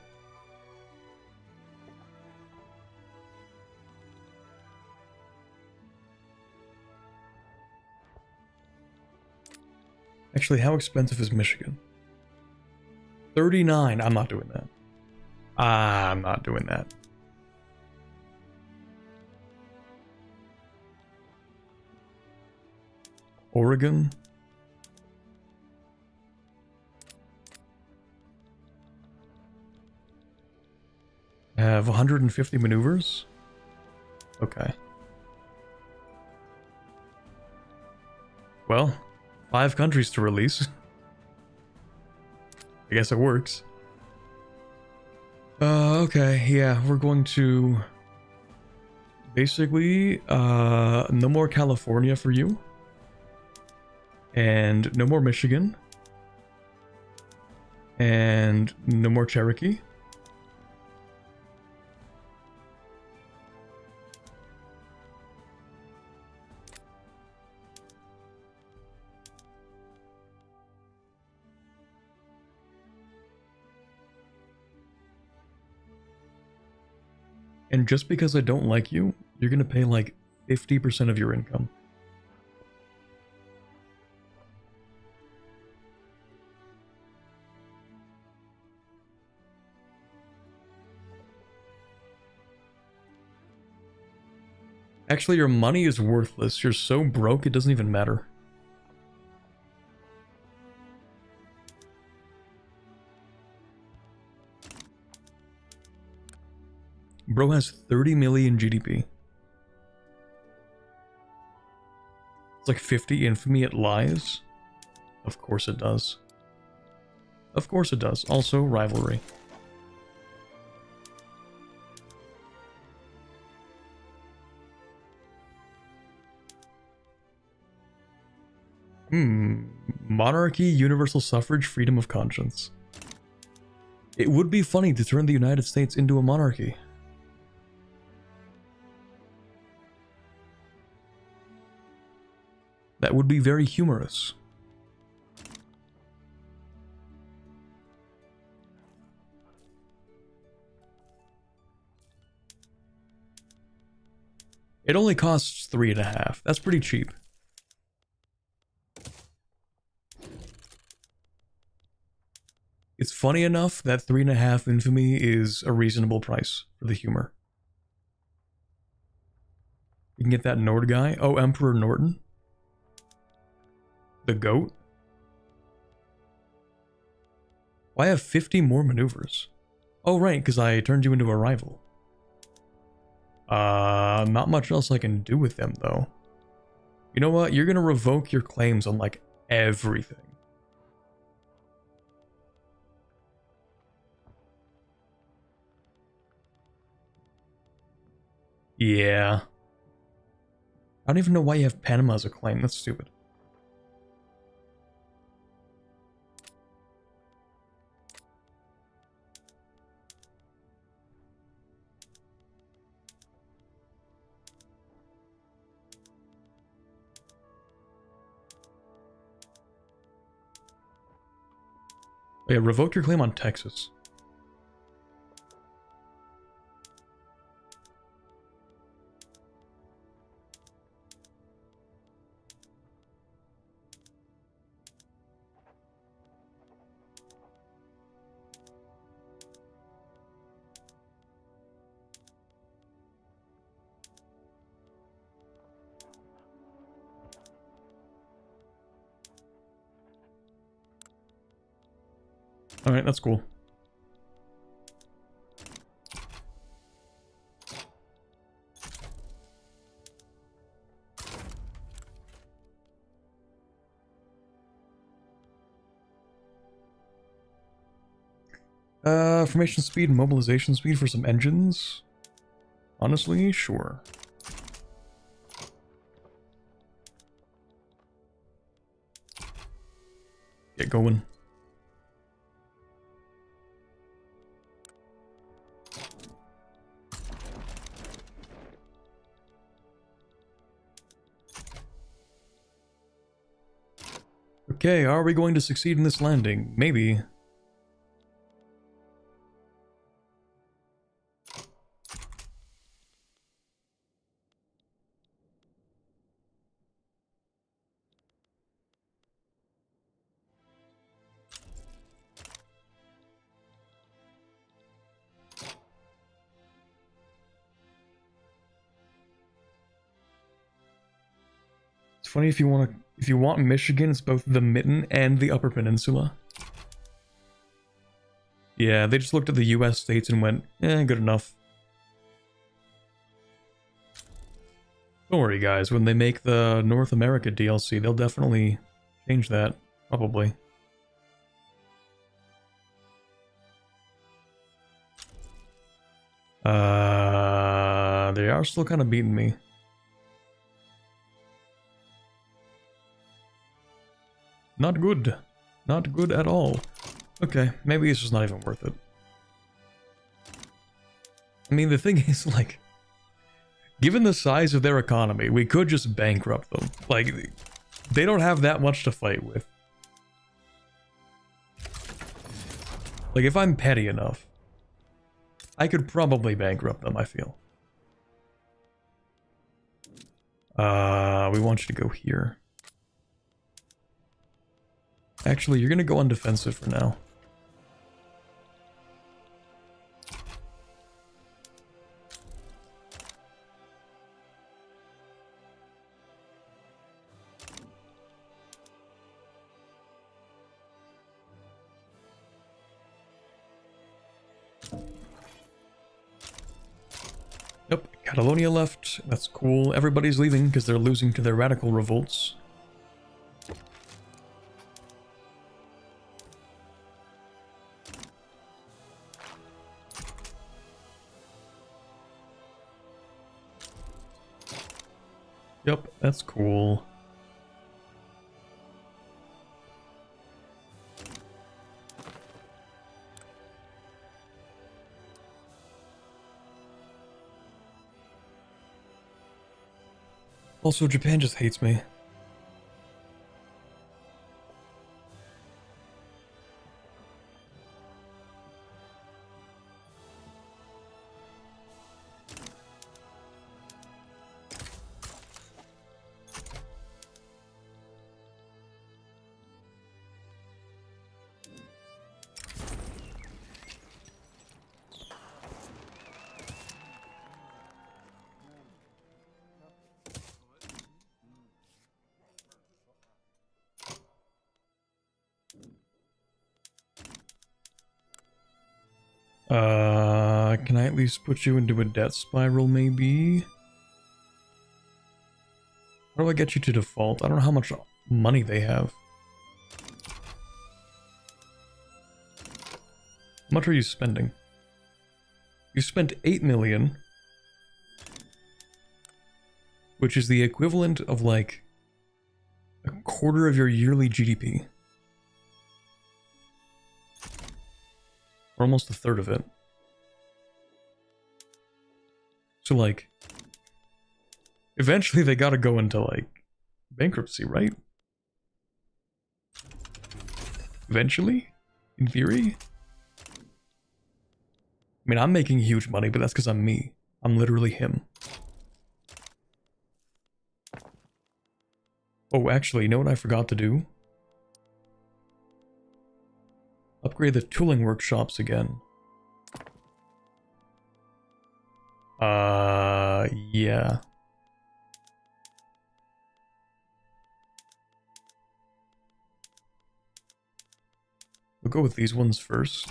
Actually, how expensive is Michigan? 39. I'm not doing that. I'm not doing that. Oregon. I have 150 maneuvers. Okay. Well, 5 countries to release. I guess it works. Okay, yeah, we're going to basically no more California for you. And no more Michigan. And no more Cherokee. And just because I don't like you, you're gonna pay like 50% of your income. Actually, your money is worthless. You're so broke, it doesn't even matter. Bro has 30 million GDP. It's like 50 infamy, it lies. Of course it does. Of course it does. Also, rivalry. Monarchy, universal suffrage, freedom of conscience. It would be funny to turn the United States into a monarchy. That would be very humorous. It only costs 3.5. That's pretty cheap. It's funny enough that 3.5 infamy is a reasonable price for the humor. You can get that Nord guy. Oh, Emperor Norton. The goat? Why have 50 more maneuvers? Oh, right, because I turned you into a rival. Not much else I can do with them, though. You know what? You're gonna revoke your claims on, like, everything. Yeah. I don't even know why you have Panama as a claim. That's stupid. Oh, yeah, revoke your claim on Texas. Alright, that's cool. Formation speed and mobilization speed for some engines. Honestly, sure. Get going. Okay, are we going to succeed in this landing? Maybe. It's funny if you want Michigan, it's both the Mitten and the Upper Peninsula. Yeah, they just looked at the US states and went, eh, good enough. Don't worry guys, when they make the North America DLC, they'll definitely change that, probably. They are still kind of beating me. Not good. Not good at all. Okay, maybe it's just not even worth it. I mean, the thing is, like, given the size of their economy, we could just bankrupt them. Like, they don't have that much to fight with. Like, if I'm petty enough, I could probably bankrupt them, I feel. We want you to go here. Actually, you're gonna go on defensive for now. Yep, Catalonia left. That's cool. Everybody's leaving because they're losing to their radical revolts. Yep, that's cool. Also, Japan just hates me. Can I at least put you into a debt spiral, maybe? How do I get you to default? I don't know how much money they have. How much are you spending? You spent 8 million. Which is the equivalent of like a quarter of your yearly GDP. Or almost a third of it. So like, eventually they gotta go into like bankruptcy, right? Eventually? In theory? I mean, I'm making huge money, but that's because I'm me. I'm literally him. Oh, actually, you know what I forgot to do? Upgrade the tooling workshops again. Yeah. We'll go with these ones first.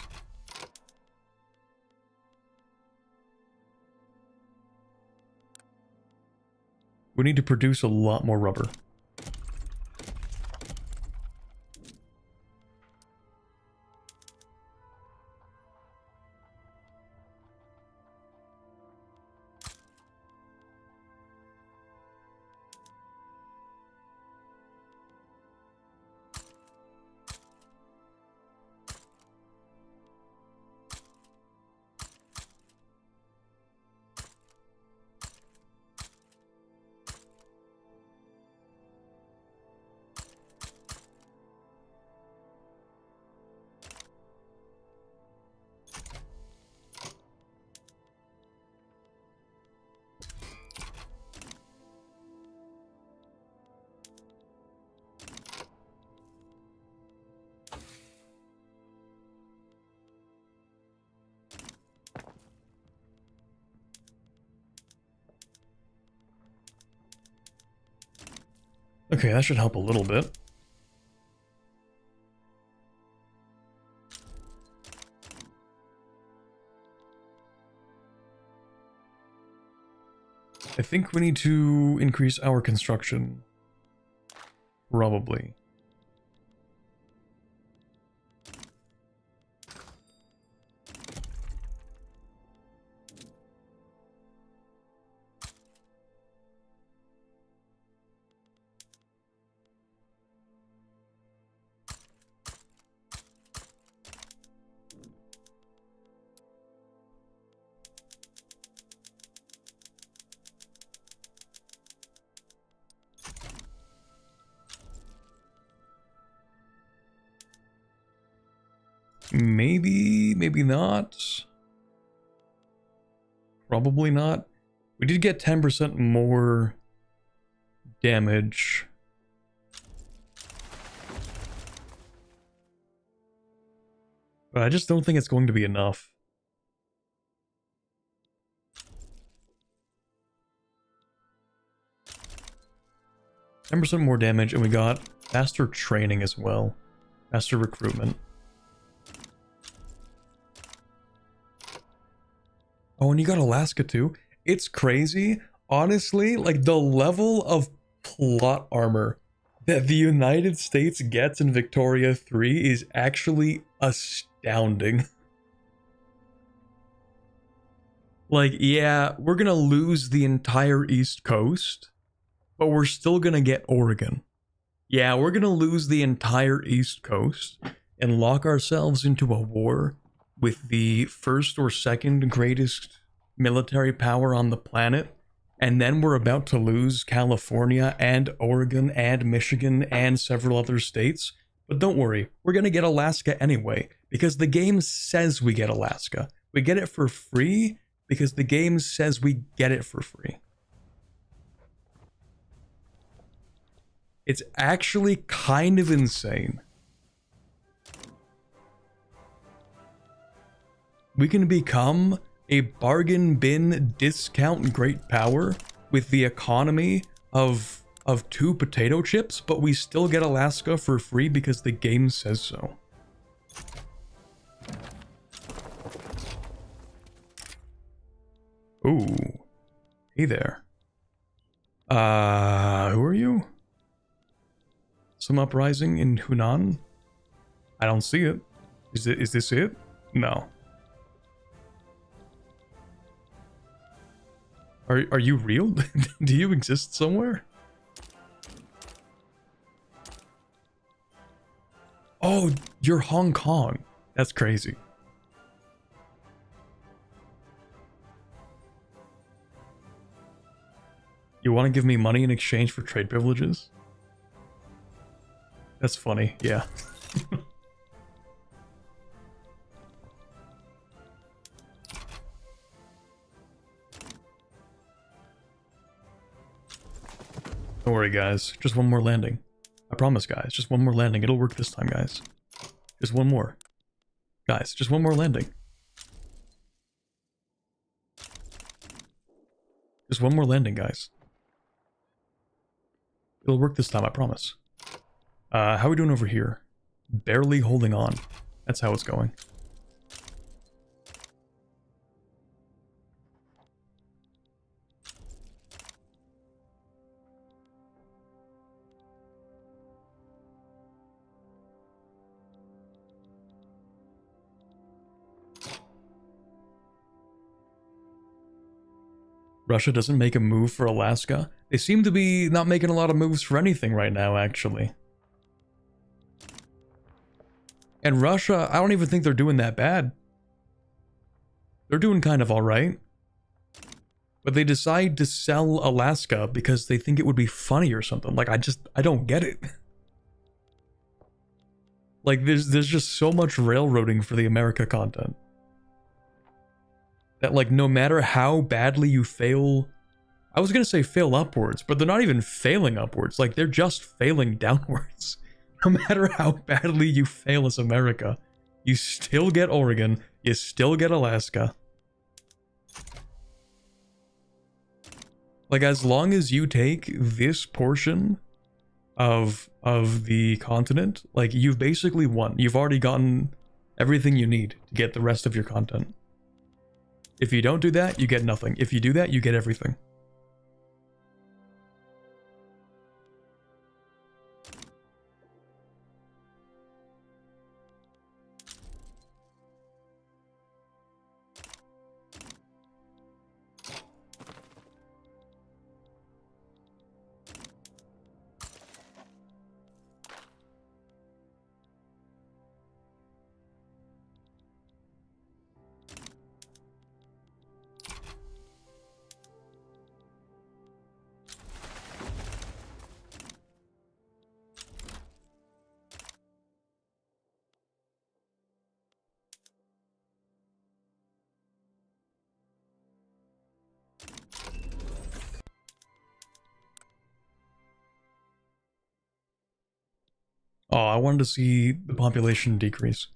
We need to produce a lot more rubber. Okay, that should help a little bit. I think we need to increase our construction. Probably. Maybe, maybe not. Probably not. We did get 10% more damage. But I just don't think it's going to be enough. %10 more damage, and we got faster training as well. Faster recruitment. Oh, and you got Alaska too. It's crazy. Honestly, like the level of plot armor that the United States gets in Victoria 3 is actually astounding. Like, yeah, we're gonna lose the entire East Coast, but we're still gonna get Oregon. Yeah, we're gonna lose the entire East Coast and lock ourselves into a war with the first or second greatest military power on the planet, and then we're about to lose California and Oregon and Michigan and several other states. But don't worry, we're gonna get Alaska anyway, because the game says we get Alaska. We get it for free because the game says we get it for free. It's actually kind of insane. We can become a bargain bin discount great power with the economy of 2 potato chips, but we still get Alaska for free because the game says so. Ooh. Hey there. Who are you? Some uprising in Hunan? I don't see it. Is this it? No. Are you real? Do you exist somewhere? Oh, you're Hong Kong. That's crazy. You want to give me money in exchange for trade privileges? That's funny, yeah. Don't worry, guys. Just one more landing. I promise, guys. Just one more landing. It'll work this time, guys. Just one more. Guys, just one more landing. Just one more landing, guys. It'll work this time, I promise. How are we doing over here? Barely holding on. That's how it's going. Russia doesn't make a move for Alaska. They seem to be not making a lot of moves for anything right now, actually. And Russia, I don't even think they're doing that bad. They're doing kind of alright. But they decide to sell Alaska because they think it would be funny or something. Like, I don't get it. Like, there's just so much railroading for the America content. That, like, no matter how badly you fail... I was gonna say fail upwards, but they're not even failing upwards. Like, they're just failing downwards. No matter how badly you fail as America, you still get Oregon, you still get Alaska. Like, as long as you take this portion of the continent, like, you've basically won. You've already gotten everything you need to get the rest of your content. If you don't do that, you get nothing. If you do that, you get everything. Oh, I wanted to see the population decrease.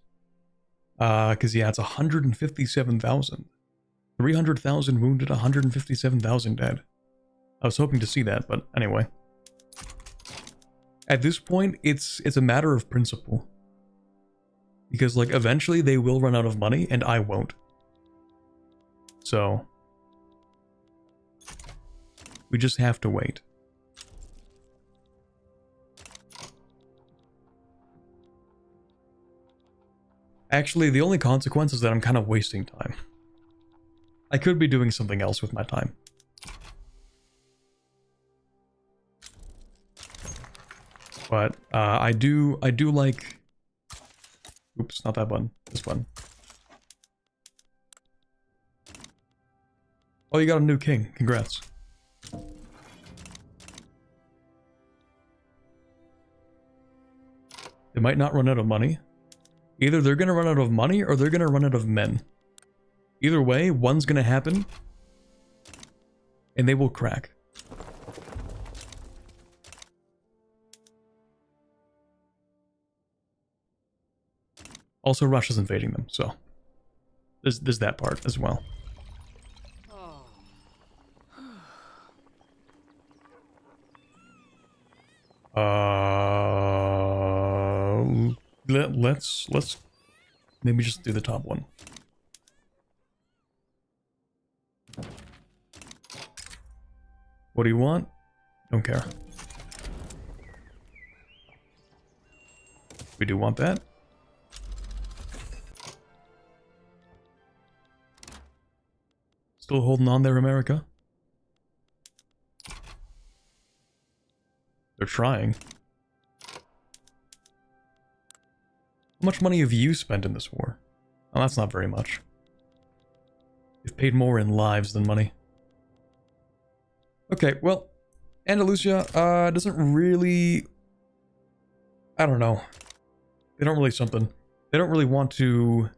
Because, yeah, it's 157,000. 300,000 wounded, 157,000 dead. I was hoping to see that, but anyway. At this point, it's a matter of principle. Because, like, eventually they will run out of money, and I won't. So... we just have to wait. Actually, the only consequence is that I'm kind of wasting time. I could be doing something else with my time. But I do like... Oops, not that button. This button. Oh, you got a new king. Congrats. They might not run out of money. Either they're going to run out of money or they're going to run out of men. Either way, one's going to happen. And they will crack. Also, Russia's invading them, so... There's that part as well. Let's maybe just do the top one. What do you want? Don't care. We do want that. Still holding on there, America? They're trying. How much money have you spent in this war? Oh, that's not very much. You've paid more in lives than money. Okay, well, Andalusia doesn't really... I don't know. They don't really something. They don't really want to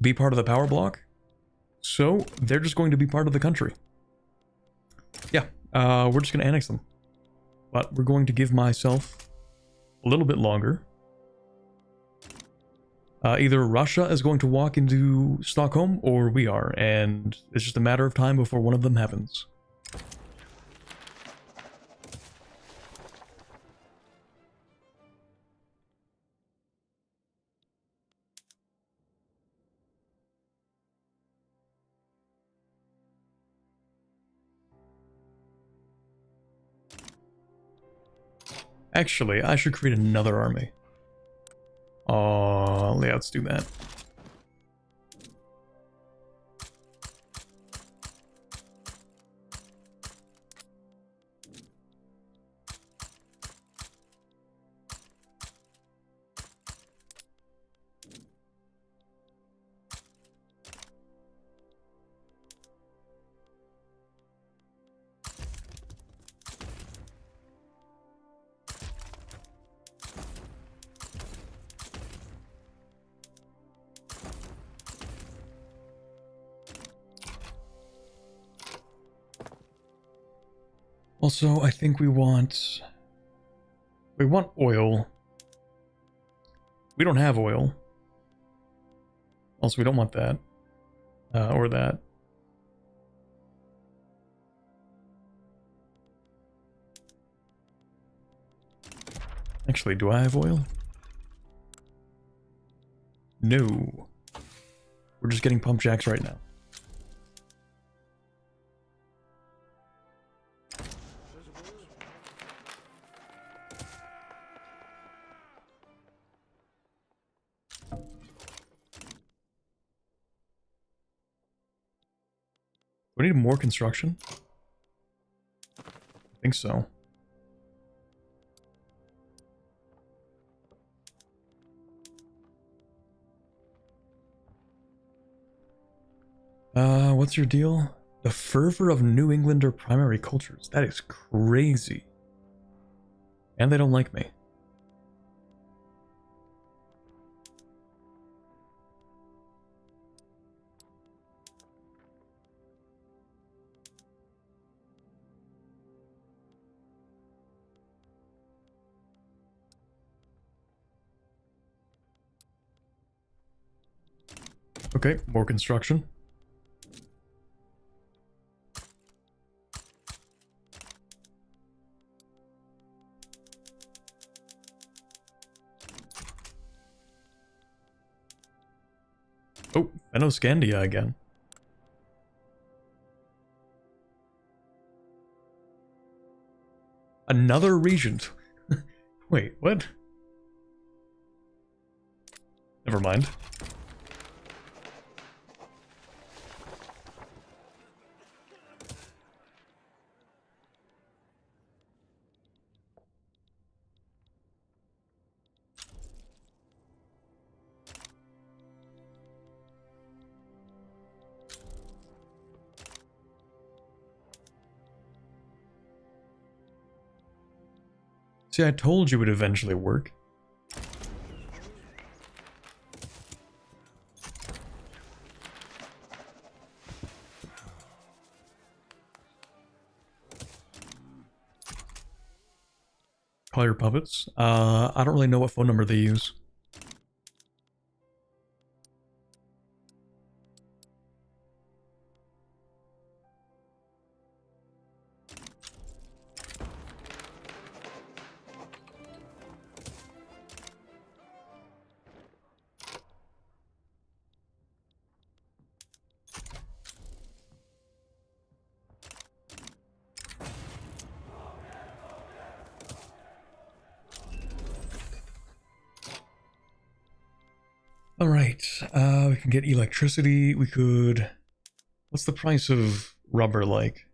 be part of the power block. So, they're just going to be part of the country. Yeah, we're just going to annex them. But we're going to give myself a little bit longer. Either Russia is going to walk into Stockholm, or we are, and it's just a matter of time before one of them happens. Actually, I should create another army. Yeah, let's do that. Also, I think we want oil. We don't have oil. Also, we don't want that. Or that. Actually, do I have oil? No. We're just getting pump jacks right now. Do we need more construction? I think so. What's your deal? The fervor of New Englander primary cultures. That is crazy. And they don't like me. Okay, more construction. Oh, Fenoscandia again. Another regent. Wait, what? Never mind. See, I told you it would eventually work. Call your puppets. I don't really know what phone number they use. Alright, we can get electricity, we could... What's the price of rubber like?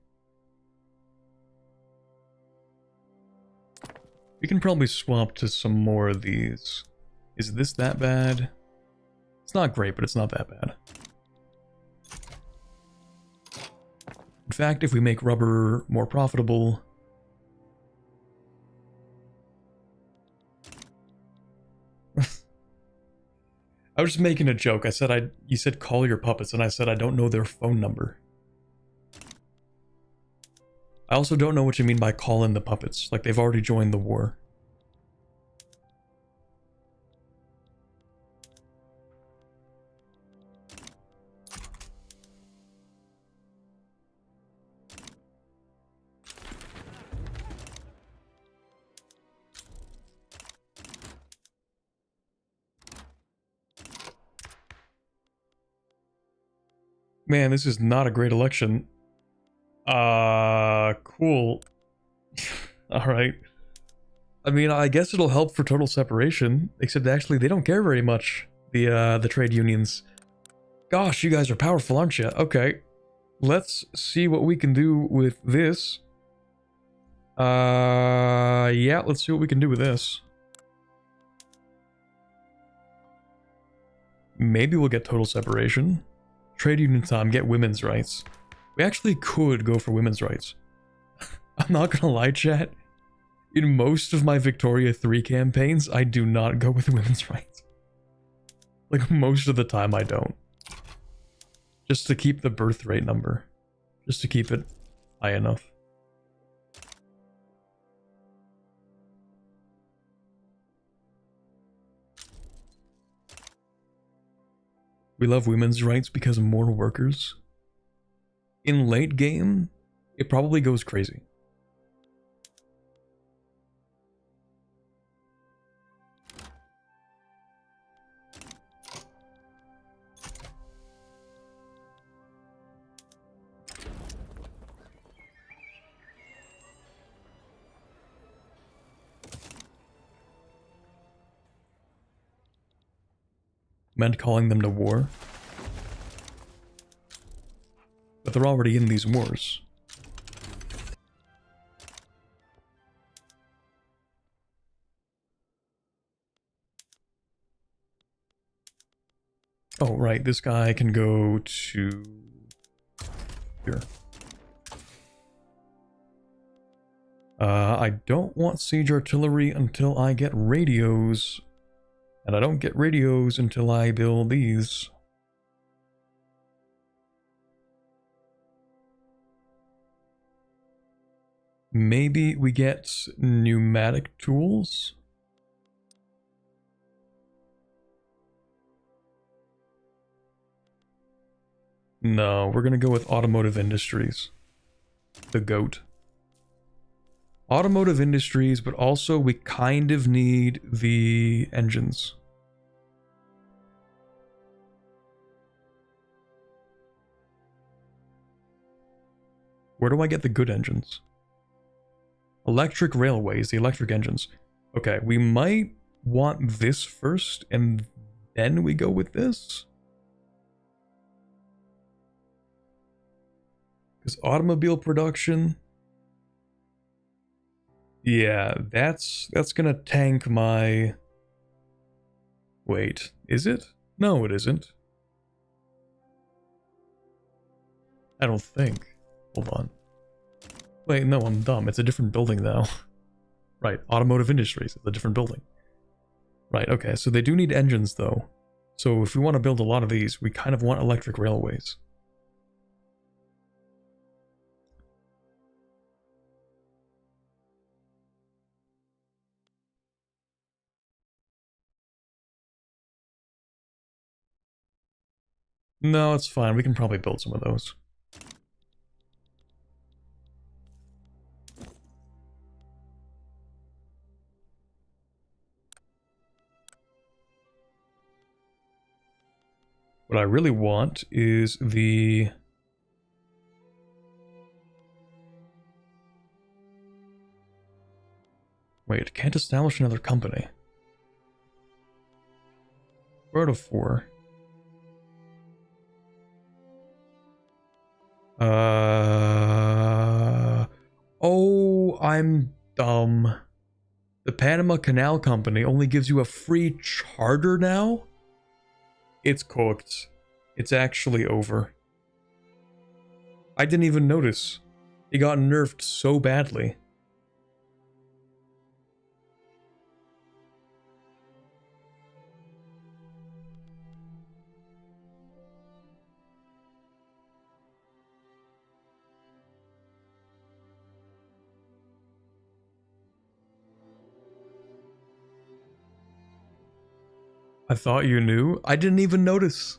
We can probably swap to some more of these. Is this that bad? It's not great, but it's not that bad. In fact, if we make rubber more profitable... I was just making a joke. I said you said call your puppets, and I said I don't know their phone number. I also don't know what you mean by call in the puppets. Like, they've already joined the war. Man, this is not a great election. Cool. Alright. I mean, I guess it'll help for total separation, except actually they don't care very much, the trade unions. Gosh, you guys are powerful, aren't you? Okay, let's see what we can do with this. Yeah, let's see what we can do with this. Maybe we'll get total separation. Trade union time, get women's rights. We actually could go for women's rights. I'm not gonna lie, chat. In most of my Victoria 3 campaigns, I do not go with women's rights. Like, most of the time I don't. Just to keep the birth rate number. Just to keep it high enough. We love women's rights because of more workers. In late game, it probably goes crazy. Meant calling them to war. But they're already in these wars. Oh, right, this guy can go to here. I don't want siege artillery until I get radios. And I don't get radios until I build these. Maybe we get pneumatic tools? No, we're gonna go with automotive industries. The GOAT. Automotive industries, but also we kind of need the engines. Where do I get the good engines? Electric railways, the electric engines. Okay, we might want this first, and then we go with this. Because automobile production... Yeah, that's gonna tank my... Wait, is it? No, it isn't. I don't think. Hold on. Wait, no, I'm dumb. It's a different building now. Right, automotive industries. It's a different building. Right, okay, so they do need engines though. So if we want to build a lot of these, we kind of want electric railways. No, it's fine. We can probably build some of those. What I really want is the... Wait, can't establish another company. 4 out of 4. Oh, I'm dumb. The Panama Canal Company only gives you a free charter now? It's cooked. It's actually over. I didn't even notice. It got nerfed so badly. I thought you knew. I didn't even notice.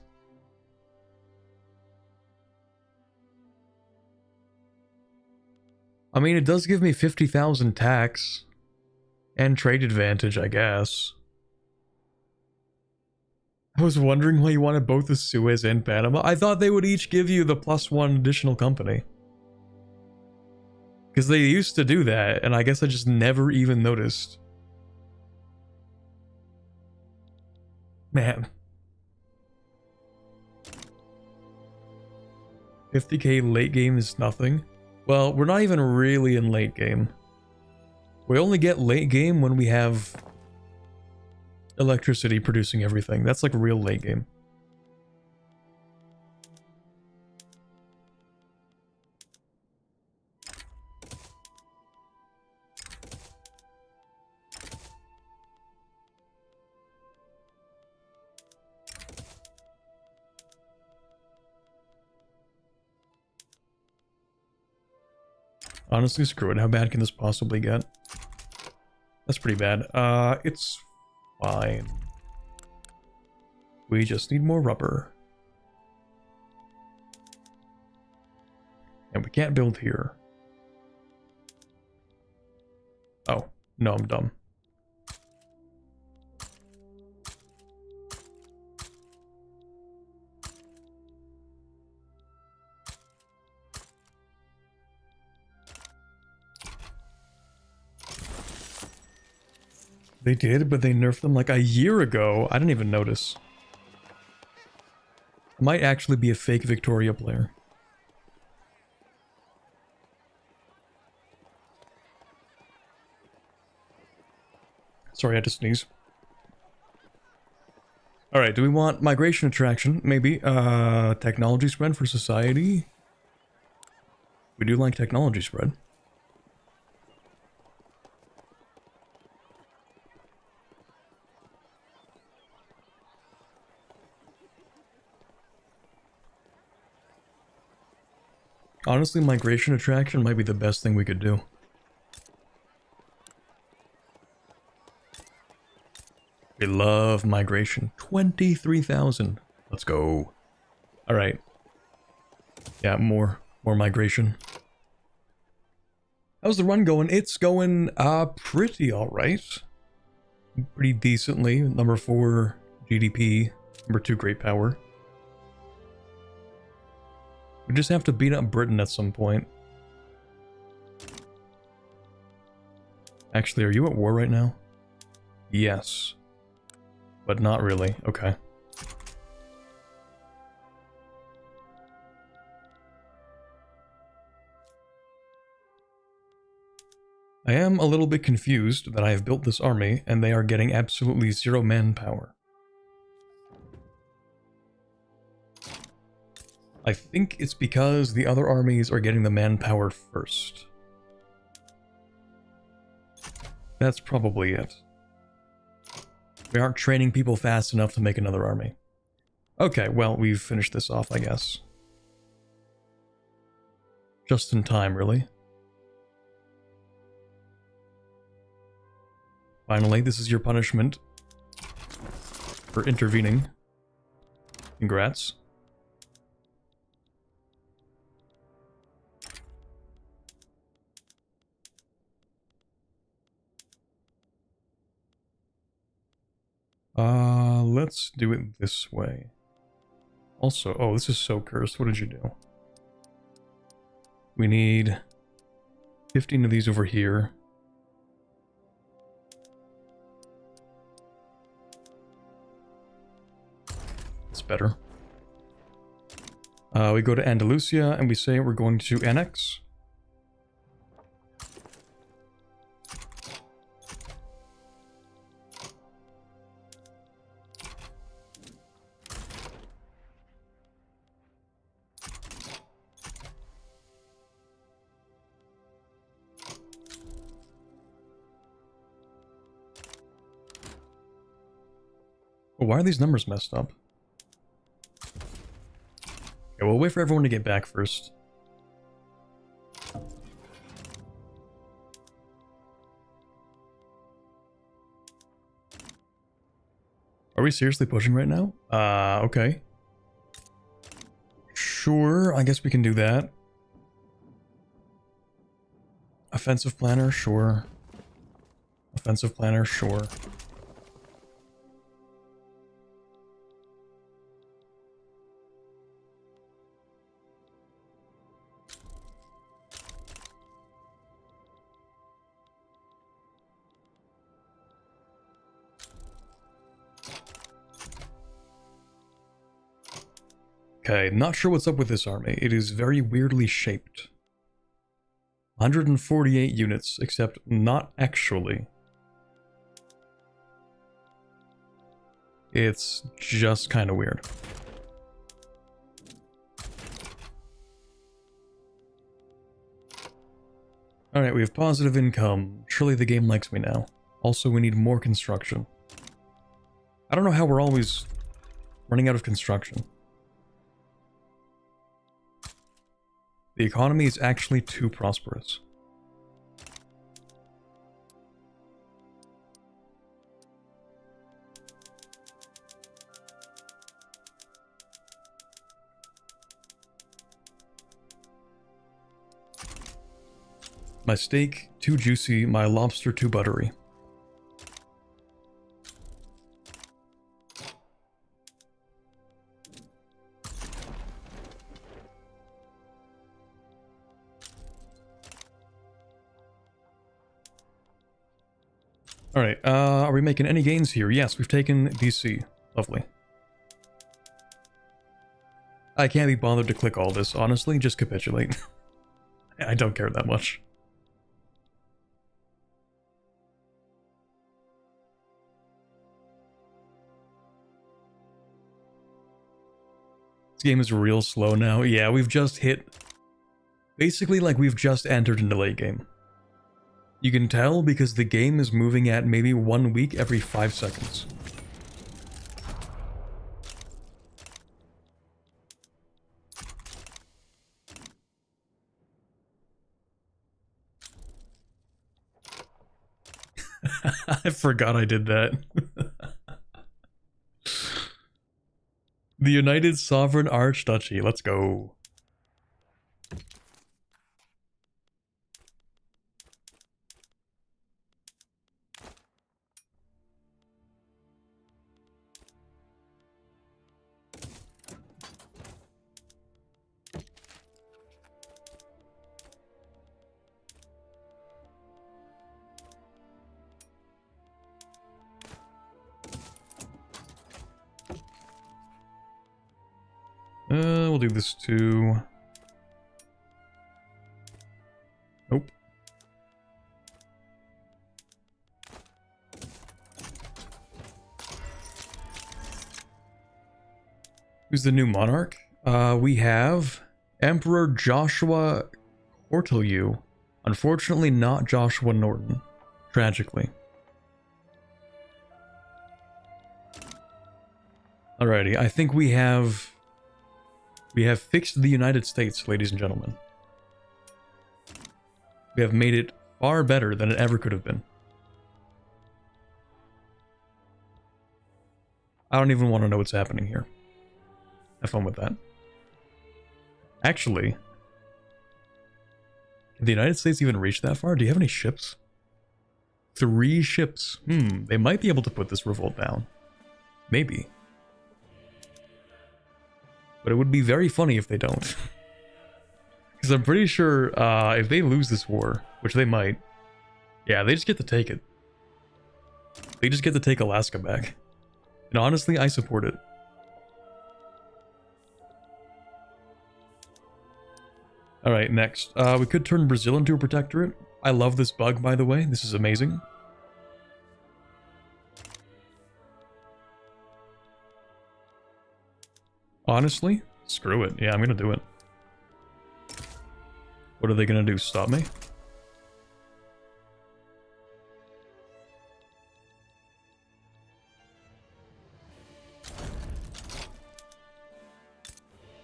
I mean, it does give me 50,000 tax. And trade advantage, I guess. I was wondering why you wanted both the Suez and Panama. I thought they would each give you the +1 additional company. Because they used to do that, and I guess I just never even noticed. Man. 50k late game is nothing. Well, we're not even really in late game. We only get late game when we have electricity producing everything. That's like real late game. Honestly, screw it. How bad can this possibly get? That's pretty bad. It's fine. We just need more rubber. And we can't build here. Oh, no, I'm dumb. They did, but they nerfed them like a year ago. I didn't even notice. I might actually be a fake Victoria player. Sorry, I had to sneeze. Alright, do we want migration attraction? Maybe. Technology spread for society? We do like technology spread. Honestly, migration attraction might be the best thing we could do. We love migration. 23,000. Let's go. Alright. Yeah, more migration. How's the run going? It's going, pretty alright. Pretty decently. Number 4, GDP. Number 2, great power. We just have to beat up Britain at some point. Actually, are you at war right now? Yes. But not really. Okay. I am a little bit confused that I have built this army and they are getting absolutely 0 manpower. I think it's because the other armies are getting the manpower first. That's probably it. We aren't training people fast enough to make another army. Okay, well, we've finished this off, I guess. Just in time, really. Finally, this is your punishment for intervening. Congrats. Let's do it this way. Also, oh, this is so cursed. What did you do? We need 15 of these over here. It's better. We go to Andalusia and we say we're going to annex. Why are these numbers messed up? Okay, we'll wait for everyone to get back first. Are we seriously pushing right now? Okay. Sure, I guess we can do that. Offensive planner, sure. Offensive planner, sure. Okay, not sure what's up with this army. It is very weirdly shaped. 148 units, except not actually. It's just kind of weird. Alright, we have positive income. Surely the game likes me now. Also, we need more construction. I don't know how we're always running out of construction. The economy is actually too prosperous. My steak, too juicy. My lobster, too buttery. Alright, are we making any gains here? Yes, we've taken DC. Lovely. I can't be bothered to click all this, honestly, just capitulate. I don't care that much. This game is real slow now. Yeah, we've just hit... Basically, like, we've just entered into late game. You can tell because the game is moving at maybe 1 week every 5 seconds. I forgot I did that. The United Sovereign Archduchy, let's go. We'll do this too. Nope. Who's the new monarch? We have Emperor Joshua Cortelyou. Unfortunately, not Joshua Norton. Tragically. Alrighty, I think we have fixed the United States, ladies and gentlemen. We have made it far better than it ever could have been. I don't even want to know what's happening here. Have fun with that. Actually, can the United States even reach that far? Do you have any ships? 3 ships. They might be able to put this revolt down. Maybe. But it would be very funny if they don't. Because I'm pretty sure if they lose this war, which they might, yeah, they just get to take it. They just get to take Alaska back. And honestly, I support it. Alright, next. We could turn Brazil into a protectorate. I love this bug, by the way. This is amazing. Honestly, screw it. Yeah, I'm gonna do it. What are they gonna do? Stop me?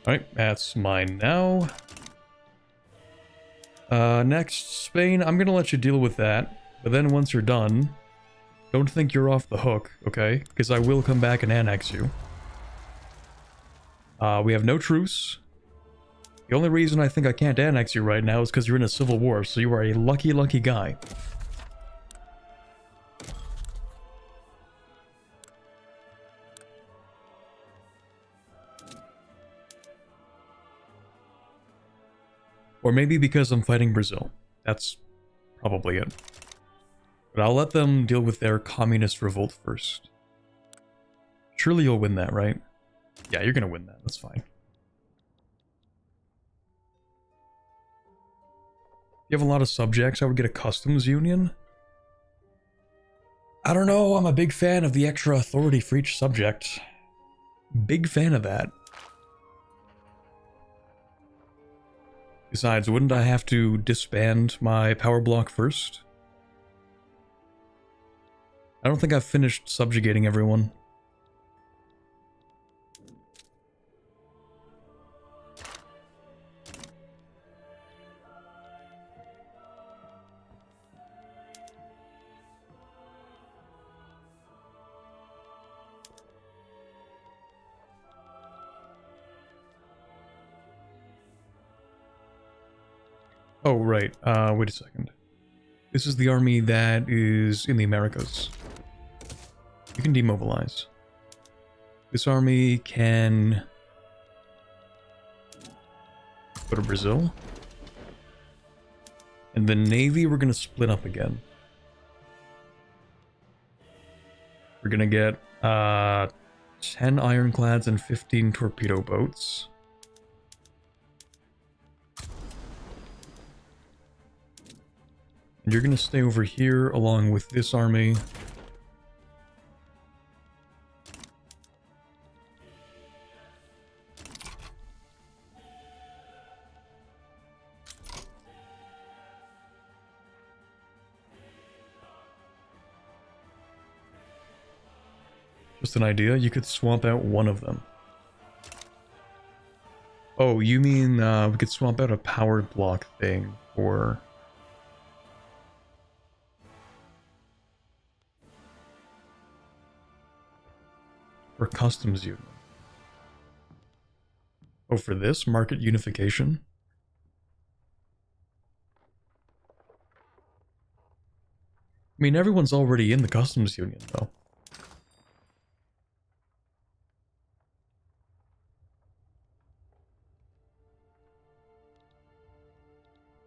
Alright, that's mine now. Next, Spain, I'm gonna let you deal with that. But then once you're done, don't think you're off the hook, okay? Because I will come back and annex you. We have no truce. The only reason I think I can't annex you right now is because you're in a civil war, so you are a lucky, lucky guy. Or maybe because I'm fighting Brazil. That's probably it. But I'll let them deal with their communist revolt first. Surely you'll win that, right? Yeah, you're gonna win that. That's fine. You have a lot of subjects, I would get a customs union. I don't know, I'm a big fan of the extra authority for each subject. Big fan of that. Besides, wouldn't I have to disband my power block first? I don't think I've finished subjugating everyone. Oh, right. Wait a second. This is the army that is in the Americas. You can demobilize. This army can go to Brazil. And the Navy, we're going to split up again. We're going to get 10 ironclads and 15 torpedo boats. And you're going to stay over here along with this army. Just an idea, you could swap out one of them. Oh, you mean we could swap out a powered block thing for... or customs union. Oh, for this? Market unification? I mean, everyone's already in the customs union, though.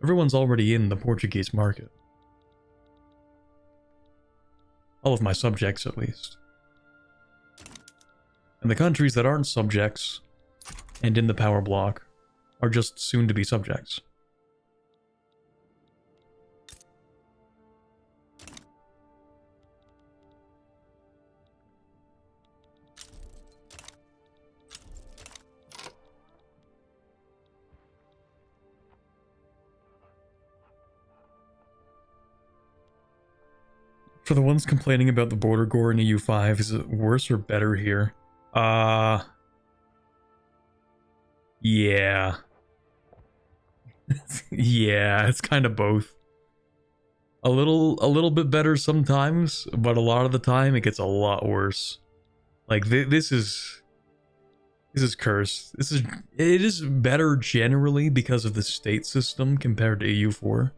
Everyone's already in the Portuguese market. All of my subjects, at least. And the countries that aren't subjects and in the power block are just soon to be subjects. For the ones complaining about the border gore in EU5, is it worse or better here? Yeah. Yeah, it's kind of both. A little bit better sometimes, but a lot of the time it gets a lot worse. Like this is cursed. It is better generally because of the state system compared to EU4.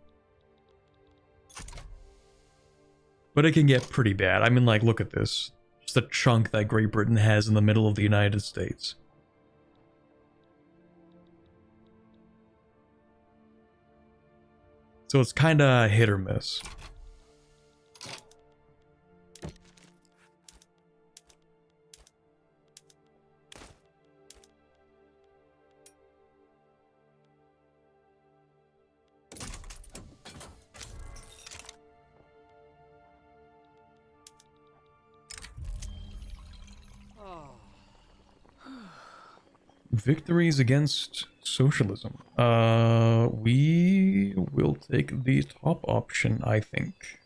But it can get pretty bad. I mean, like, look at this. Just a chunk that Great Britain has in the middle of the United States. So it's kind of hit or miss. Victories against socialism. We will take the top option, I think.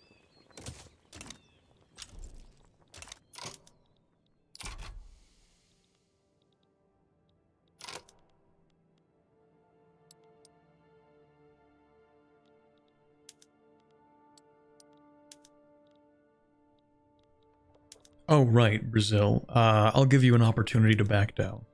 Oh, right, Brazil. I'll give you an opportunity to back down.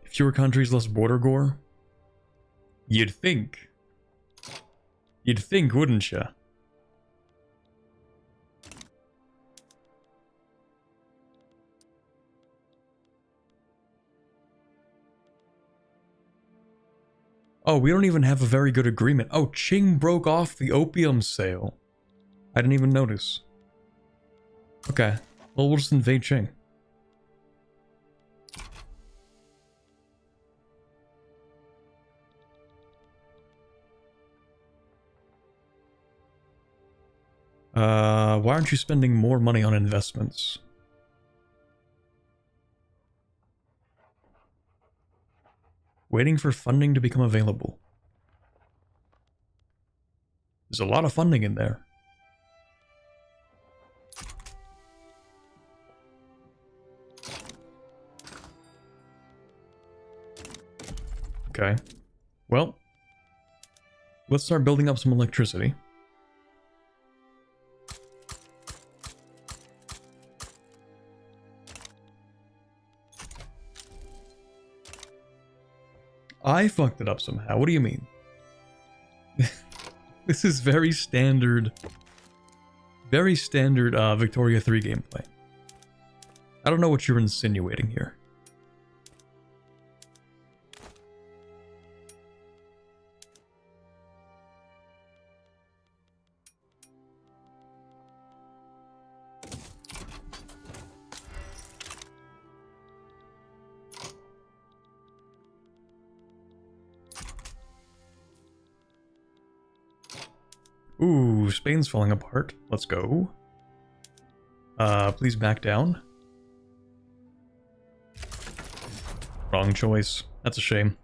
Fewer countries, less border gore? You'd think. You'd think, wouldn't ya? Oh, we don't even have a very good agreement. Oh, Qing broke off the opium sale. I didn't even notice. Okay. Well, we'll just invade Qing. Why aren't you spending more money on investments? Waiting for funding to become available. There's a lot of funding in there. Okay. Well, let's start building up some electricity. I fucked it up somehow. What do you mean? This is very standard Victoria 3 gameplay. I don't know what you're insinuating here. Ooh, Spain's falling apart. Let's go. Please back down. Wrong choice. That's a shame.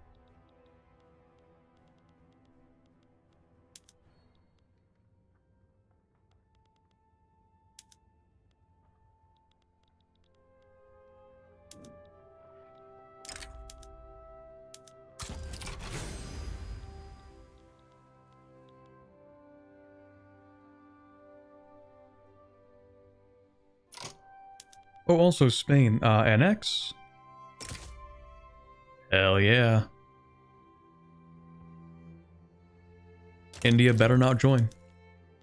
Oh, also Spain. Annex? Hell yeah. India better not join.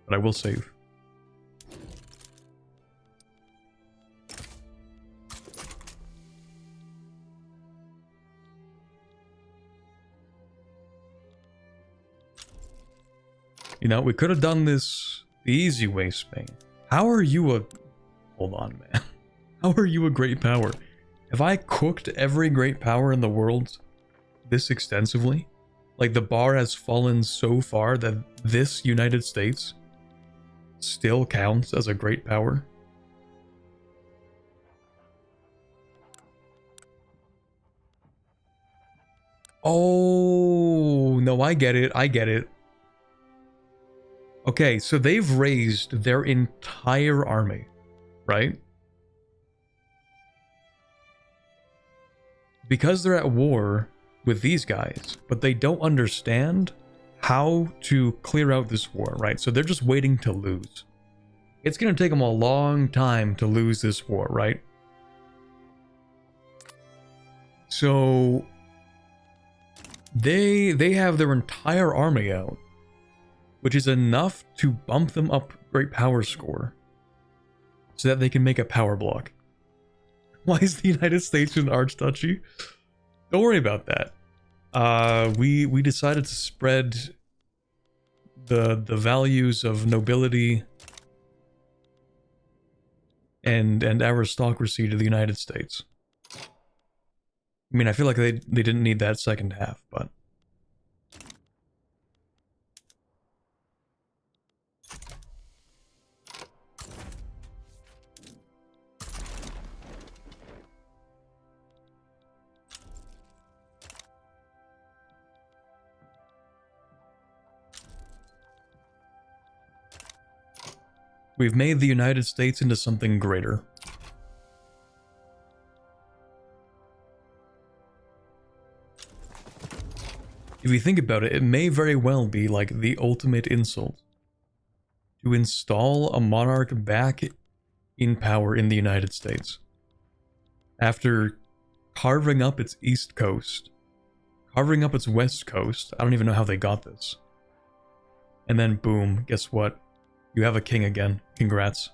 But I will save. You know, we could have done this the easy way, Spain. How are you a... Hold on, man. How are you a great power? Have I cooked every great power in the world this extensively? Like, the bar has fallen so far that this United States still counts as a great power? Oh, no, I get it. I get it. Okay, so they've raised their entire army, right? Because they're at war with these guys, but they don't understand how to clear out this war, right? So they're just waiting to lose. It's going to take them a long time to lose this war, right? So they have their entire army out, which is enough to bump them up great power score so that they can make a power block. Why is the United States an archduchy? Don't worry about that. We decided to spread the values of nobility and aristocracy to the United States. I mean, I feel like they didn't need that second half, but... We've made the United States into something greater. If you think about it, it may very well be like the ultimate insult to install a monarch back in power in the United States after carving up its east coast, carving up its west coast. I don't even know how they got this. And then boom, guess what? You have a king again. Congrats.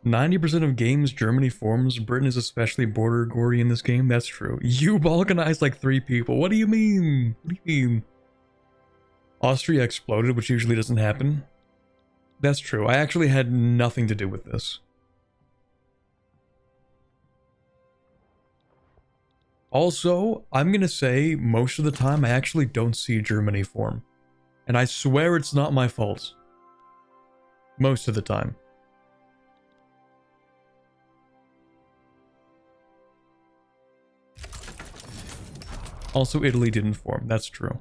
90% of games Germany forms. Britain is especially border gory in this game. That's true. You balkanized like 3 people. What do you mean? What do you mean? Austria exploded, which usually doesn't happen. That's true. I actually had nothing to do with this. Also, I'm gonna say most of the time I actually don't see Germany form. And I swear it's not my fault. Most of the time. Also, Italy didn't form. That's true.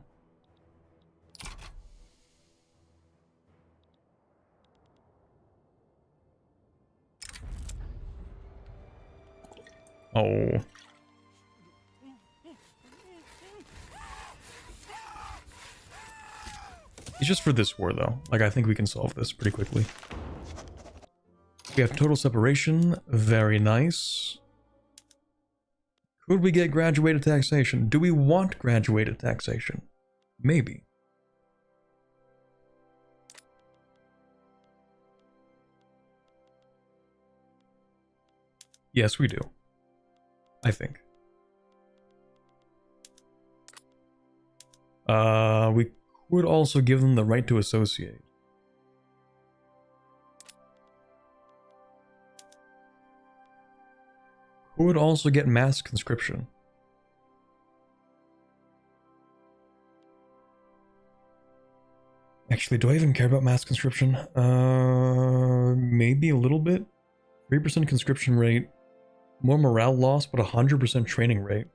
Oh. It's just for this war, though. Like, I think we can solve this pretty quickly. We have total separation. Very nice. Could we get graduated taxation? Do we want graduated taxation? Maybe. Yes, we do. I think. We would also give them the right to associate. Who would also get mass conscription? Actually, do I even care about mass conscription? Maybe a little bit. 3% conscription rate. More morale loss, but 100% training rate.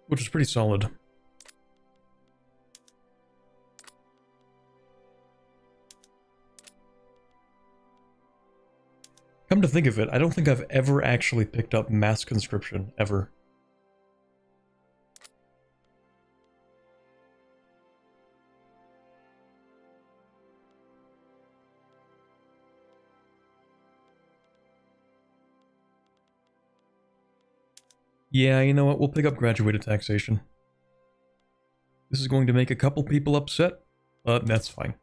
Which is pretty solid. Come to think of it, I don't think I've ever actually picked up mass conscription, ever. Yeah, you know what, we'll pick up graduated taxation. This is going to make a couple people upset, but that's fine.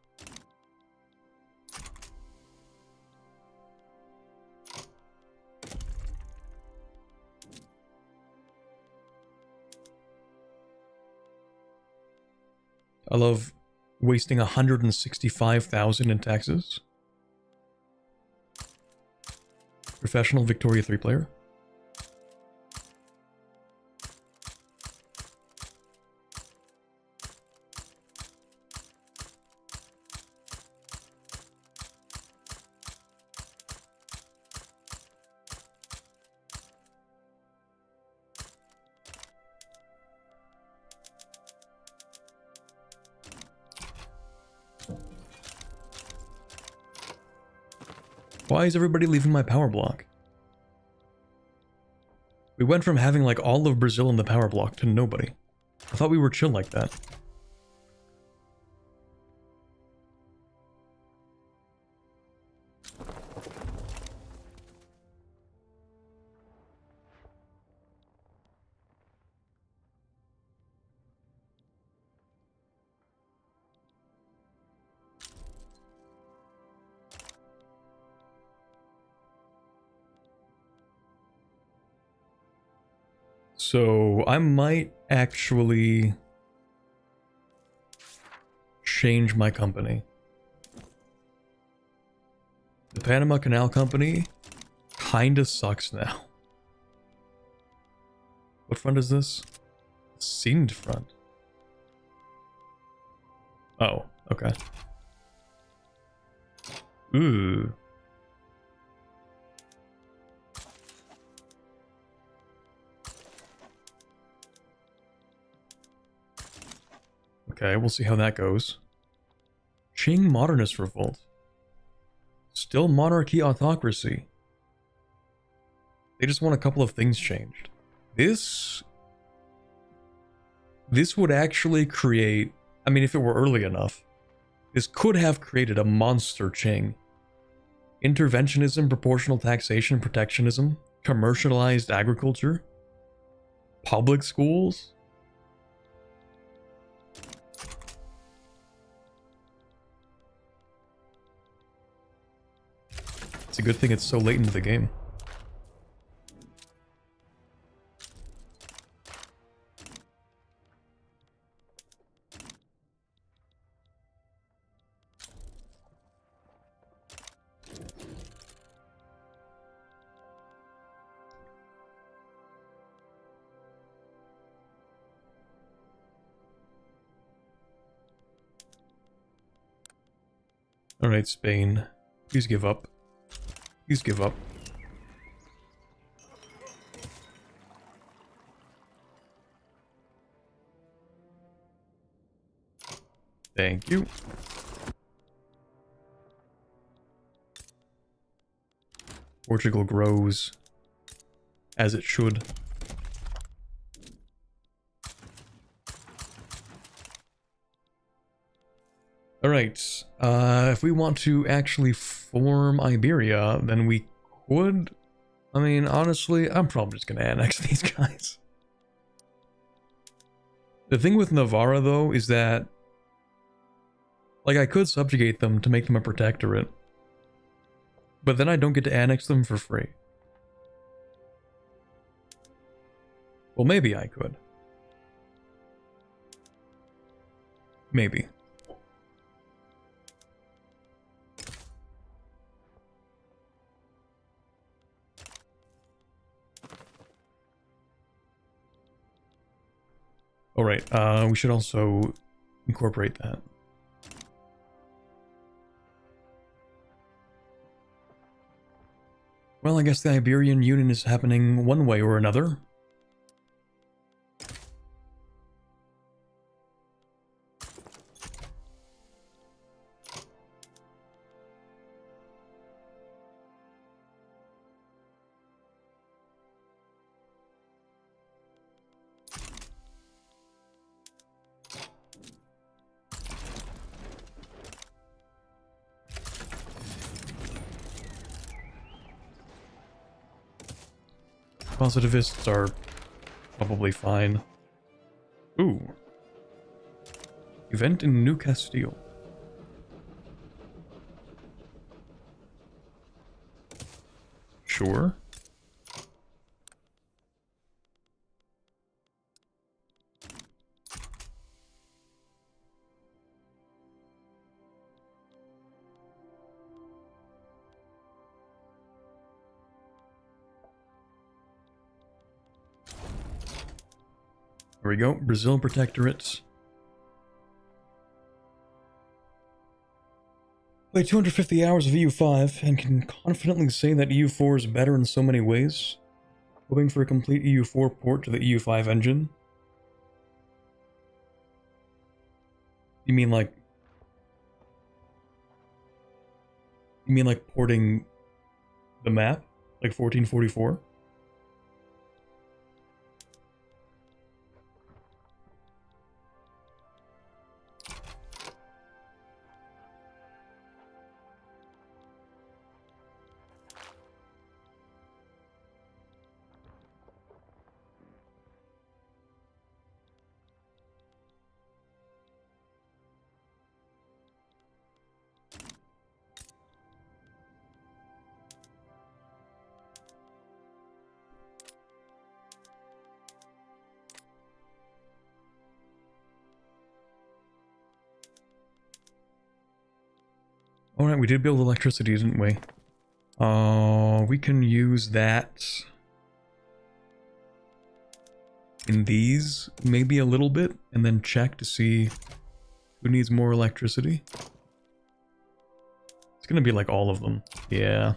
I love wasting 165,000 in taxes. Professional Victoria 3 player. Why is everybody leaving my power block? We went from having like all of Brazil in the power block to nobody. I thought we were chill like that. So I might actually change my company. The Panama Canal Company kinda sucks now. What front is this? Seamed front. Oh, okay. Ooh. Okay, we'll see how that goes. Qing Modernist Revolt. Still monarchy autocracy. They just want a couple of things changed. This would actually create, I mean, if it were early enough, this could have created a monster Qing. Interventionism, proportional taxation, protectionism, commercialized agriculture, public schools. It's a good thing it's so late into the game. Alright, Spain. Please give up. Please give up. Thank you. Portugal grows as it should. Alright, if we want to actually form Iberia, then we could... I mean, honestly, I'm probably just gonna annex these guys. The thing with Navarra, though, is that... like, I could subjugate them to make them a protectorate. But then I don't get to annex them for free. Well, maybe I could. Maybe. Alright, we should also incorporate that. Well, I guess the Iberian Union is happening one way or another. Positivists are probably fine. Ooh. Event in New Castile. Sure. There we go, Brazil Protectorate. Played 250 hours of EU5 and can confidently say that EU4 is better in so many ways. Hoping for a complete EU4 port to the EU5 engine. You mean like porting the map? Like 1444? Alright, we did build electricity, didn't we? We can use that in these, maybe a little bit, and then check to see who needs more electricity. It's gonna be like all of them. Yeah.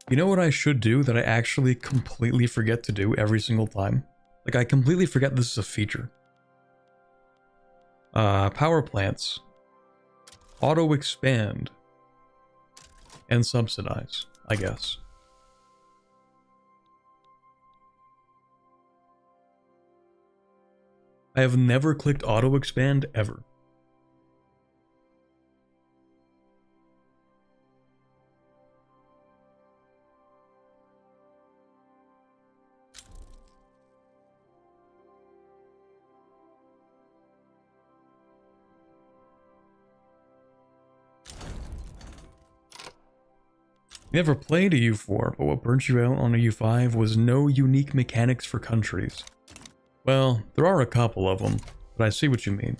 You know what I should do that I actually completely forget to do every single time? Like, I completely forget this is a feature. Power plants. Auto expand. And subsidize, I guess. I have never clicked auto expand ever. Never played a U4, but what burnt you out on a U5 was no unique mechanics for countries. Well, there are a couple of them, but I see what you mean.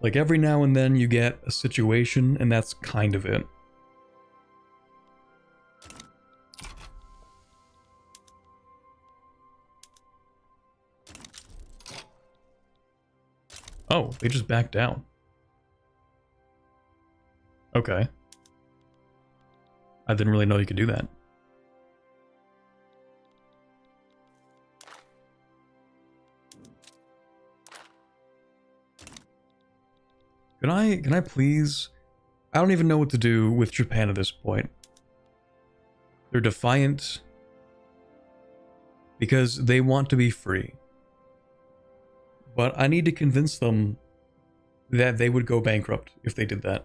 Like, every now and then you get a situation, and that's kind of it. Oh, they just backed down. Okay. I didn't really know you could do that. Can I please? I don't even know what to do with Japan at this point. They're defiant because they want to be free. But I need to convince them that they would go bankrupt if they did that.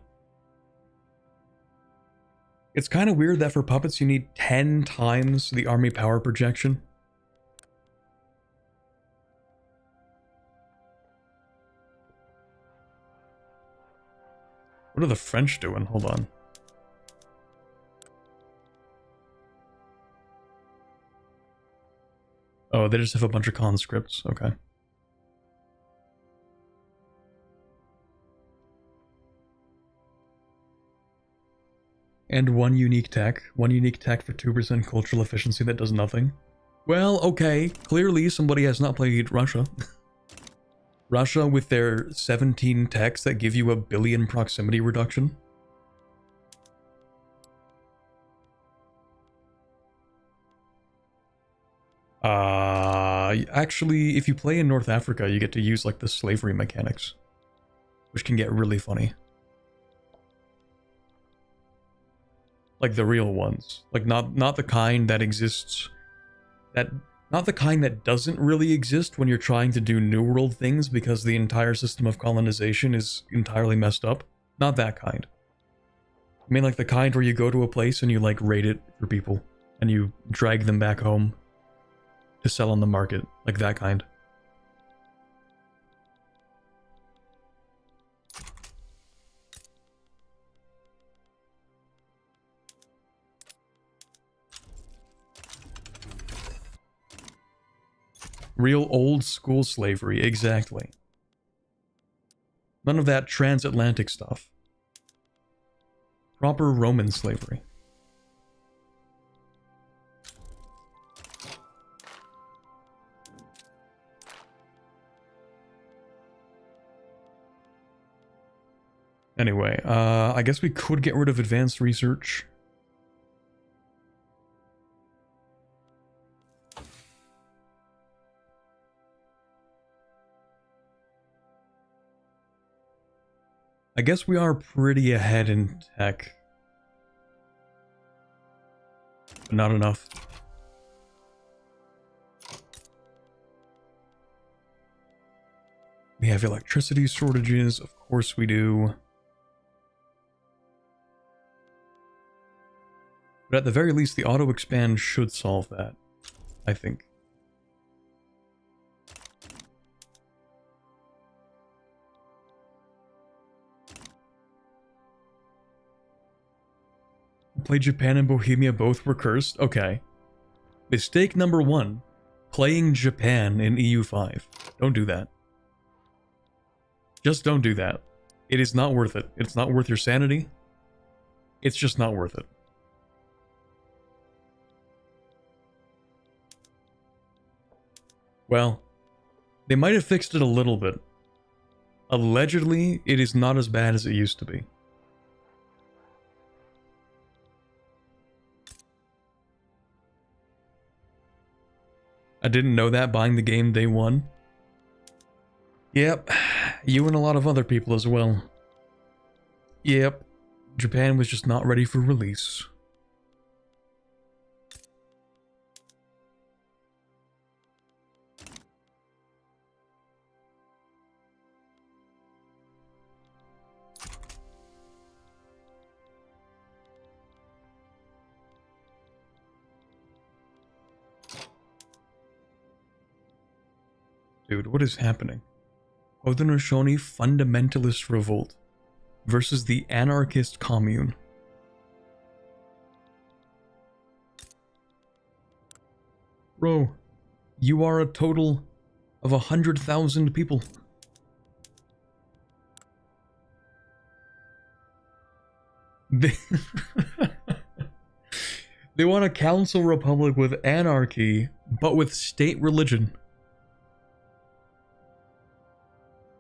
It's kind of weird that for puppets you need 10 times the army power projection. What are the French doing? Hold on. Oh, they just have a bunch of conscripts. Okay. And one unique tech for 2% cultural efficiency that does nothing. Well, okay, clearly somebody has not played Russia. Russia with their 17 techs that give you 1 billion proximity reduction. Actually, if you play in North Africa, you get to use like the slavery mechanics, which can get really funny. Like the real ones, like not the kind that exists, not the kind that doesn't really exist when you're trying to do New World things because the entire system of colonization is entirely messed up. Not that kind. I mean like the kind where you go to a place and you like raid it for people and you drag them back home to sell on the market, like that kind. Real old school slavery, exactly. None of that transatlantic stuff. Proper Roman slavery. Anyway, I guess we could get rid of advanced research. I guess we are pretty ahead in tech. But not enough. We have electricity shortages, of course we do. But at the very least, the auto-expand should solve that, I think. Played Japan and Bohemia, both were cursed? Okay. Mistake number 1. Playing Japan in EU5. Don't do that. Just don't do that. It is not worth it. It's not worth your sanity. It's just not worth it. Well, they might have fixed it a little bit. Allegedly, it is not as bad as it used to be. I didn't know that buying the game day one. Yep, you and a lot of other people as well. Yep, Japan was just not ready for release. Dude, what is happening? Haudenosaunee fundamentalist revolt versus the anarchist commune. Bro, you are a total of 100,000 people. They want a council republic with anarchy, but with state religion.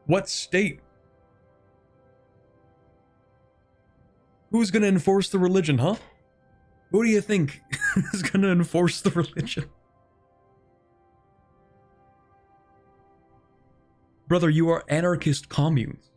What state? Who's gonna enforce the religion, huh? Who do you think is gonna enforce the religion? Brother, you are anarchist communes.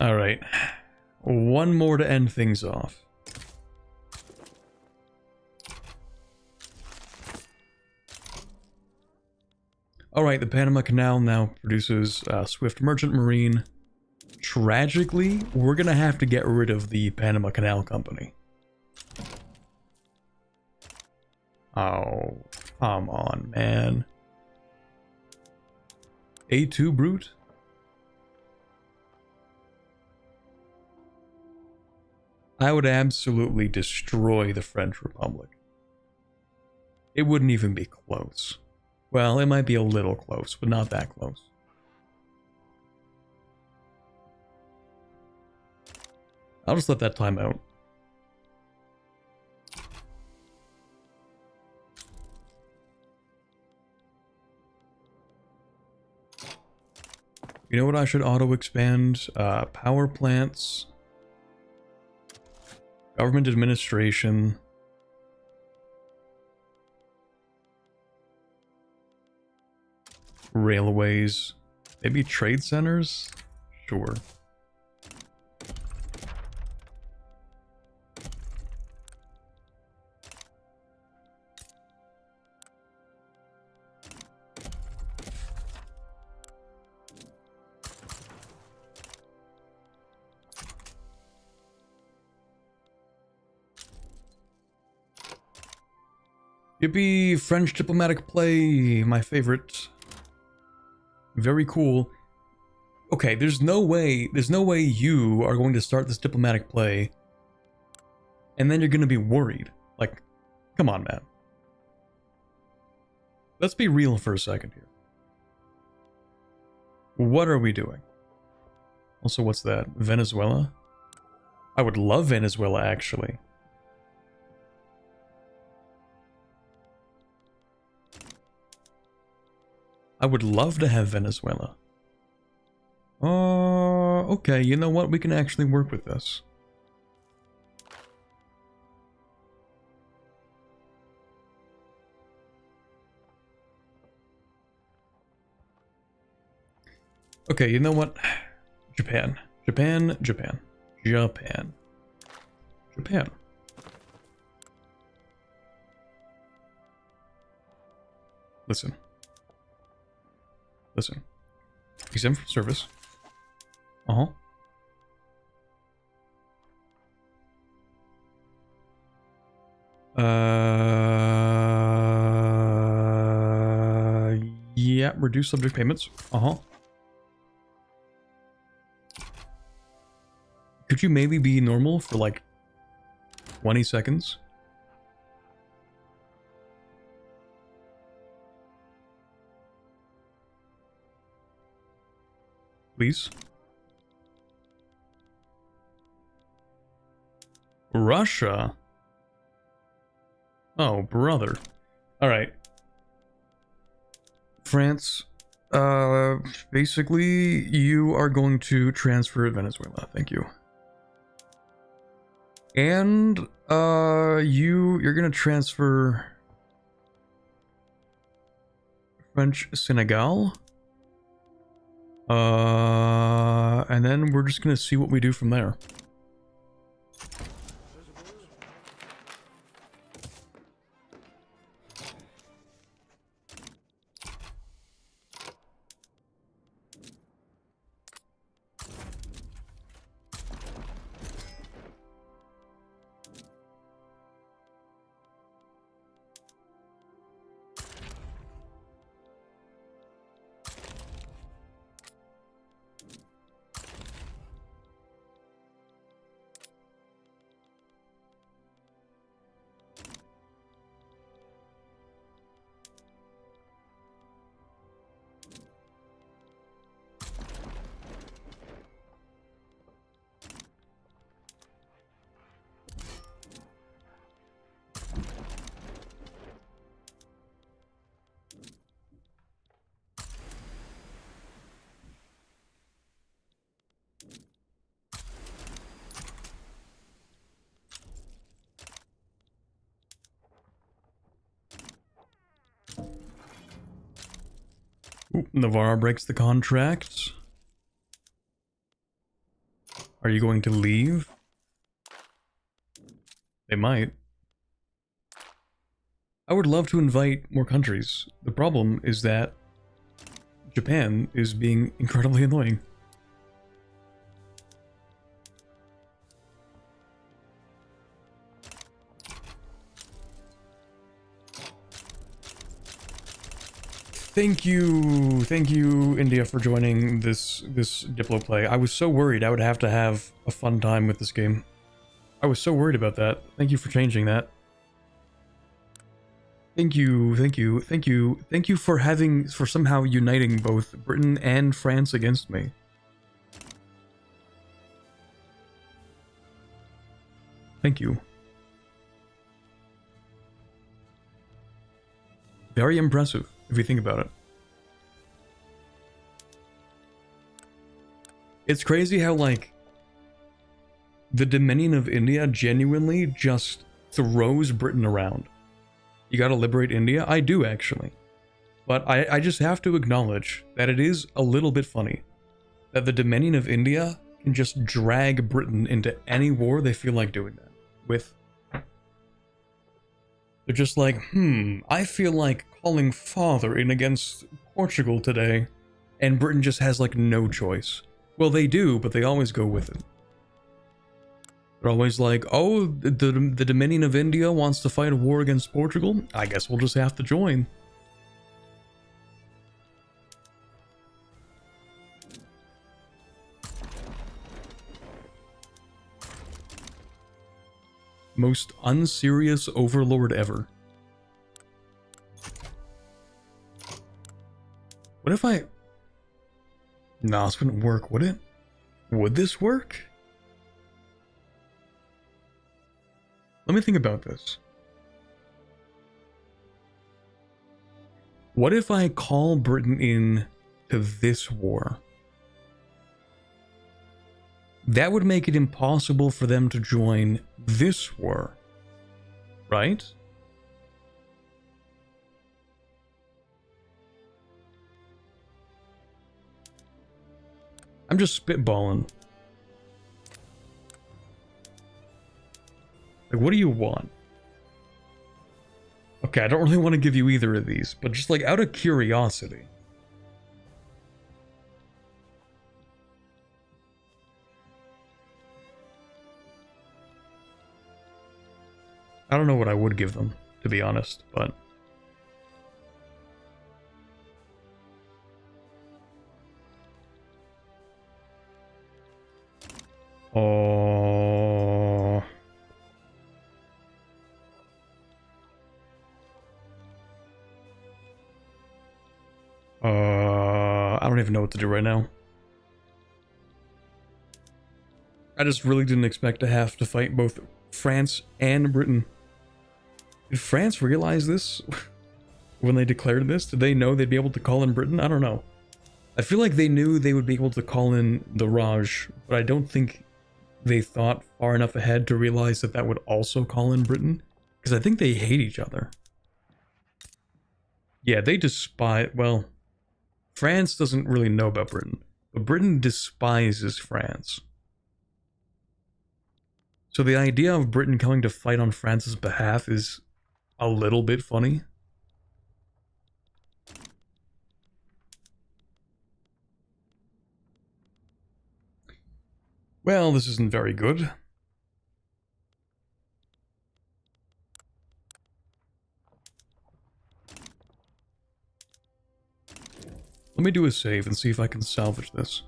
All right, one more to end things off. All right, the Panama Canal now produces Swift Merchant Marine. Tragically, we're gonna have to get rid of the Panama Canal Company. Oh, come on, man. A2 Brute? I would absolutely destroy the French Republic. It wouldn't even be close. Well, it might be a little close, but not that close. I'll just let that time out. You know what I should auto-expand? Power plants. Government administration. Railways. Maybe trade centers? Sure. Yippee, French diplomatic play, my favorite. Very cool. Okay, there's no way you are going to start this diplomatic play and then you're going to be worried. Like, come on, man. Let's be real for a second here. What are we doing? Also, what's that? Venezuela? I would love Venezuela, actually. I would love to have Venezuela. Okay, you know what? We can actually work with this. Okay, you know what? Japan. Japan. Listen. Exempt from service. Yeah, reduce subject payments. Could you maybe be normal for like 20 seconds? Please. Russia? Oh, brother. Alright. France. Basically, you are going to transfer Venezuela. Thank you. And, you're gonna transfer French Senegal. And then we're just gonna see what we do from there. Navarre breaks the contract. Are you going to leave? They might. I would love to invite more countries. The problem is that Japan is being incredibly annoying. Thank you, India, for joining this Diplo play. I was so worried I would have to have a fun time with this game. I was so worried about that. Thank you for changing that. Thank you for somehow uniting both Britain and France against me. Thank you. Very impressive, if you think about it. It's crazy how, like, the Dominion of India genuinely just throws Britain around. You gotta liberate India? I do, actually. But I just have to acknowledge that it is a little bit funny that the Dominion of India can just drag Britain into any war they feel like doing that with. They're just like, I feel like calling father in against Portugal today, and Britain just has, like, no choice. Well, they do, but they always go with it. They're always like, oh, the Dominion of India wants to fight a war against Portugal? I guess we'll just have to join. Most unserious overlord ever. What if I... Nah, this wouldn't work, would it? Would this work? Let me think about this. What if I call Britain in to this war? That would make it impossible for them to join this war, right? I'm just spitballing. Like, what do you want? Okay, I don't really want to give you either of these, but just, like, out of curiosity. I don't know what I would give them, to be honest, but... Oh... I don't even know what to do right now. I just really didn't expect to have to fight both France and Britain. Did France realize this when they declared this? Did they know they'd be able to call in Britain? I don't know. I feel like they knew they would be able to call in the Raj, but I don't think they thought far enough ahead to realize that that would also call in Britain, because I think they hate each other. Yeah, they despise... Well, France doesn't really know about Britain, but Britain despises France. So the idea of Britain coming to fight on France's behalf is a little bit funny. Well, this isn't very good. Let me do a save and see if I can salvage this.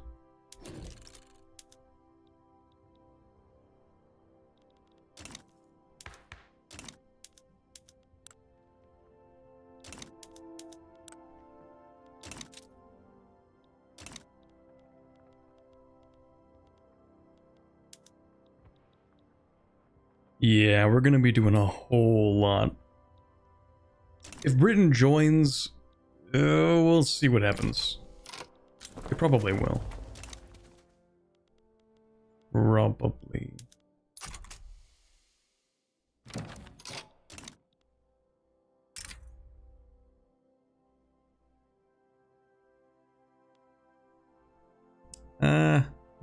Yeah, we're gonna be doing a whole lot. If Britain joins, we'll see what happens. It probably will. Probably.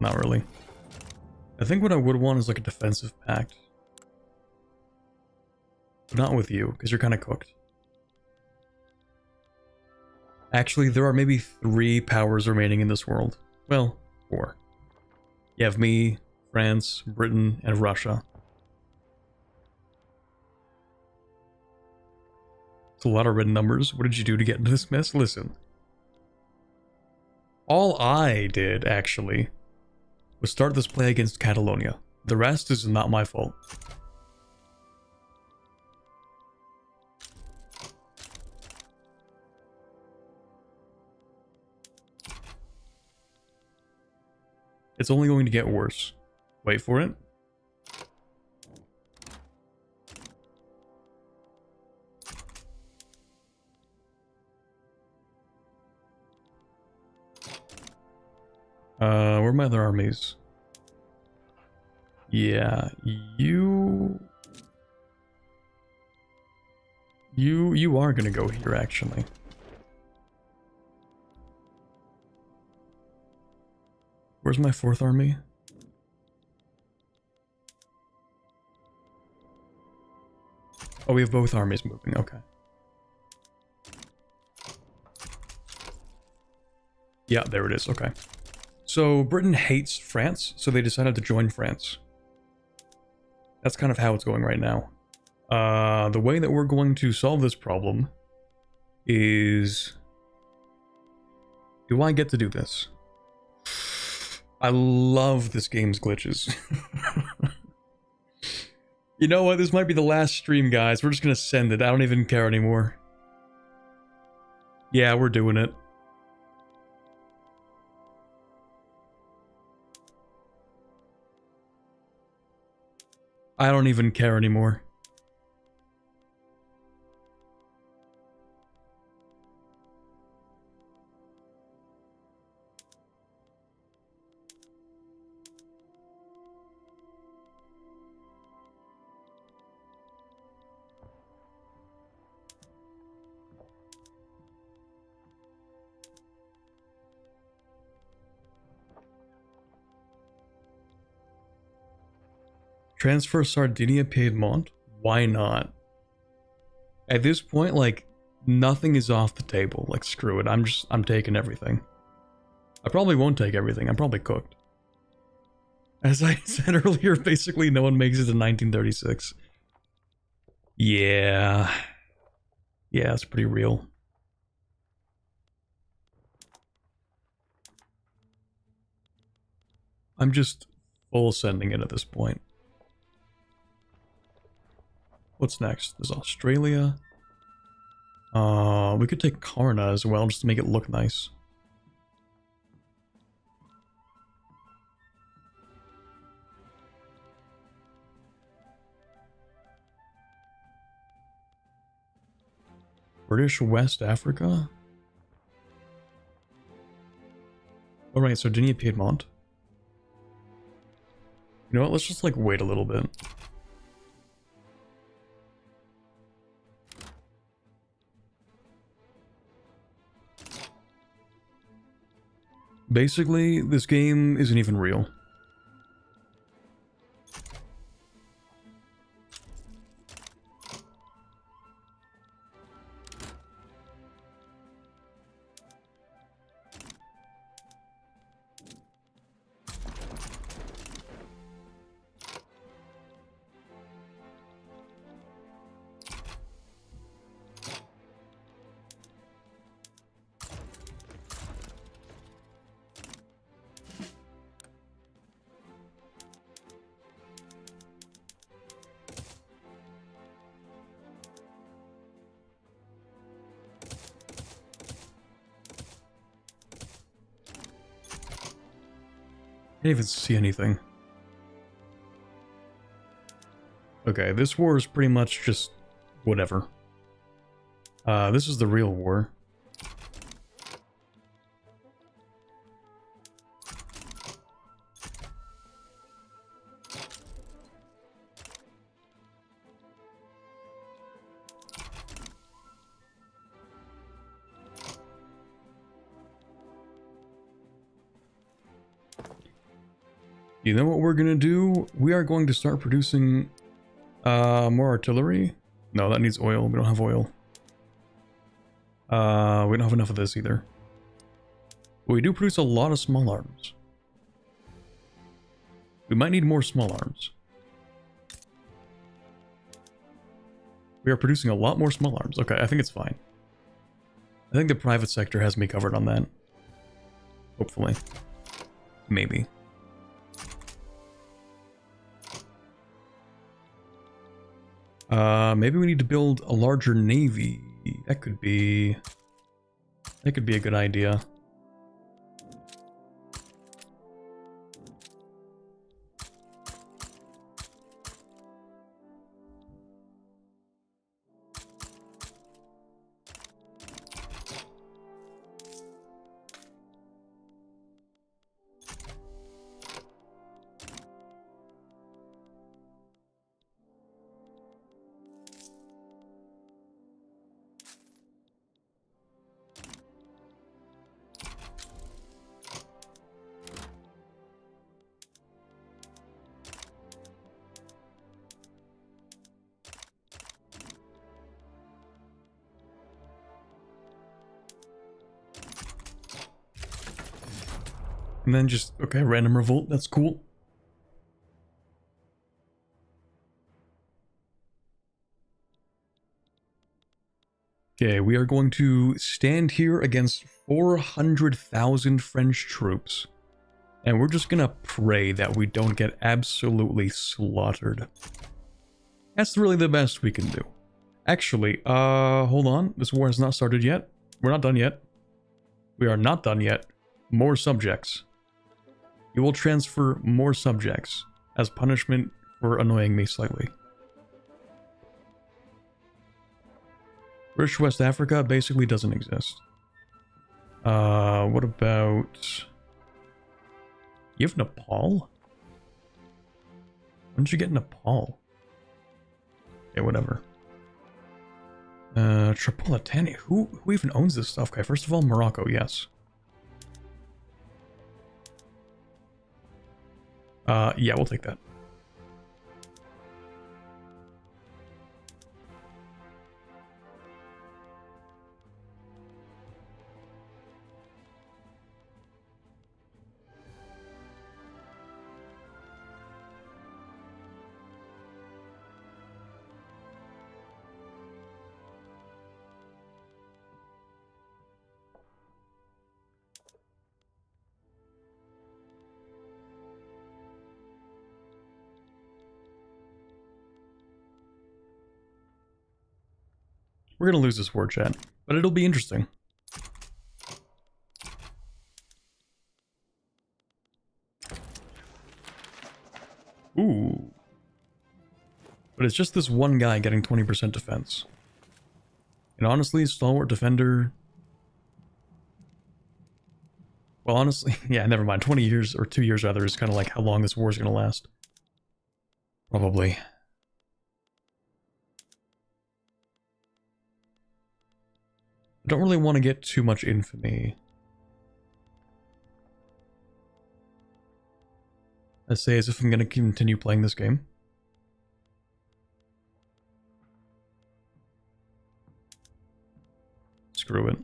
Not really. I think what I would want is like a defensive pact. But not with you, because you're kind of cooked. Actually, there are maybe 3 powers remaining in this world. Well, 4. You have me, France, Britain, and Russia. It's a lot of red numbers. What did you do to get into this mess? Listen. All I did, actually, was start this play against Catalonia. The rest is not my fault. It's only going to get worse. Wait for it. Where are my other armies? Yeah, you are gonna go here, actually. Where's my 4th army? Oh, we have both armies moving, okay. Yeah, there it is, okay. So, Britain hates France, so they decided to join France. That's kind of how it's going right now. The way that we're going to solve this problem is... Do I get to do this? I love this game's glitches. You know what? This might be the last stream, guys. We're just gonna send it. I don't even care anymore. Yeah, we're doing it. I don't even care anymore. Transfer Sardinia Piedmont? Why not? At this point, like, nothing is off the table. Like, screw it. I'm taking everything. I probably won't take everything. I'm probably cooked. As I said earlier, basically no one makes it to 1936. Yeah. Yeah, it's pretty real. I'm just full sending it at this point. What's next? There's Australia. We could take Karna as well, just to make it look nice. British West Africa? Alright, Sardinia Piedmont. You know what, let's just like wait a little bit. Basically, this game isn't even real. I didn't even see anything. Okay, this war is pretty much just whatever. This is the real war. You know what we're gonna do? We are going to start producing more artillery. No, that needs oil. We don't have oil. We don't have enough of this either. But we do produce a lot of small arms. We might need more small arms. We are producing a lot more small arms. Okay, I think it's fine. I think the private sector has me covered on that. Hopefully. Maybe. Maybe we need to build a larger navy. That could be a good idea. And then just, okay, random revolt, that's cool. Okay, we are going to stand here against 400,000 French troops. And we're just gonna pray that we don't get absolutely slaughtered. That's really the best we can do. Actually, hold on. This war has not started yet. We're not done yet. We are not done yet. More subjects. You will transfer more subjects as punishment for annoying me slightly. British West Africa basically doesn't exist. What about... You have Nepal? When did you get Nepal? Okay, whatever. Tripolitania. Who even owns this stuff? Okay, first of all, Morocco, yes. Yeah, we'll take that. We're gonna lose this war, chat, but it'll be interesting. Ooh. But it's just this one guy getting 20% defense. And honestly, stalwart defender... Well, honestly, yeah, never mind. 20 years, or 2 years rather, is kind of like how long this war is gonna last. Probably. I don't really want to get too much infamy. I say as if I'm going to continue playing this game. Screw it.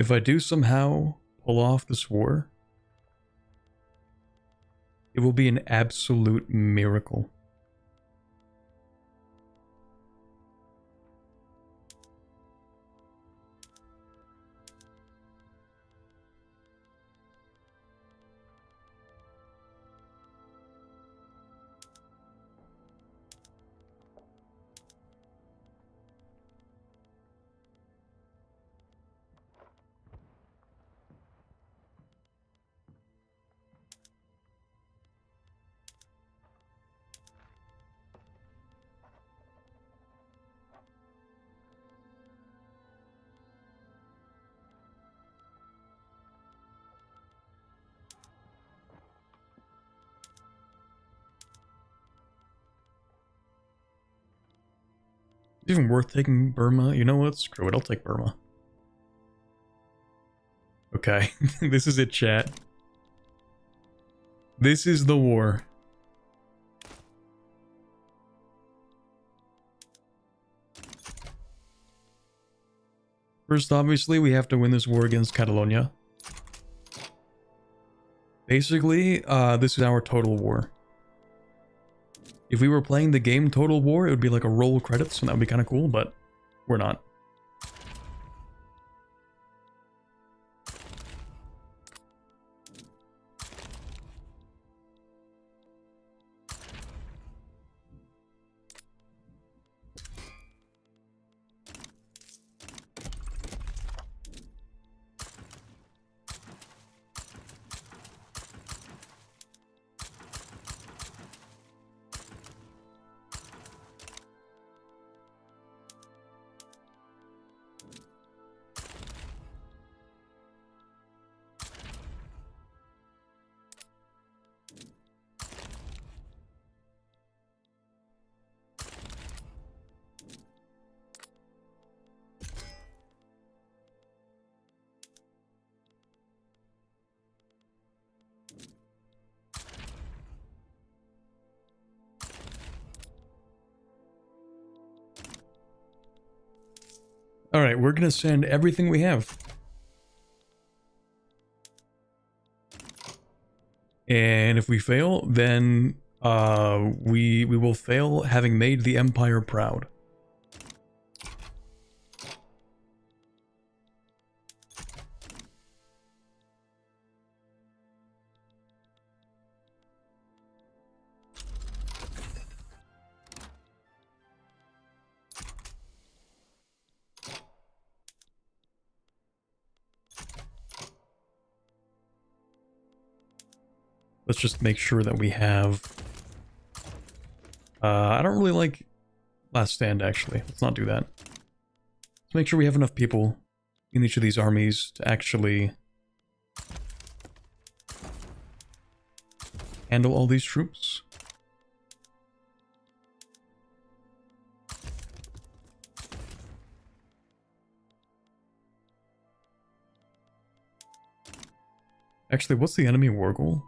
If I do somehow pull off this war, it will be an absolute miracle. Even worth taking Burma? You know what? Screw it, I'll take Burma. Okay, this is it, chat. This is the war. First, obviously, we have to win this war against Catalonia. Basically, this is our total war. If we were playing the game Total War, it would be like a roll credits, and that would be kind of cool, but we're not. Alright, we're gonna send everything we have. And if we fail, then we will fail having made the Empire proud. Let's just make sure that we have... I don't really like Last Stand, actually. Let's not do that. Let's make sure we have enough people in each of these armies to actually handle all these troops. Actually, what's the enemy war goal?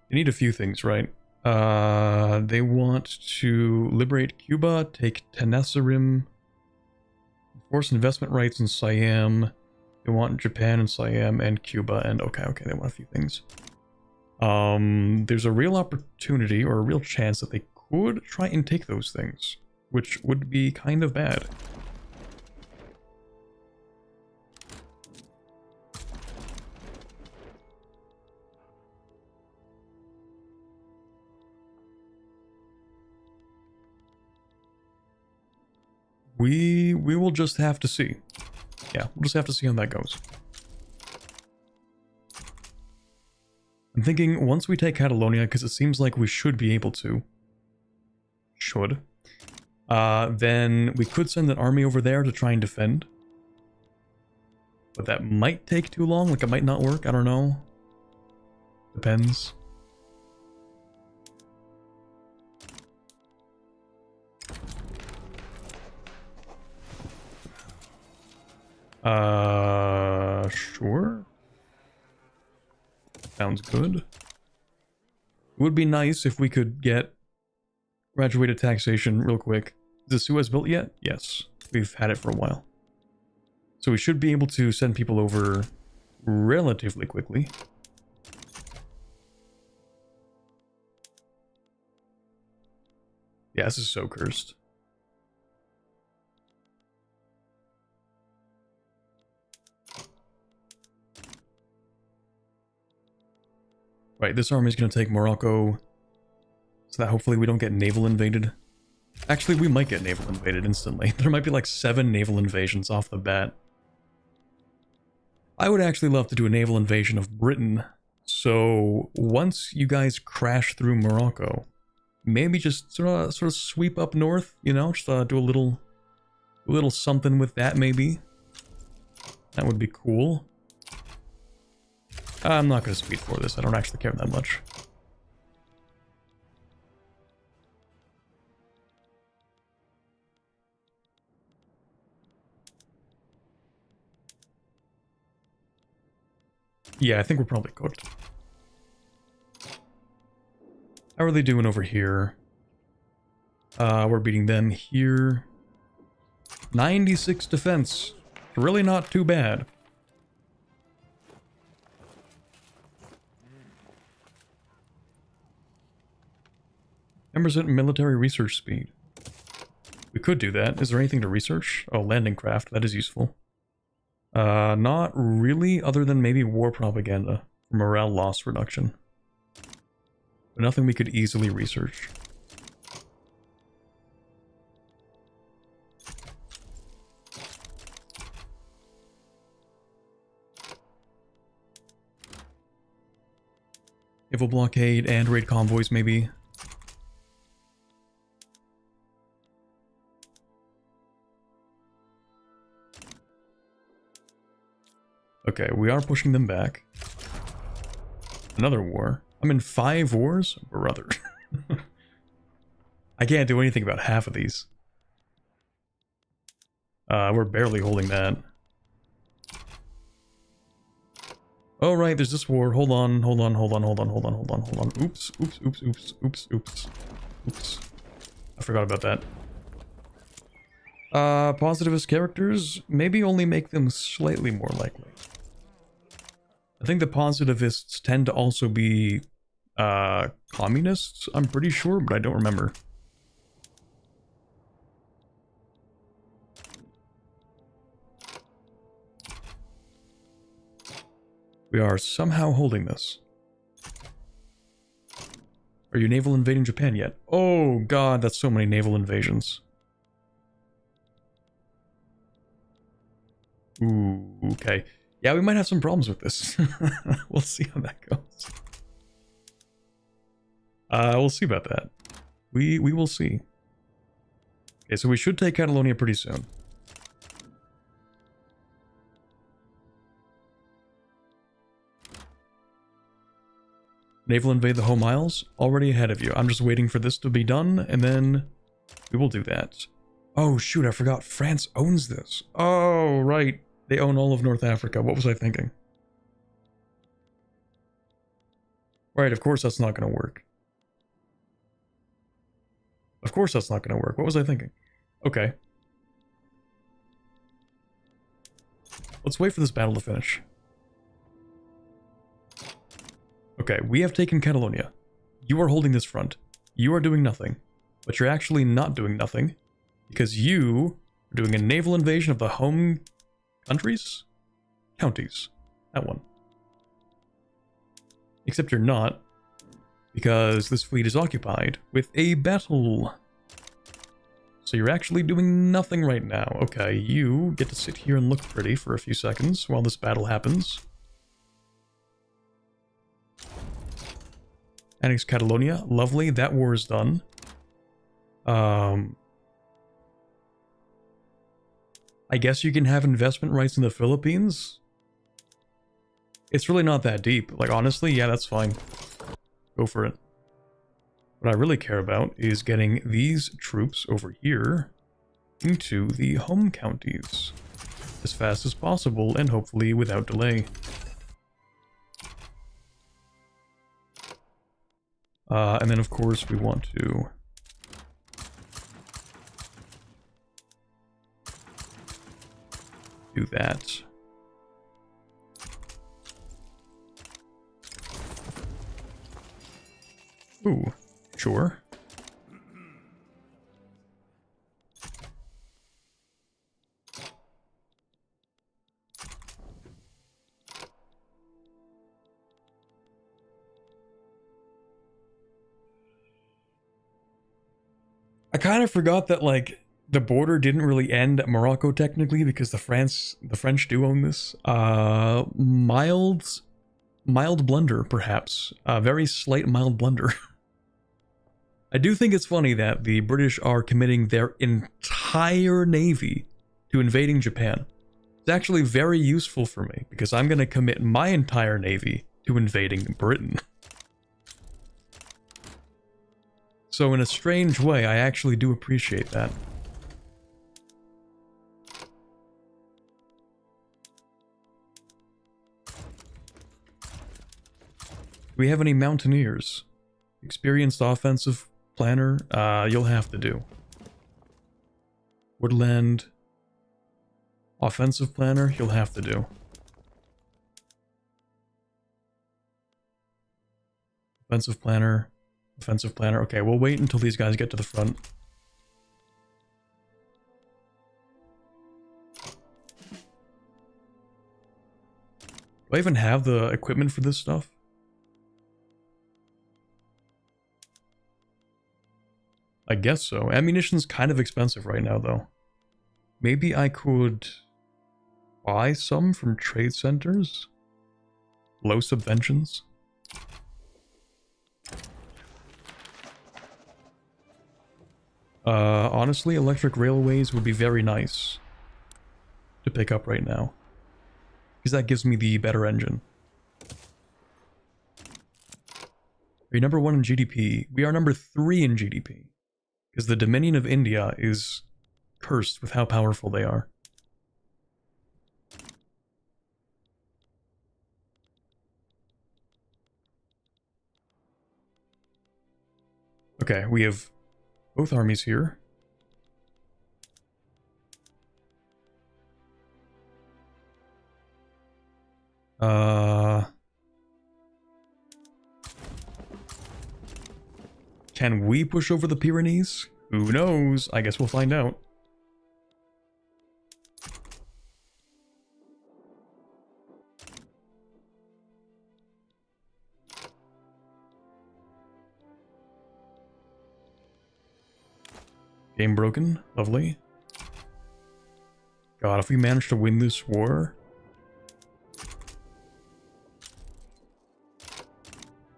They need a few things, right? They want to liberate Cuba, take Tenasserim, force investment rights in Siam. They want Japan and Siam and Cuba, and okay, they want a few things. There's a real opportunity, or a real chance that they could try and take those things, which would be kind of bad. We will just have to see. Yeah, we'll just have to see how that goes. I'm thinking once we take Catalonia, because it seems like we should be able to. Then we could send an army over there to try and defend. But that might take too long, like it might not work, I don't know. Depends. Sure. Sounds good. It would be nice if we could get graduated taxation real quick. Is the Suez built yet? Yes. We've had it for a while. So we should be able to send people over relatively quickly. Yeah, this is so cursed. Right, this army is going to take Morocco, so that hopefully we don't get naval invaded. Actually, we might get naval invaded instantly. There might be like 7 naval invasions off the bat. I would actually love to do a naval invasion of Britain, so once you guys crash through Morocco, maybe just sort of sweep up north, you know, just do a little something with that maybe. That would be cool. I'm not going to speed for this. I don't actually care that much. Yeah, I think we're probably cooked. How are they doing over here? We're beating them here. 96 defense. Really not too bad. Percent military research speed. We could do that. Is there anything to research? Oh, landing craft. That is useful. Not really, other than maybe war propaganda. Morale loss reduction. But nothing we could easily research. Naval blockade and raid convoys, maybe. Okay, we are pushing them back. Another war. I'm in 5 wars? Brother. I can't do anything about half of these. We're barely holding that. Oh, right, there's this war. Hold on. Oops. I forgot about that. Positivist characters, maybe only make them slightly more likely. I think the positivists tend to also be, communists, I'm pretty sure, but I don't remember. We are somehow holding this. Are you naval invading Japan yet? Oh god, that's so many naval invasions. Ooh, okay. Yeah, we might have some problems with this. We'll see how that goes. We'll see about that. We will see. Okay, so we should take Catalonia pretty soon. Naval invade the home isles? Already ahead of you. I'm just waiting for this to be done, and then we will do that. Oh shoot, I forgot. France owns this. Oh, right. They own all of North Africa. What was I thinking? Right, of course that's not going to work. Of course that's not going to work. What was I thinking? Okay. Let's wait for this battle to finish. Okay, we have taken Catalonia. You are holding this front. You are doing nothing. But you're actually not doing nothing. Because you are doing a naval invasion of the home countries? Counties. That one. Except you're not. Because this fleet is occupied with a battle. So you're actually doing nothing right now. Okay, you get to sit here and look pretty for a few seconds while this battle happens. Annex Catalonia. Lovely. That war is done. I guess you can have investment rights in the Philippines. It's really not that deep. Like, honestly, yeah, that's fine. Go for it. What I really care about is getting these troops over here into the home counties as fast as possible and hopefully without delay. And then, of course, we want to do that. Ooh, sure. I kind of forgot that, like, the border didn't really end at Morocco technically because the French do own this. Mild blunder, perhaps. A very slight mild blunder. I do think it's funny that the British are committing their entire navy to invading Japan. It's actually very useful for me because I'm going to commit my entire navy to invading Britain. So in a strange way, I actually do appreciate that. we have any mountaineers? Experienced offensive planner? You'll have to do. Woodland. Offensive planner? You'll have to do. Offensive planner. Offensive planner. Okay, we'll wait until these guys get to the front. Do I even have the equipment for this stuff? I guess so. Ammunition's kind of expensive right now, though. Maybe I could buy some from trade centers? Low subventions? Honestly, electric railways would be very nice to pick up right now. Because that gives me the better engine. Are you number 1 in GDP? We are number 3 in GDP. Because the Dominion of India is cursed with how powerful they are. Okay, we have both armies here. Can we push over the Pyrenees? Who knows? I guess we'll find out. Game broken. Lovely. God, if we manage to win this war...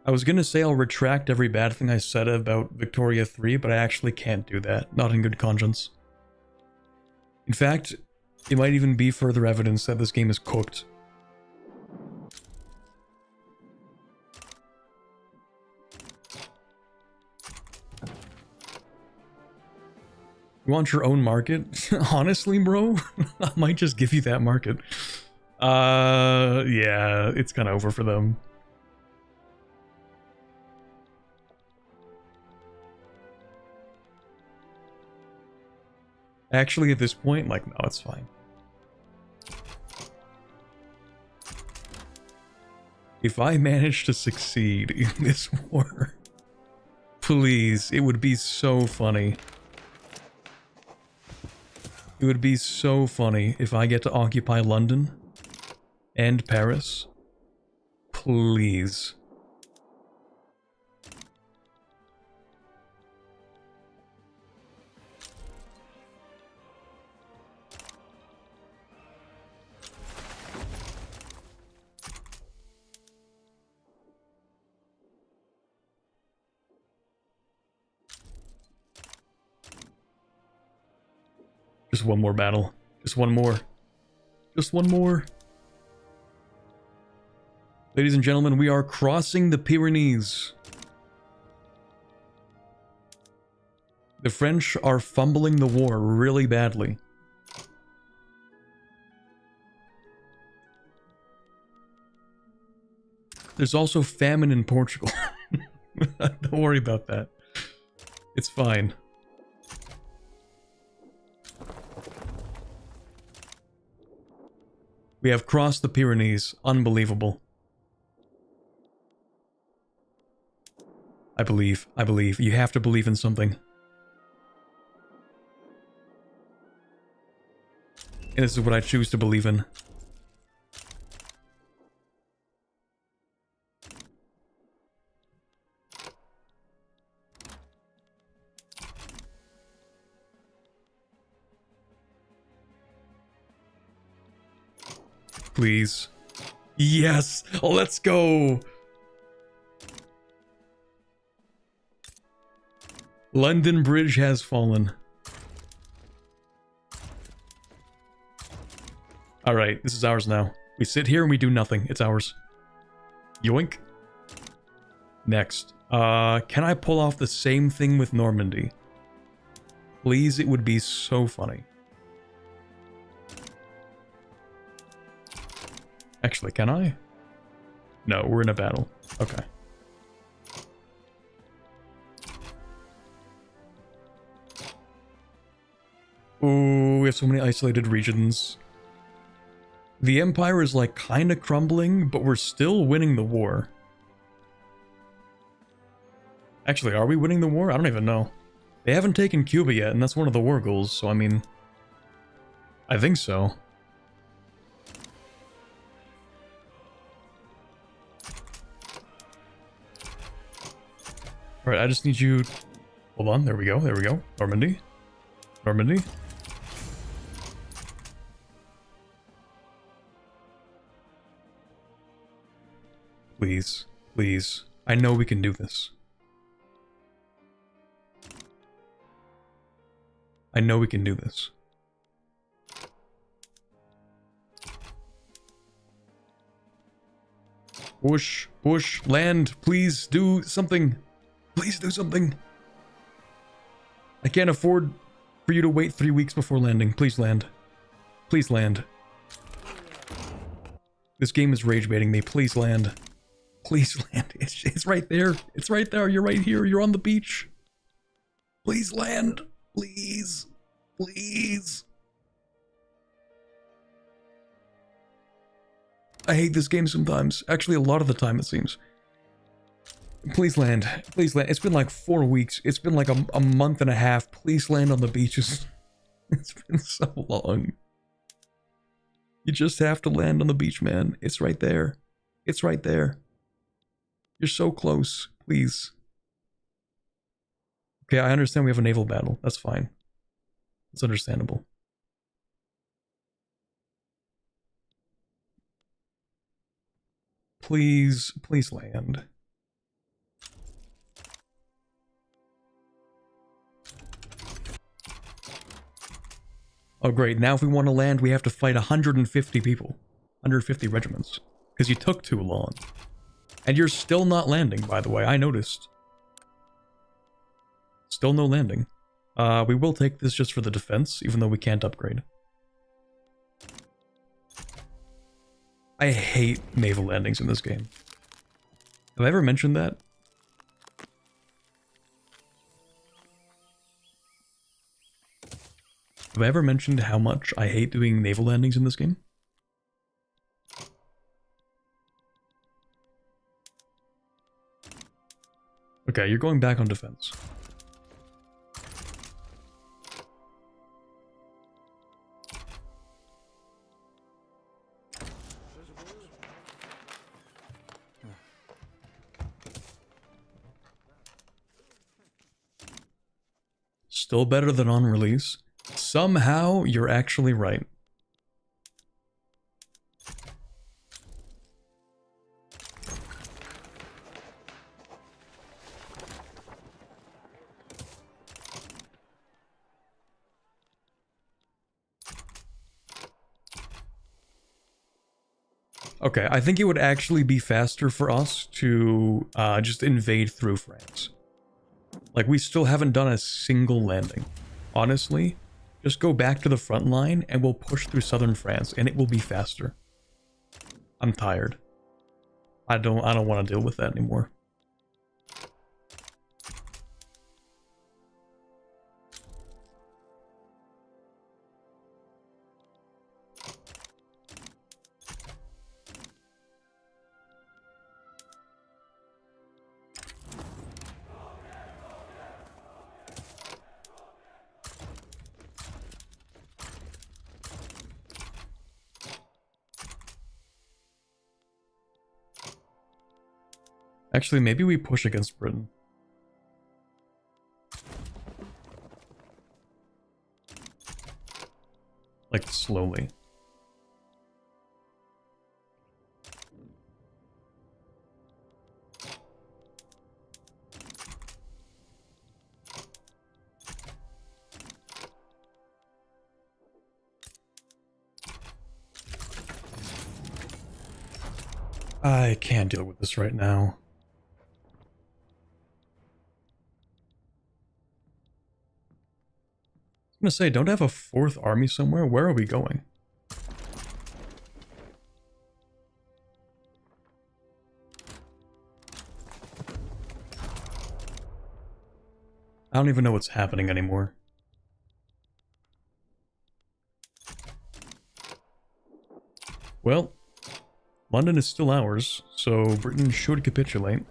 I was gonna say I'll retract every bad thing I said about Victoria 3, but I actually can't do that. Not in good conscience. In fact, it might even be further evidence that this game is cooked. You want your own market? Honestly, bro? I might just give you that market. Yeah, it's kind of over for them. Actually, at this point, like, no, it's fine. If I manage to succeed in this war, please, it would be so funny. It would be so funny if I get to occupy London and Paris. Please. Just one more battle. Just one more. Just one more. Ladies and gentlemen, we are crossing the Pyrenees. The French are fumbling the war really badly. There's also famine in Portugal. Don't worry about that. It's fine. We have crossed the Pyrenees. Unbelievable. I believe. I believe. You have to believe in something. And this is what I choose to believe in. Please. Yes! Let's go! London Bridge has fallen. Alright, this is ours now. We sit here and we do nothing. It's ours. Yoink. Next. Can I pull off the same thing with Normandy? Please, it would be so funny. Actually, can I? No, we're in a battle. Okay. Ooh, we have so many isolated regions. The Empire is like kind of crumbling, but we're still winning the war. Actually, are we winning the war? I don't even know. They haven't taken Cuba yet, and that's one of the war goals, so I mean... I think so. Alright, I just need you... Hold on, there we go, there we go. Normandy. Normandy. Please, please. I know we can do this. I know we can do this. Push, push, land, please do something. Please do something. I can't afford for you to wait 3 weeks before landing. Please land. Please land. This game is rage baiting me. Please land. Please land. It's right there. It's right there. You're right here. You're on the beach. Please land. Please. Please. I hate this game sometimes. Actually, a lot of the time, it seems. Please land. Please land. It's been like 4 weeks. It's been like a month and a half. Please land on the beaches. It's been so long. You just have to land on the beach, man. It's right there. It's right there. You're so close. Please. Okay, I understand we have a naval battle. That's fine. It's understandable. Please, please land. Oh great, now if we want to land, we have to fight 150 people. 150 regiments. Because you took too long. And you're still not landing, by the way, I noticed. Still no landing. We will take this just for the defense, even though we can't upgrade. I hate naval landings in this game. Have I ever mentioned that? Have I ever mentioned how much I hate doing naval landings in this game? Okay, you're going back on defense. Still better than on release. Somehow, you're actually right. Okay, I think it would actually be faster for us to just invade through France. Like, we still haven't done a single landing. Honestly, just go back to the front line and we'll push through southern France and it will be faster. I'm tired. I don't want to deal with that anymore. Actually, maybe we push against Britain. Like, slowly. I can't deal with this right now. I'm gonna say, don't I have a fourth army somewhere? Where are we going? I don't even know what's happening anymore. Well, London is still ours, so Britain should capitulate.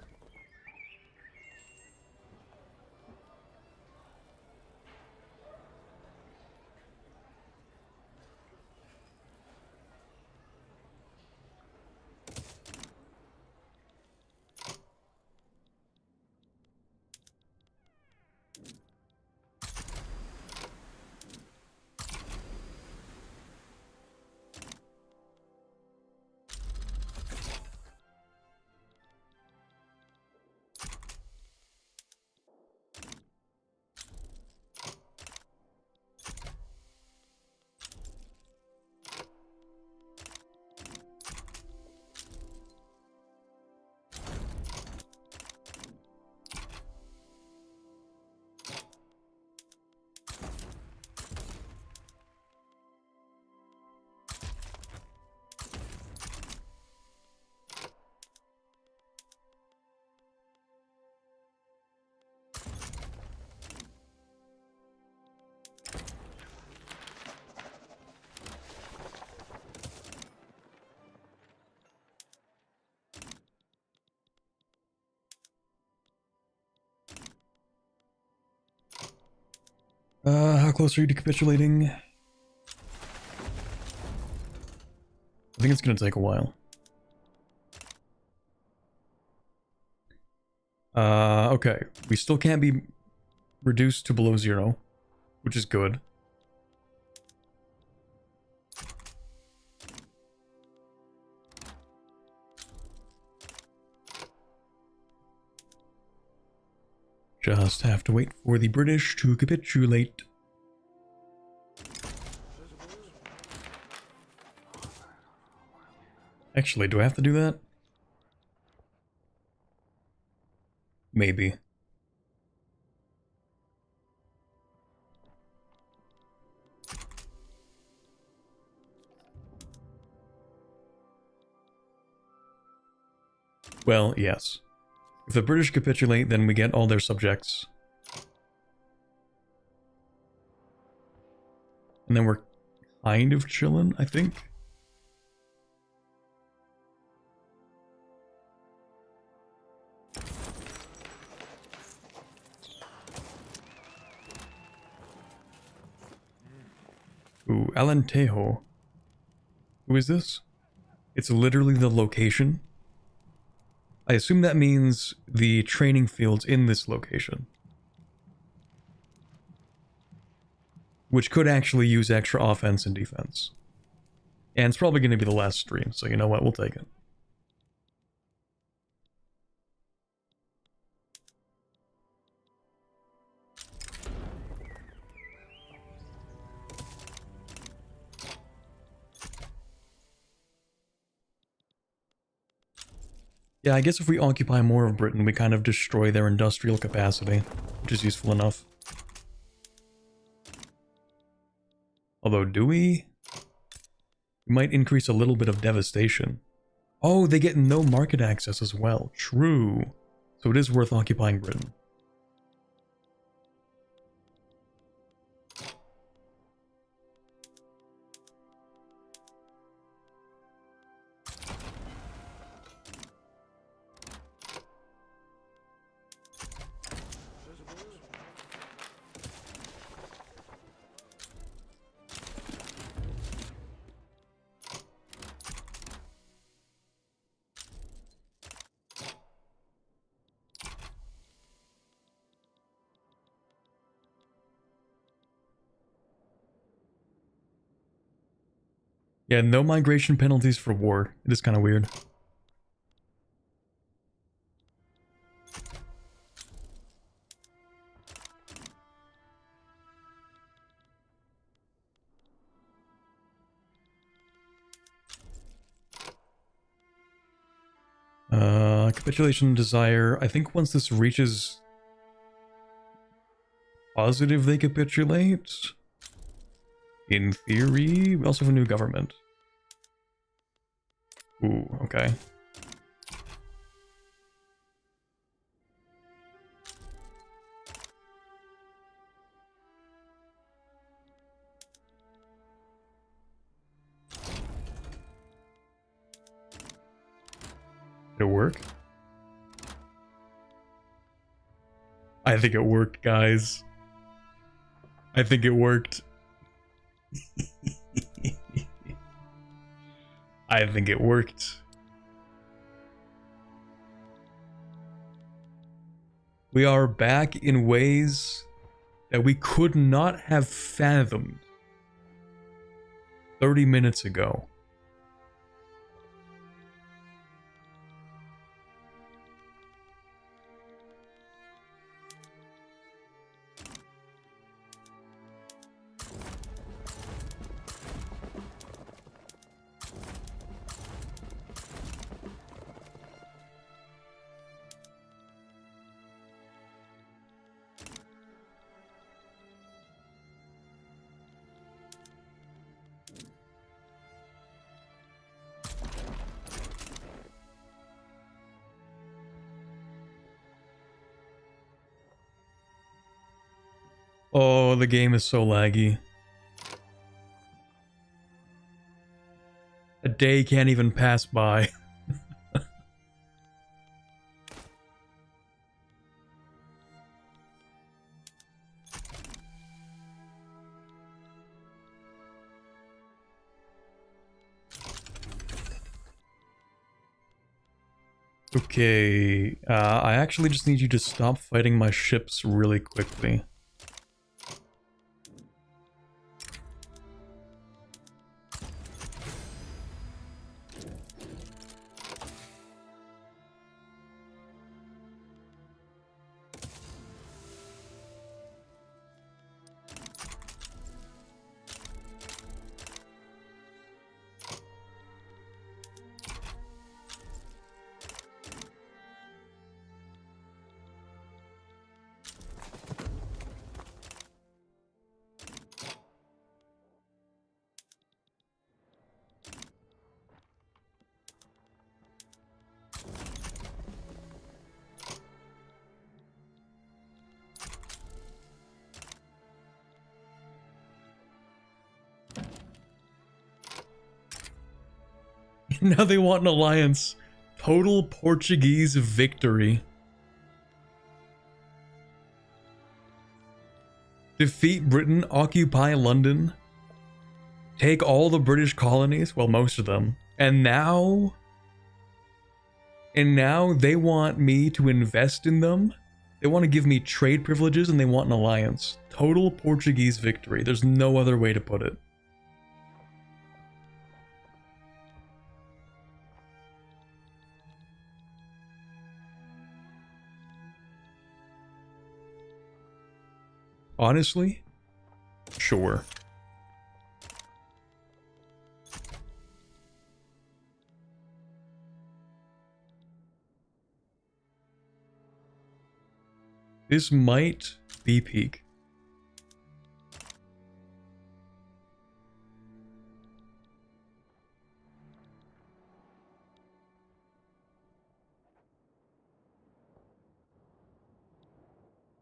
How close are you to capitulating? I think it's gonna take a while. Okay. We still can't be reduced to below 0, which is good. Just have to wait for the British to capitulate. Actually, do I have to do that? Maybe. Well, yes. If the British capitulate, then we get all their subjects. And then we're kind of chillin', I think. Ooh, Alentejo. Who is this? It's literally the location. I assume that means the training fields in this location. Which could actually use extra offense and defense. And it's probably going to be the last stream, so you know what, we'll take it. Yeah, I guess if we occupy more of Britain, we kind of destroy their industrial capacity, which is useful enough. Although, do we? We might increase a little bit of devastation. Oh, they get no market access as well. True. So it is worth occupying Britain. Yeah, no migration penalties for war. It is kind of weird. Capitulation desire. I think once this reaches positive, they capitulate. In theory, we also have a new government. Ooh, okay. Did it work? I think it worked, guys. I think it worked. I think it worked. We are back in ways that we could not have fathomed 30 minutes ago. Oh, the game is so laggy. A day can't even pass by. Okay, I actually just need you to stop fighting my ships really quickly. Now they want an alliance. Total Portuguese victory. Defeat Britain, occupy London, take all the British colonies, well, most of them, and now they want me to invest in them. They want to give me trade privileges and they want an alliance. Total Portuguese victory. There's no other way to put it. Honestly, sure. This might be peak.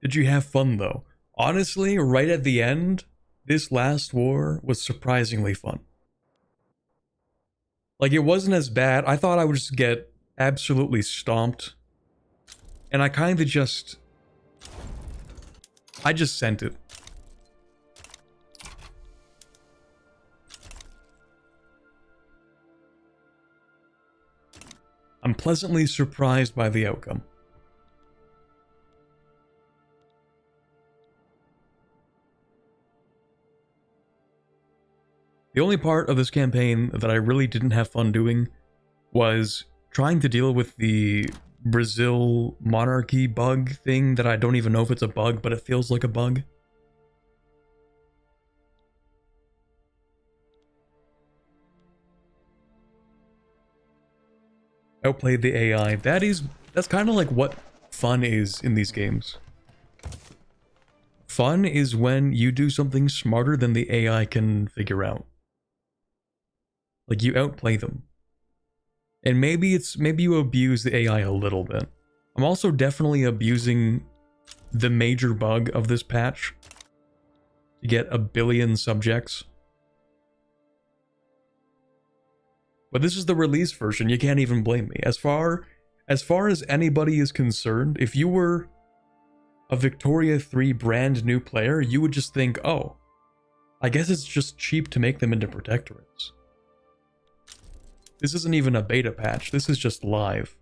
Did you have fun though? Honestly, right at the end, this last war was surprisingly fun. Like, it wasn't as bad. I thought I would just get absolutely stomped. And I kind of just... I just sent it. I'm pleasantly surprised by the outcome. The only part of this campaign that I really didn't have fun doing was trying to deal with the Brazil monarchy bug thing that I don't even know if it's a bug, but it feels like a bug. Outplayed the AI. That's kind of like what fun is in these games. Fun is when you do something smarter than the AI can figure out. Like, you outplay them. And maybe you abuse the AI a little bit. I'm also definitely abusing the major bug of this patch to get 1 billion subjects. But this is the release version, you can't even blame me. As far As far as anybody is concerned, if you were a Victoria 3 brand new player, you would just think, oh, I guess it's just cheap to make them into protectorates. This isn't even a beta patch, this is just live.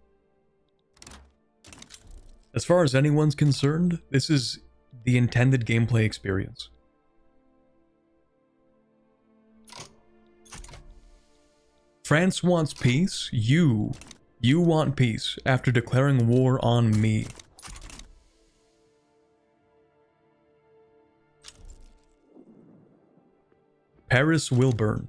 As far as anyone's concerned, this is the intended gameplay experience. France wants peace. You want peace after declaring war on me. Paris will burn.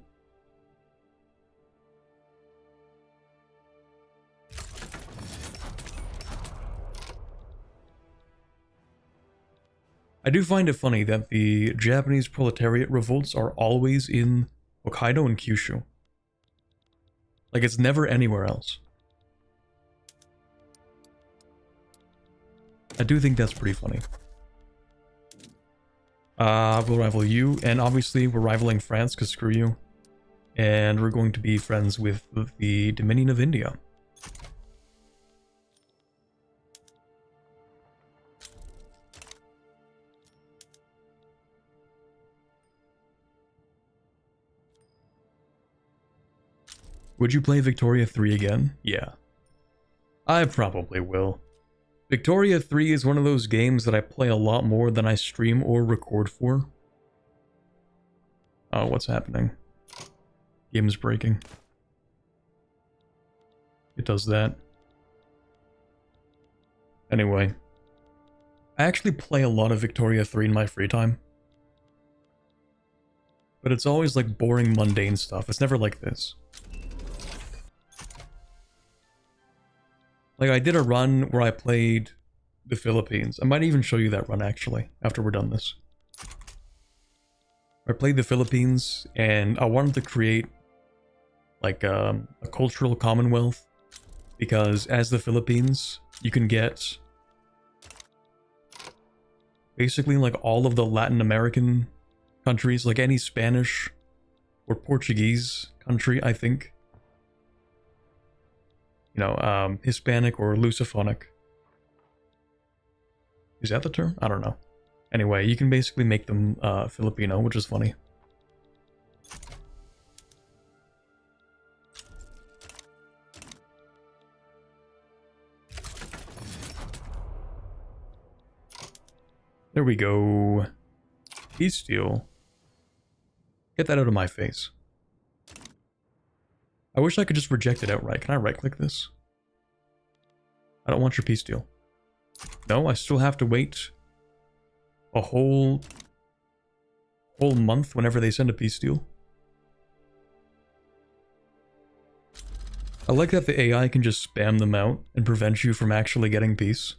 I do find it funny that the Japanese proletariat revolts are always in Hokkaido and Kyushu. Like, it's never anywhere else. I do think that's pretty funny. We'll rival you, and obviously we're rivaling France, because screw you. And we're going to be friends with the Dominion of India. Would you play Victoria 3 again? Yeah. I probably will. Victoria 3 is one of those games that I play a lot more than I stream or record for. Oh, what's happening? Game is breaking. It does that. Anyway. I actually play a lot of Victoria 3 in my free time. But it's always like boring, mundane stuff. It's never like this. Like, I did a run where I played the Philippines. I might even show you that run, actually, after we're done this. I played the Philippines, and I wanted to create, like, a cultural commonwealth. Because as the Philippines, you can get basically, like, all of the Latin American countries, like any Spanish or Portuguese country, I think. You know, Hispanic or Lusophonic. Is that the term? I don't know. Anyway, you can basically make them Filipino, which is funny. There we go. Peace deal. Get that out of my face. I wish I could just reject it outright. Can I right-click this? I don't want your peace deal. No, I still have to wait a whole month whenever they send a peace deal. I like that the AI can just spam them out and prevent you from actually getting peace.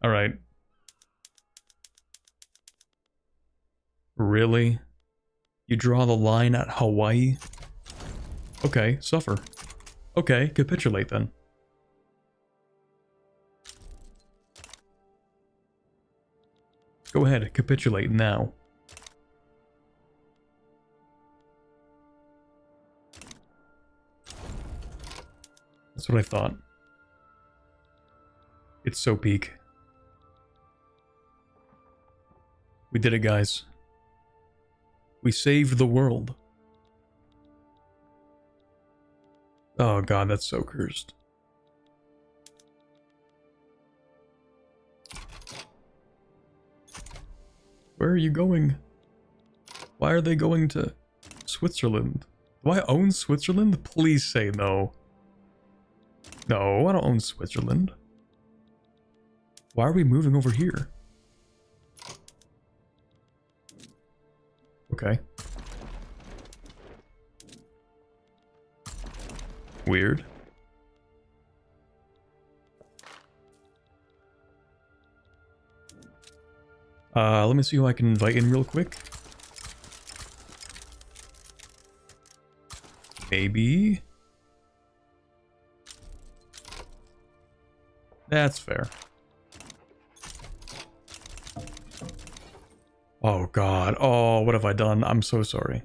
Alright. Really? You draw the line at Hawaii? Okay, suffer. Okay, capitulate then. Go ahead, capitulate now. That's what I thought. It's so peak. We did it, guys. We saved the world. Oh god, that's so cursed. Where are you going? Why are they going to Switzerland? Do I own Switzerland? Please say no. No, I don't own Switzerland. Why are we moving over here? Okay. Weird. Let me see who I can invite in real quick. Maybe. That's fair. Oh god. Oh, what have I done? I'm so sorry.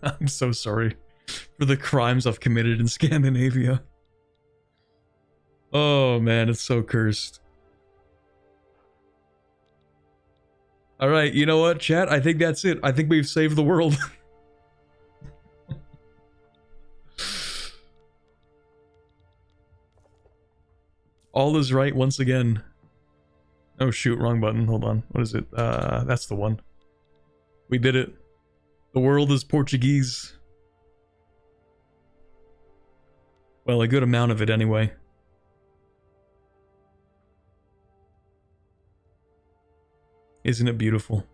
I'm so sorry for the crimes I've committed in Scandinavia. Oh man, it's so cursed. Alright, you know what, chat? I think that's it. I think we've saved the world. All is right once again. Oh shoot, wrong button. Hold on. What is it? That's the one. We did it. The world is Portuguese. Well, a good amount of it anyway. Isn't it beautiful?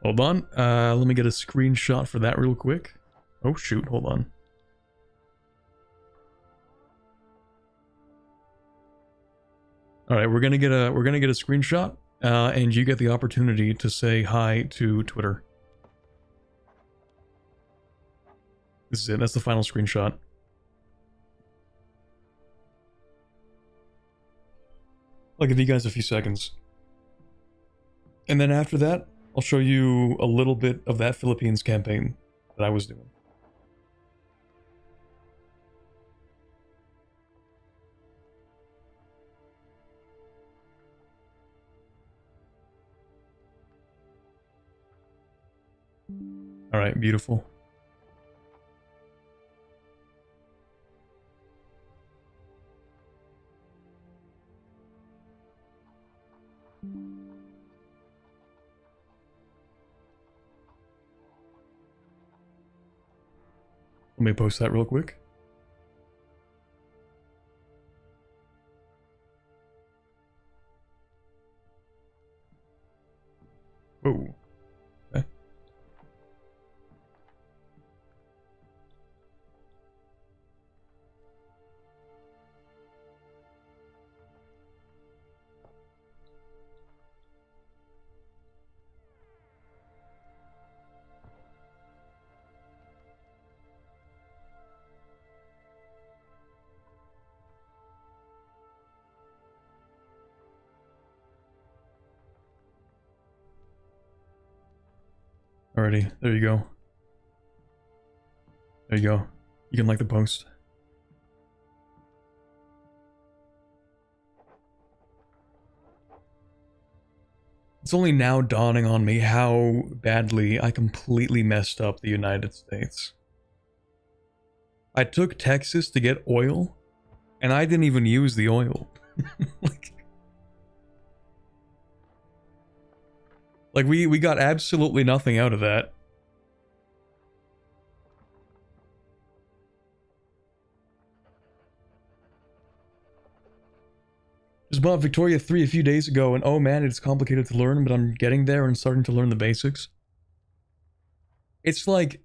Hold on. Let me get a screenshot for that real quick. Oh shoot, hold on. Alright, we're gonna get a screenshot, and you get the opportunity to say hi to Twitter. This is it, that's the final screenshot. I'll give you guys a few seconds. And then after that, I'll show you a little bit of that Philippines campaign that I was doing. Alright, beautiful. Let me post that real quick. Whoa. Okay. Alrighty, there you go. There you go. You can like the post. It's only now dawning on me how badly I completely messed up the United States. I took Texas to get oil, and I didn't even use the oil. Like we got absolutely nothing out of that. Just bought Victoria 3 a few days ago, and oh man, it's complicated to learn, but I'm getting there and starting to learn the basics. It's like...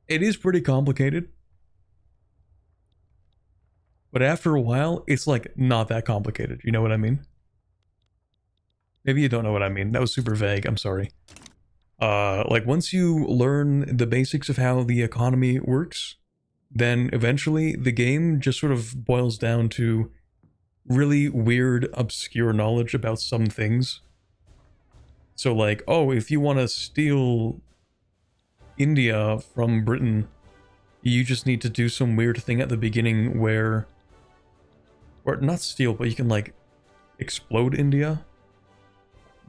It is pretty complicated. But after a while, it's like not that complicated, you know what I mean? Maybe you don't know what I mean. That was super vague, I'm sorry. Like once you learn the basics of how the economy works, then eventually the game just sort of boils down to really weird, obscure knowledge about some things. So like, oh, if you want to steal India from Britain, you just need to do some weird thing at the beginning where... Or not steal, but you can like explode India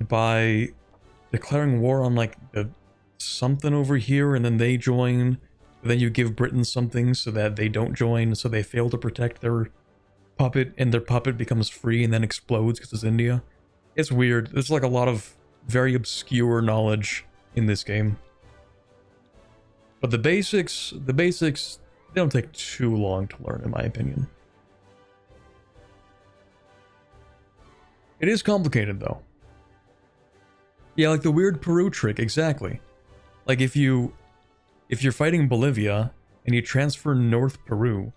by declaring war on like something over here, and then they join. Then you give Britain something so that they don't join, so they fail to protect their puppet, and their puppet becomes free and then explodes because it's India. It's weird. There's like a lot of very obscure knowledge in this game. But the basics, they don't take too long to learn, in my opinion. It is complicated, though. Yeah, like the weird Peru trick, exactly. Like if you're fighting Bolivia and you transfer North Peru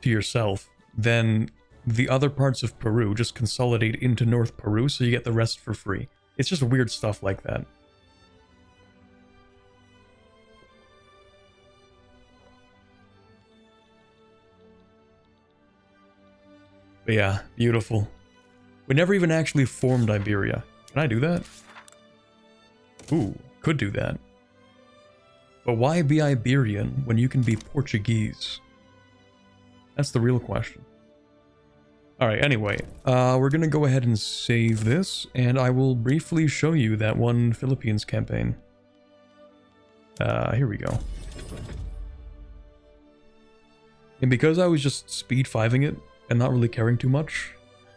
to yourself, then the other parts of Peru just consolidate into North Peru, so you get the rest for free. It's just weird stuff like that. But yeah, beautiful. We never even actually formed Iberia. Can I do that? Ooh, could do that. But why be Iberian when you can be Portuguese? That's the real question. Alright, anyway, we're gonna go ahead and save this, and I will briefly show you that one Philippines campaign. Here we go. And because I was just speed 5ing it, and not really caring too much,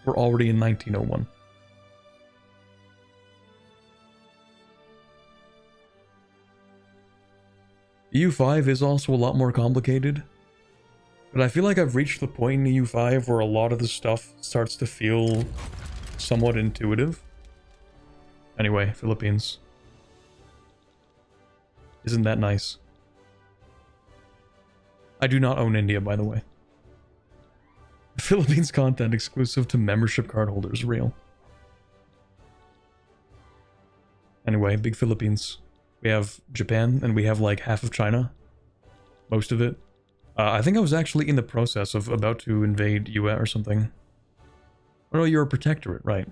we're already in 1901. EU5 is also a lot more complicated, but I feel like I've reached the point in EU5 where a lot of the stuff starts to feel somewhat intuitive. Anyway, Philippines. Isn't that nice? I do not own India, by the way. Philippines content exclusive to membership card holders, real. Anyway, big Philippines. We have Japan, and we have like half of China. Most of it. I think I was actually in the process of about to invade US or something. Oh no, you're a protectorate, right.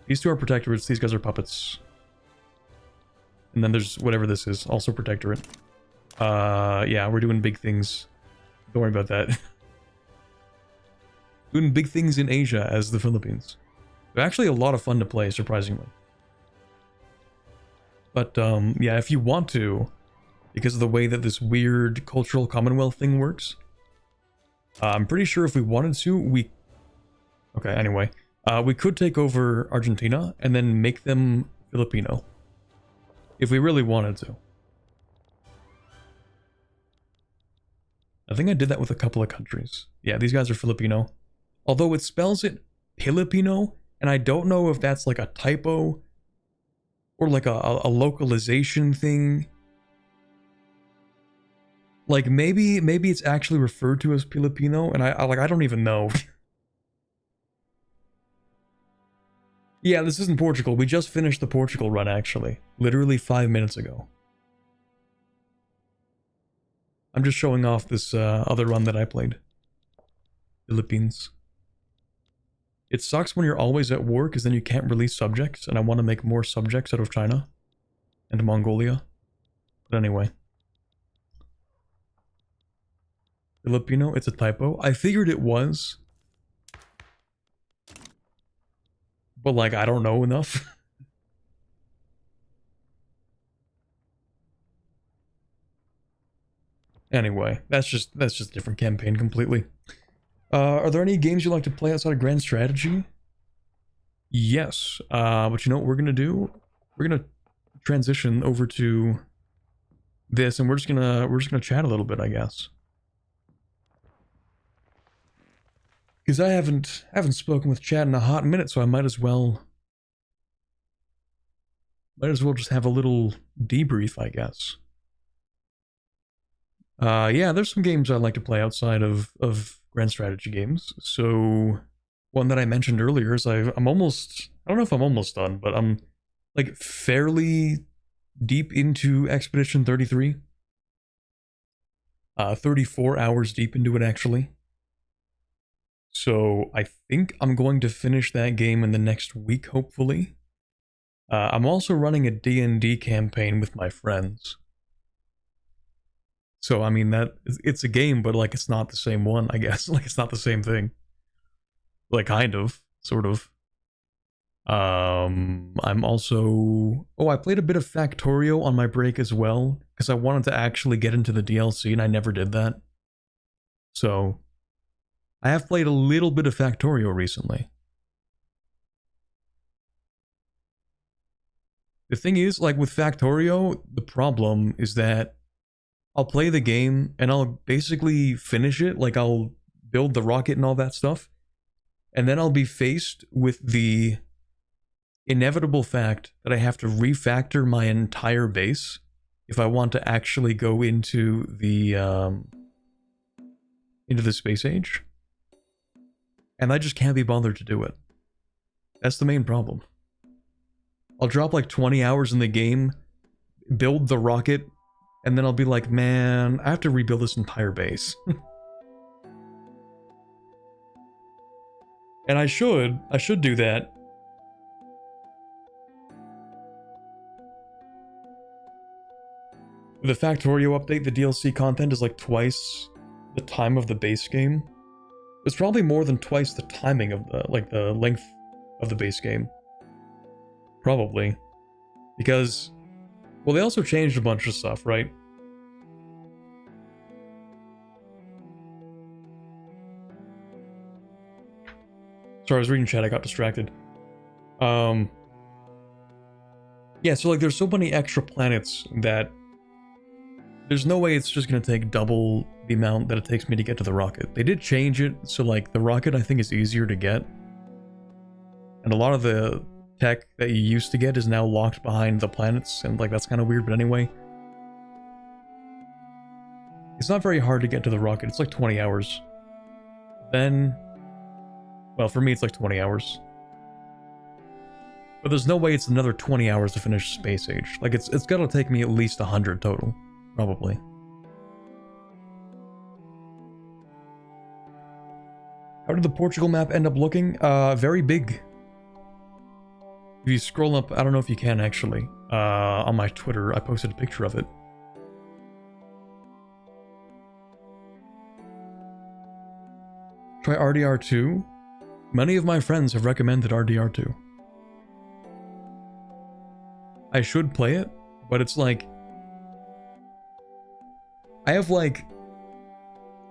These two are protectorates, these guys are puppets. And then there's whatever this is, also protectorate. Yeah, we're doing big things. Don't worry about that. Doing big things in Asia as the Philippines. They're actually a lot of fun to play, surprisingly. But, yeah, if you want to, because of the way that this weird cultural commonwealth thing works, I'm pretty sure if we wanted to, we... Okay, anyway. We could take over Argentina and then make them Filipino. If we really wanted to. I think I did that with a couple of countries. Yeah, these guys are Filipino. Although it spells it Filipino, and I don't know if that's like a typo or like a localization thing. Like maybe it's actually referred to as Filipino, and I don't even know. Yeah, this isn't Portugal. We just finished the Portugal run, actually. Literally 5 minutes ago. I'm just showing off this other run that I played. Philippines. It sucks when you're always at war, because then you can't release subjects, and I want to make more subjects out of China and Mongolia. But anyway. Filipino, it's a typo. I figured it was. But like, I don't know enough. Anyway, that's just a different campaign completely. Are there any games you like to play outside of Grand Strategy? Yes. But you know what we're gonna do? We're gonna transition over to this, and we're just gonna chat a little bit, I guess. Because I haven't spoken with chat in a hot minute, so I might as well just have a little debrief, I guess. Yeah, there's some games I like to play outside of Grand Strategy games. So one that I mentioned earlier is I'm almost, I don't know if I'm almost done, but I'm like fairly deep into Expedition 33. 34 hours deep into it, actually. So I think I'm going to finish that game in the next week, hopefully. I'm also running a D&D campaign with my friends. So, I mean, it's a game, but like it's not the same one, I guess. Like it's not the same thing. Like kind of, sort of. I'm also... Oh, I played a bit of Factorio on my break as well, because I wanted to actually get into the DLC and I never did that. So, I have played a little bit of Factorio recently. The thing is, like with Factorio, the problem is that I'll play the game and I'll basically finish it, like I'll build the rocket and all that stuff, and then I'll be faced with the inevitable fact that I have to refactor my entire base if I want to actually go into the space age. And I just can't be bothered to do it. That's the main problem. I'll drop like 20 hours in the game, build the rocket, and then I'll be like, man, I have to rebuild this entire base. And I should do that. With the Factorio update, the DLC content is like twice the time of the base game. It's probably more than twice the timing of the length of the base game. Probably. Because, well, they also changed a bunch of stuff, right? Sorry, I was reading chat, I got distracted. Yeah, so like there's so many extra planets that there's no way it's just gonna take double the amount that it takes me to get to the rocket. They did change it, so like the rocket I think is easier to get. And a lot of the tech that you used to get is now locked behind the planets, and like that's kind of weird, but anyway. It's not very hard to get to the rocket, it's like 20 hours. Then, well, for me it's like 20 hours. But there's no way it's another 20 hours to finish Space Age. Like it's gotta take me at least 100 total, probably. How did the Portugal map end up looking? Very big. If you scroll up, I don't know if you can actually, on my Twitter, I posted a picture of it. Try RDR2. Many of my friends have recommended RDR2. I should play it, but it's like... I have like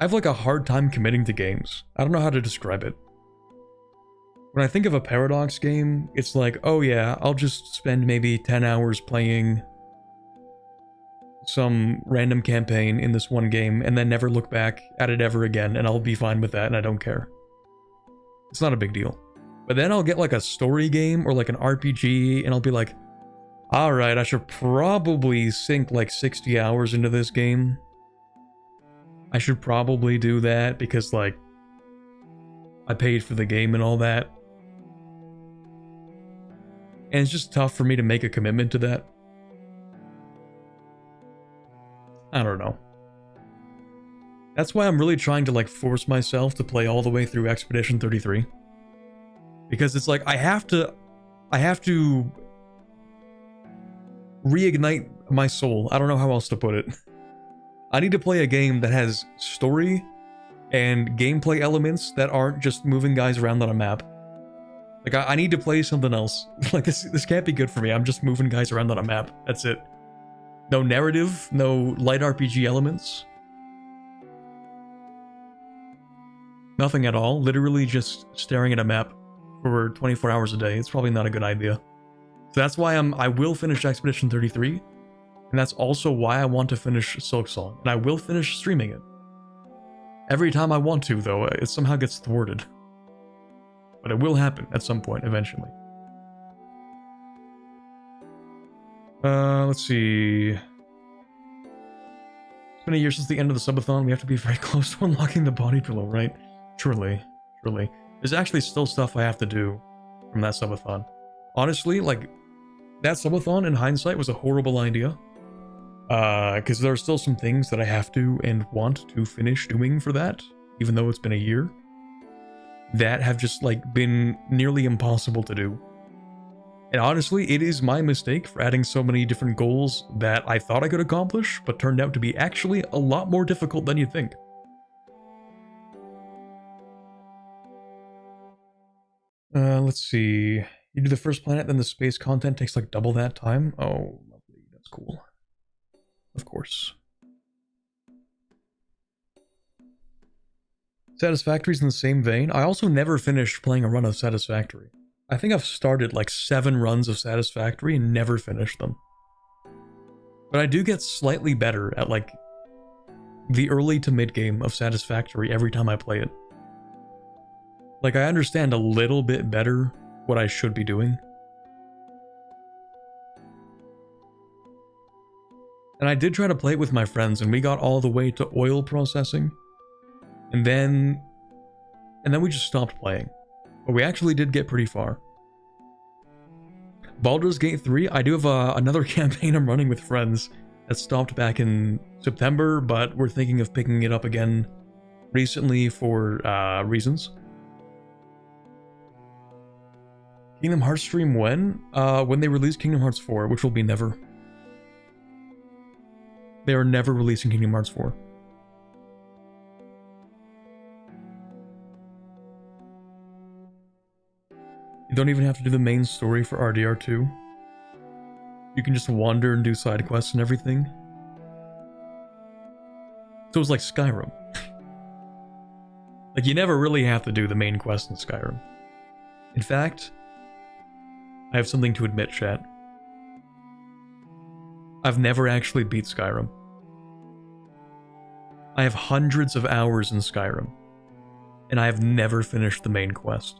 a hard time committing to games. I don't know how to describe it. When I think of a Paradox game, it's like, oh yeah, I'll just spend maybe 10 hours playing some random campaign in this one game and then never look back at it ever again, and I'll be fine with that and I don't care. It's not a big deal. But then I'll get like a story game or like an RPG and I'll be like, alright, I should probably sink like 60 hours into this game. I should probably do that because like I paid for the game and all that. And it's just tough for me to make a commitment to that. I don't know. That's why I'm really trying to like force myself to play all the way through Expedition 33. Because it's like I have to reignite my soul. I don't know how else to put it. I need to play a game that has story and gameplay elements that aren't just moving guys around on a map. Like, I need to play something else. Like, this can't be good for me. I'm just moving guys around on a map. That's it. No narrative, no light RPG elements. Nothing at all. Literally just staring at a map for 24 hours a day. It's probably not a good idea. So that's why I will finish Expedition 33. And that's also why I want to finish Silksong. And I will finish streaming it. Every time I want to, though, it somehow gets thwarted. But it will happen at some point, eventually. Let's see. It's been a year since the end of the subathon. We have to be very close to unlocking the body pillow, right? Surely. There's actually still stuff I have to do from that subathon. Honestly, like, that subathon, in hindsight, was a horrible idea. Because there are still some things that I have to and want to finish doing for that, even though it's been a year, that have just, like, been nearly impossible to do. And honestly, it is my mistake for adding so many different goals that I thought I could accomplish, but turned out to be actually a lot more difficult than you'd think. Let's see. You do the first planet, then the space content takes like double that time? Oh, lovely. That's cool. Of course. Satisfactory's in the same vein. I also never finished playing a run of Satisfactory. I think I've started like 7 runs of Satisfactory and never finished them. But I do get slightly better at like the early to mid game of Satisfactory every time I play it. Like, I understand a little bit better what I should be doing. And I did try to play it with my friends, and we got all the way to oil processing. And then we just stopped playing. But we actually did get pretty far. Baldur's Gate 3, I do have another campaign I'm running with friends that stopped back in September, but we're thinking of picking it up again recently for reasons. Kingdom Hearts stream when? When they release Kingdom Hearts 4, which will be never. They are never releasing Kingdom Hearts 4. You don't even have to do the main story for RDR2. You can just wander and do side quests and everything. So it's like Skyrim. Like, you never really have to do the main quest in Skyrim. In fact, I have something to admit, chat. I've never actually beat Skyrim. I have hundreds of hours in Skyrim, and I have never finished the main quest.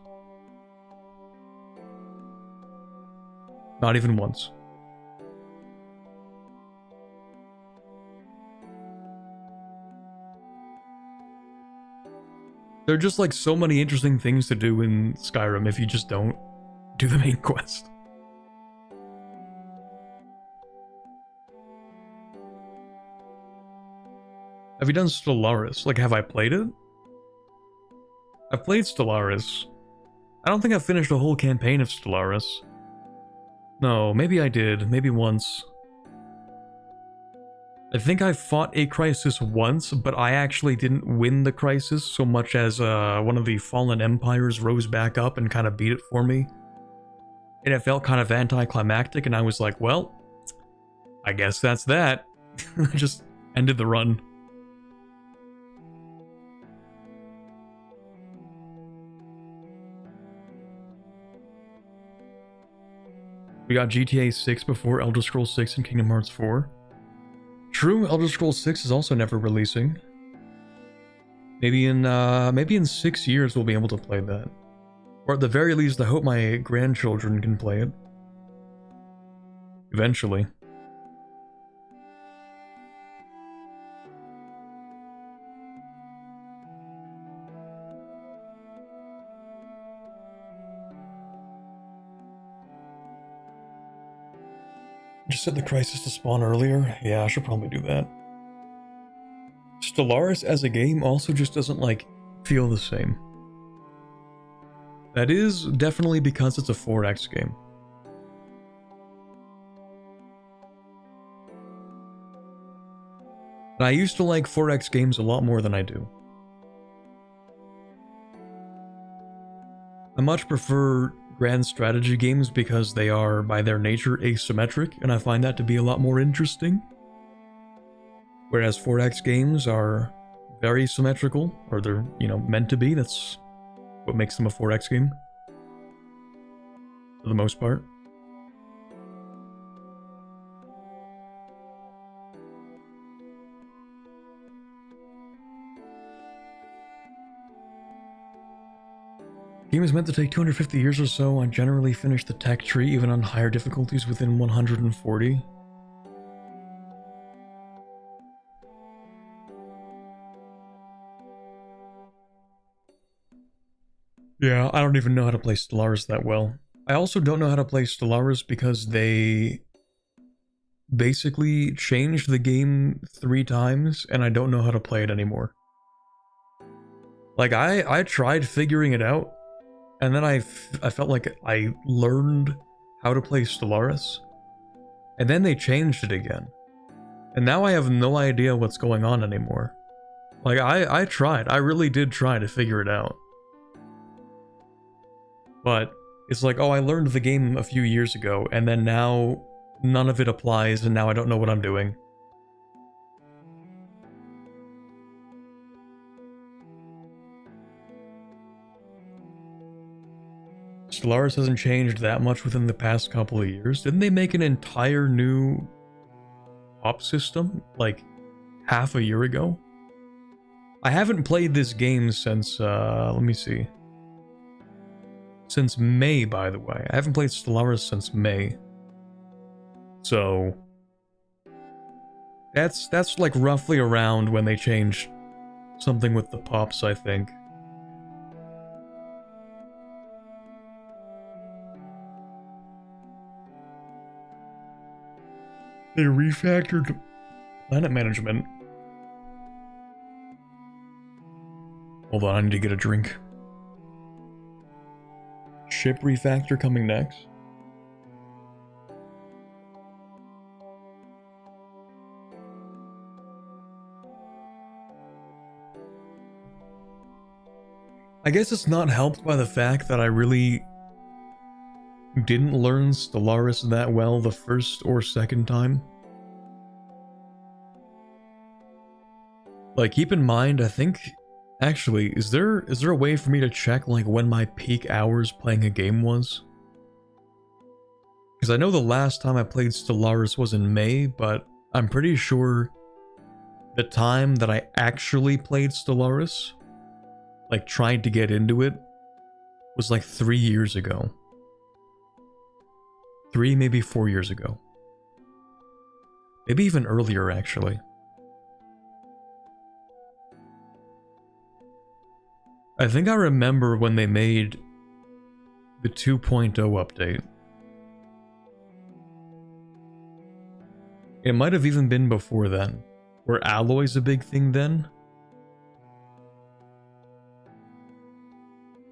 Not even once. There are just like so many interesting things to do in Skyrim if you just don't do the main quest. Have you done Stellaris? Like, have I played it? I've played Stellaris. I don't think I've finished a whole campaign of Stellaris. No, maybe I did. Maybe once. I think I fought a crisis once, but I actually didn't win the crisis so much as one of the fallen empires rose back up and kind of beat it for me. And it felt kind of anticlimactic, and I was like, well, I guess that's that. I just ended the run. We got GTA 6 before Elder Scrolls 6 and Kingdom Hearts 4. True, Elder Scrolls 6 is also never releasing. Maybe in 6 years we'll be able to play that. Or at the very least, I hope my grandchildren can play it. Eventually. Just set the crisis to spawn earlier? Yeah, I should probably do that. Stellaris as a game also just doesn't, like, feel the same. That is definitely because it's a 4X game. And I used to like 4X games a lot more than I do. I much prefer grand strategy games because they are, by their nature, asymmetric, and I find that to be a lot more interesting. Whereas 4X games are very symmetrical, or they're, you know, meant to be. That's what makes them a 4X game. For the most part. Game is meant to take 250 years or so. I generally finish the tech tree even on higher difficulties within 140. Yeah, I don't even know how to play Stellaris that well. I also don't know how to play Stellaris because they basically changed the game 3 times and I don't know how to play it anymore. Like, I tried figuring it out. And then I felt like I learned how to play Stellaris. And then they changed it again. And now I have no idea what's going on anymore. Like, I tried. I really did try to figure it out. But it's like, oh, I learned the game a few years ago, and then now none of it applies, and now I don't know what I'm doing. Stellaris hasn't changed that much within the past couple of years. Didn't they make an entire new op system, like, half a year ago? I haven't played this game since, let me see. Since May, by the way. I haven't played Stellaris since May. So that's like roughly around when they changed something with the pops, I think. They refactored planet management. Hold on, I need to get a drink. ship refactor coming next. I guess it's not helped by the fact that I really didn't learn Stellaris that well the first or second time. Like, keep in mind, I think, actually, is there a way for me to check, like, when my peak hours playing a game was? Because I know the last time I played Stellaris was in May, but I'm pretty sure the time that I actually played Stellaris, like, tried to get into it, was like 3 years ago. 3, maybe 4 years ago. Maybe even earlier, actually. I think I remember when they made the 2.0 update. It might have even been before then. Were alloys a big thing then?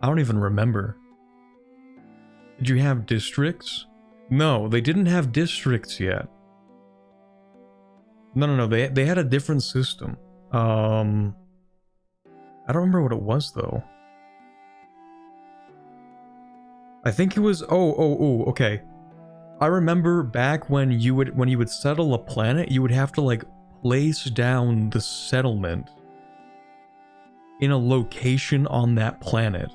I don't even remember. Did you have districts? No, they didn't have districts yet. No, they had a different system. I don't remember what it was though. I think it was okay. I remember back when you would settle a planet, you would have to like place down the settlement in a location on that planet.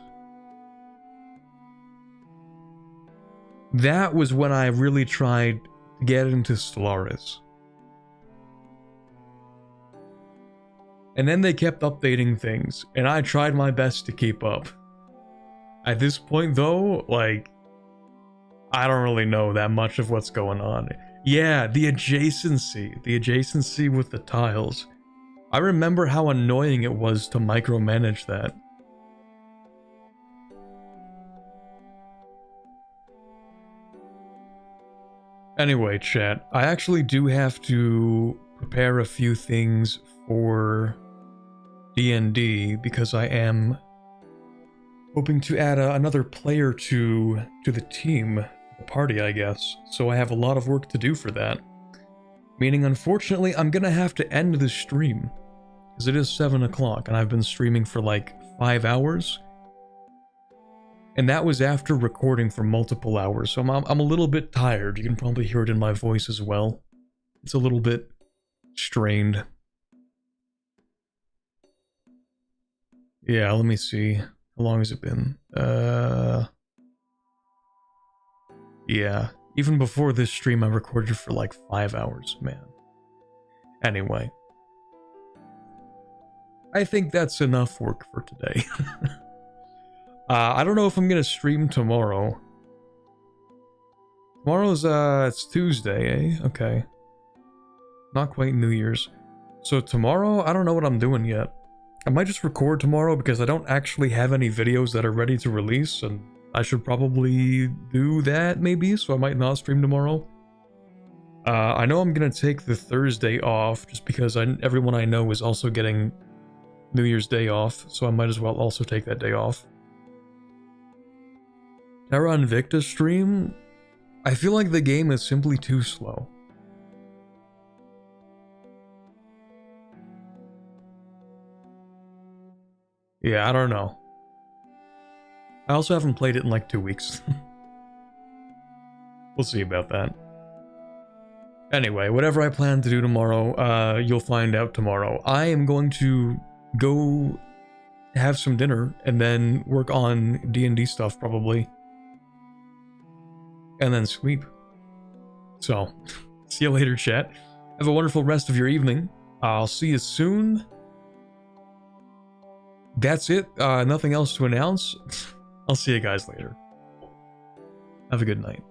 That was when I really tried to get into Stellaris. And then they kept updating things, and I tried my best to keep up. At this point though, like, I don't really know that much of what's going on. Yeah, the adjacency with the tiles. I remember how annoying it was to micromanage that. Anyway, chat, I actually do have to prepare a few things for D&D because I am hoping to add another player to the team, the party, I guess. So I have a lot of work to do for that. Meaning, unfortunately, I'm gonna have to end the stream because it is 7 o'clock and I've been streaming for like 5 hours. And that was after recording for multiple hours, so I'm a little bit tired. You can probably hear it in my voice as well. It's a little bit strained. Yeah, let me see. How long has it been? Yeah. Even before this stream, I recorded for like 5 hours, man. Anyway. I think that's enough work for today. I don't know if I'm gonna stream tomorrow. Tomorrow's, it's Tuesday, eh? Okay. Not quite New Year's. So tomorrow, I don't know what I'm doing yet. I might just record tomorrow because I don't actually have any videos that are ready to release, and I should probably do that, maybe, so I might not stream tomorrow. I know I'm gonna take the Thursday off, just because everyone I know is also getting New Year's Day off, so I might as well also take that day off. Terra Invicta stream? I feel like the game is simply too slow. Yeah, I don't know. I also haven't played it in like 2 weeks. We'll see about that. Anyway, whatever I plan to do tomorrow, you'll find out tomorrow. I am going to go have some dinner and then work on D&D stuff probably. And then sleep. So, see you later, chat. Have a wonderful rest of your evening. I'll see you soon. That's it. Nothing else to announce. I'll see you guys later. Have a good night.